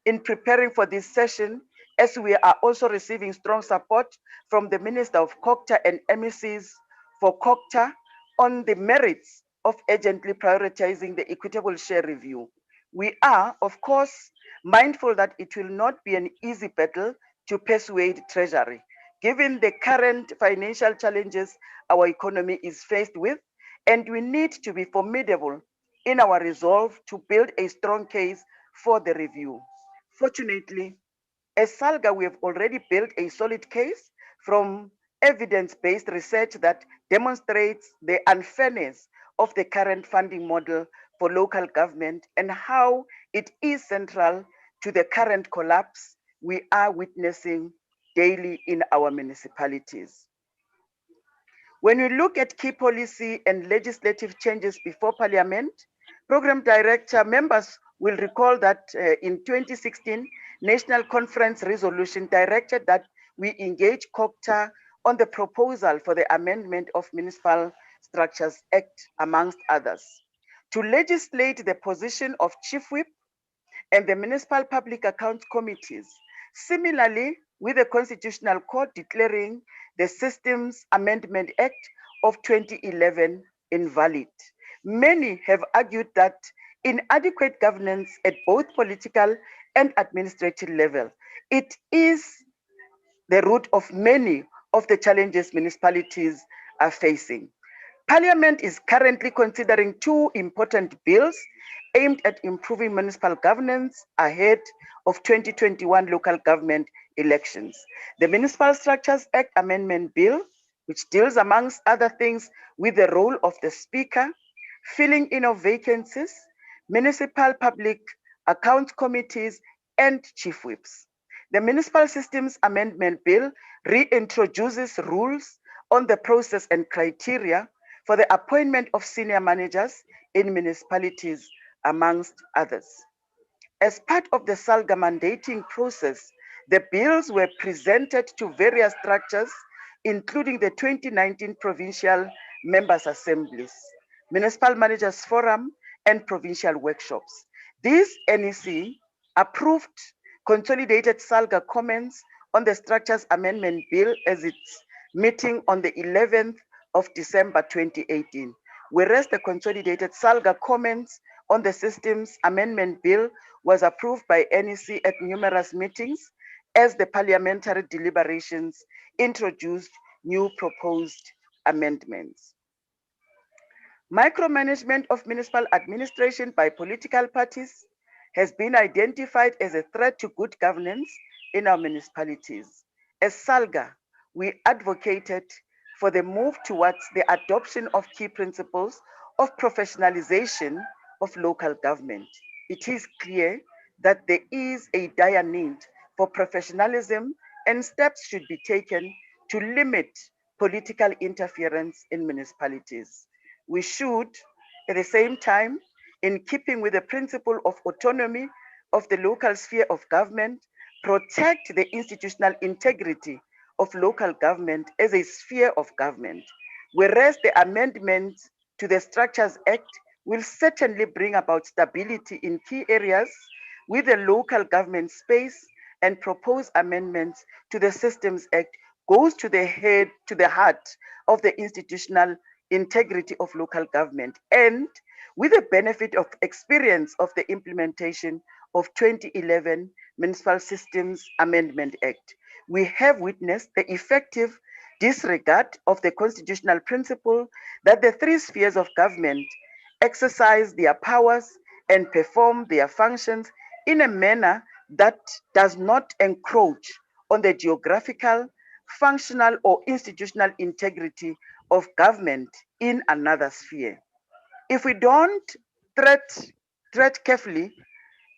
in preparing for this session, as we are also receiving strong support from the Minister of COGTA and MECs for COGTA on the merits of urgently prioritizing the equitable share review. We are, of course, mindful that it will not be an easy battle to persuade Treasury. Given the current financial challenges our economy is faced with, and we need to be formidable in our resolve to build a strong case for the review. Fortunately, as SALGA, we have already built a solid case from evidence-based research that demonstrates the unfairness of the current funding model for local government and how it is central to the current collapse we are witnessing daily in our municipalities. When we look at key policy and legislative changes before Parliament, Program Director members will recall that in 2016, National Conference resolution directed that we engage COCTA on the proposal for the amendment of Municipal Structures Act, amongst others, to legislate the position of Chief Whip and the Municipal Public Accounts Committees. Similarly, with the Constitutional Court declaring the Systems Amendment Act of 2011 invalid. Many have argued that inadequate governance at both political and administrative level, it is the root of many of the challenges municipalities are facing. Parliament is currently considering two important bills aimed at improving municipal governance ahead of 2021 local government elections. The Municipal Structures Act Amendment Bill, which deals amongst other things with the role of the Speaker, filling in of vacancies, municipal public accounts committees, and chief whips. The Municipal Systems Amendment Bill reintroduces rules on the process and criteria for the appointment of senior managers in municipalities, amongst others. As part of the SALGA mandating process, the bills were presented to various structures, including the 2019 Provincial Members' Assemblies, Municipal Managers Forum, and provincial workshops. This NEC approved consolidated SALGA comments on the Structures Amendment Bill as its meeting on the 11th of December 2018, whereas the consolidated SALGA comments on the Systems Amendment Bill was approved by NEC at numerous meetings as the parliamentary deliberations introduced new proposed amendments. Micromanagement of municipal administration by political parties has been identified as a threat to good governance in our municipalities. As SALGA, we advocated for the move towards the adoption of key principles of professionalization of local government. It is clear that there is a dire need for professionalism, and steps should be taken to limit political interference in municipalities. We should, at the same time, in keeping with the principle of autonomy of the local sphere of government, protect the institutional integrity of local government as a sphere of government, whereas the amendment to the Structures Act will certainly bring about stability in key areas with the local government space, and proposed amendments to the Systems Act goes to the heart of the institutional integrity of local government, and with the benefit of experience of the implementation of 2011 Municipal Systems Amendment Act, we have witnessed the effective disregard of the constitutional principle that the three spheres of government exercise their powers and perform their functions in a manner that does not encroach on the geographical, functional, or institutional integrity of government in another sphere. If we don't tread carefully,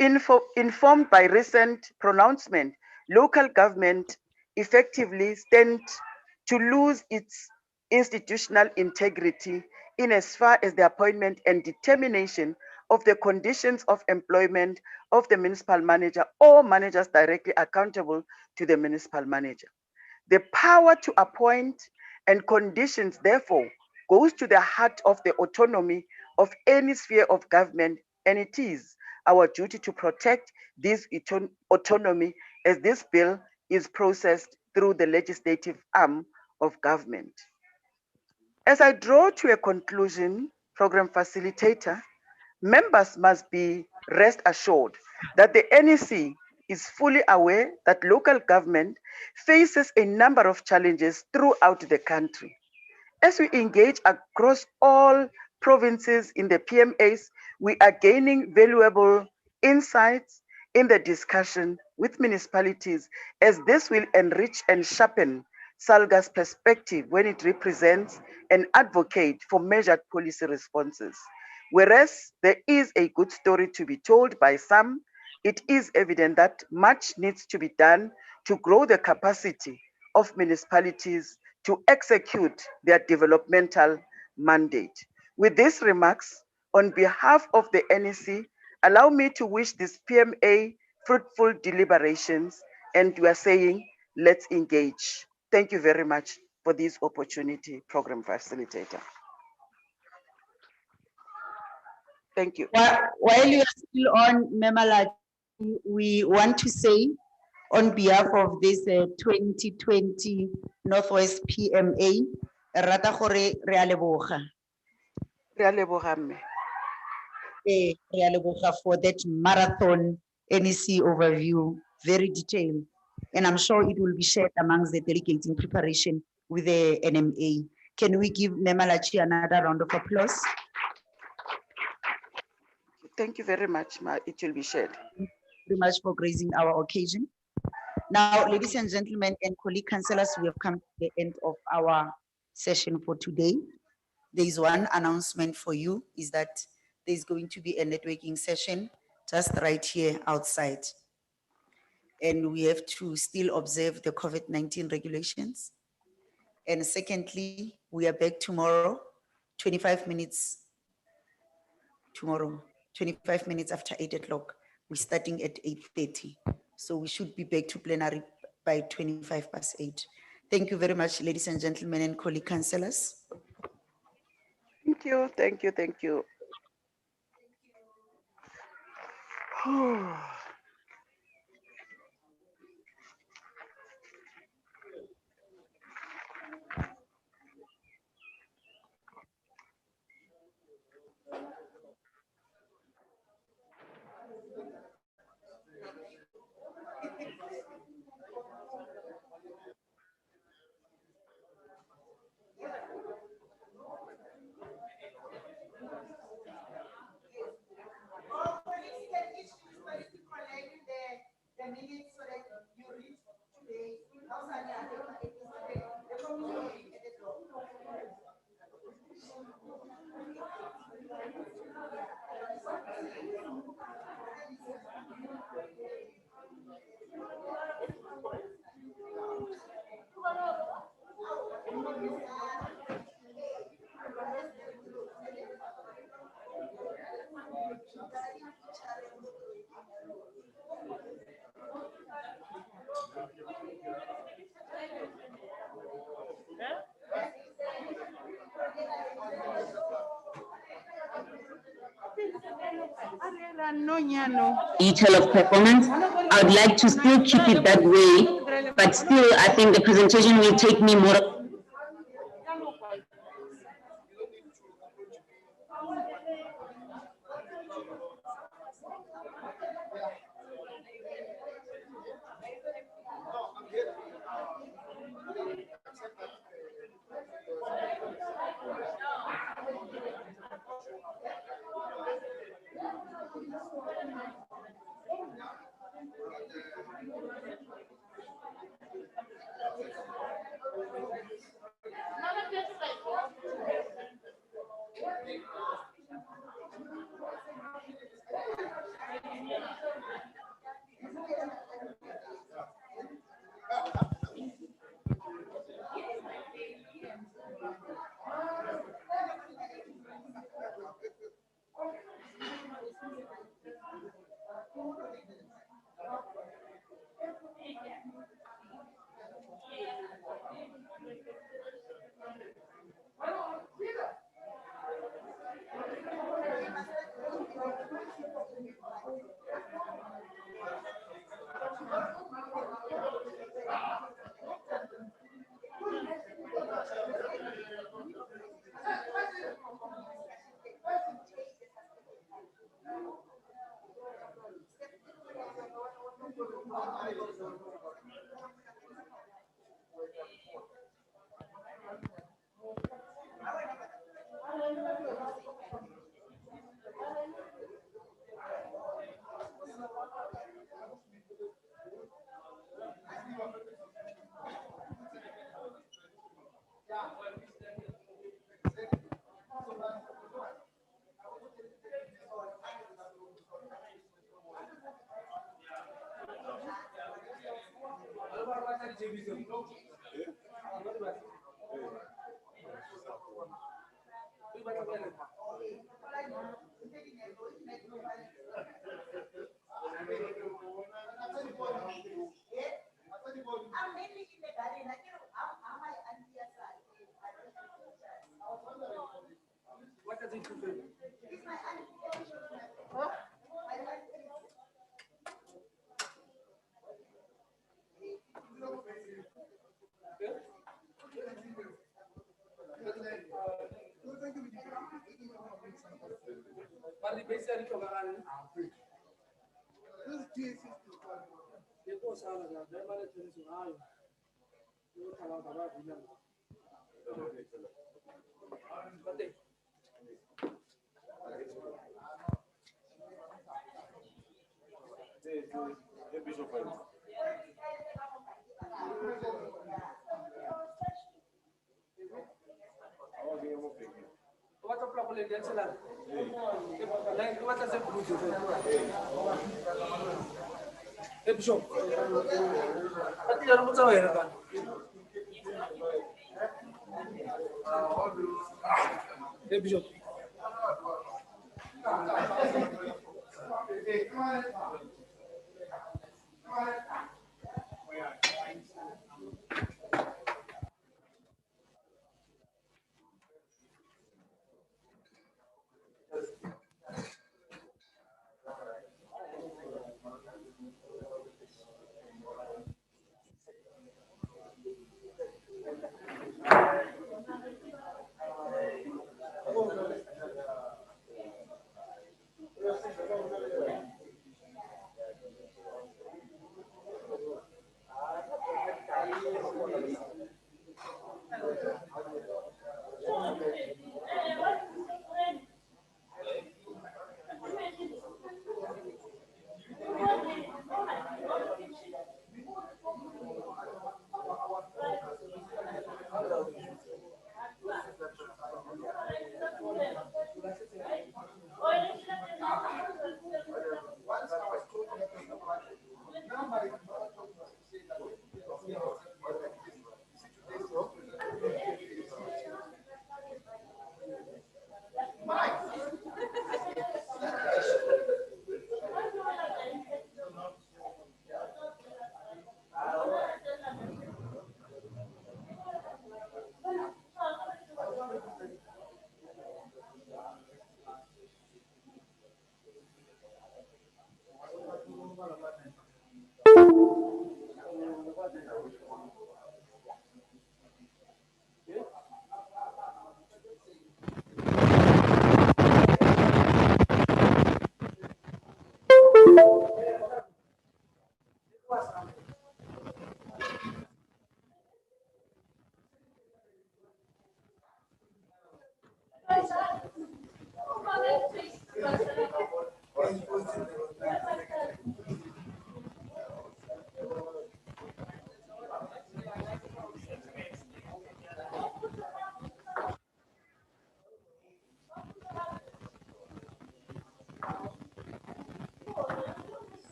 informed by recent pronouncement, local government effectively stand to lose its institutional integrity in as far as the appointment and determination of the conditions of employment of the municipal manager or managers directly accountable to the municipal manager. The power to appoint and conditions, therefore, goes to the heart of the autonomy of any sphere of government, and it is our duty to protect this autonomy as this bill is processed through the legislative arm of government. As I draw to a conclusion, program facilitator, members must be rest assured that the NEC is fully aware that local government faces a number of challenges throughout the country. As we engage across all provinces in the PMAs, we are gaining valuable insights in the discussion with municipalities, as this will enrich and sharpen SALGA's perspective when it represents and advocates for measured policy responses. Whereas there is a good story to be told by some, it is evident that much needs to be done to grow the capacity of municipalities to execute their developmental mandate. With these remarks, on behalf of the NEC, allow me to wish this PMA fruitful deliberations, and we are saying, let's engage. Thank you very much for this opportunity, Program Facilitator. Thank you. While you are still on, Memala, we want to say on behalf of this 2020 Northwest PMA, rata gore re a leboga. Re a leboga, mme. Re a leboga for that marathon NEC overview, very detailed. And I'm sure it will be shared amongst the delegates in preparation with the NMA. Can we give Memalachi another round of applause? Thank you very much, Ma. It will be shared. Thank you very much for gracing our occasion. Now, ladies and gentlemen and colleague councillors, we have come to the end of our session for today. There is one announcement for you, is that there is going to be a networking session just right here outside. And we have to still observe the COVID-19 regulations. And secondly, we are back tomorrow, 25 minutes tomorrow, 25 minutes after 8 o'clock. We're starting at 8:30. So we should be back to plenary by 8:25. Thank you very much, ladies and gentlemen and colleague councillors. Thank you, thank you, thank you. Detail of performance. I would like to still keep it that way, but still I think the presentation will take me more.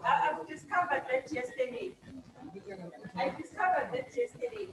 I've discovered that yesterday. I discovered that yesterday.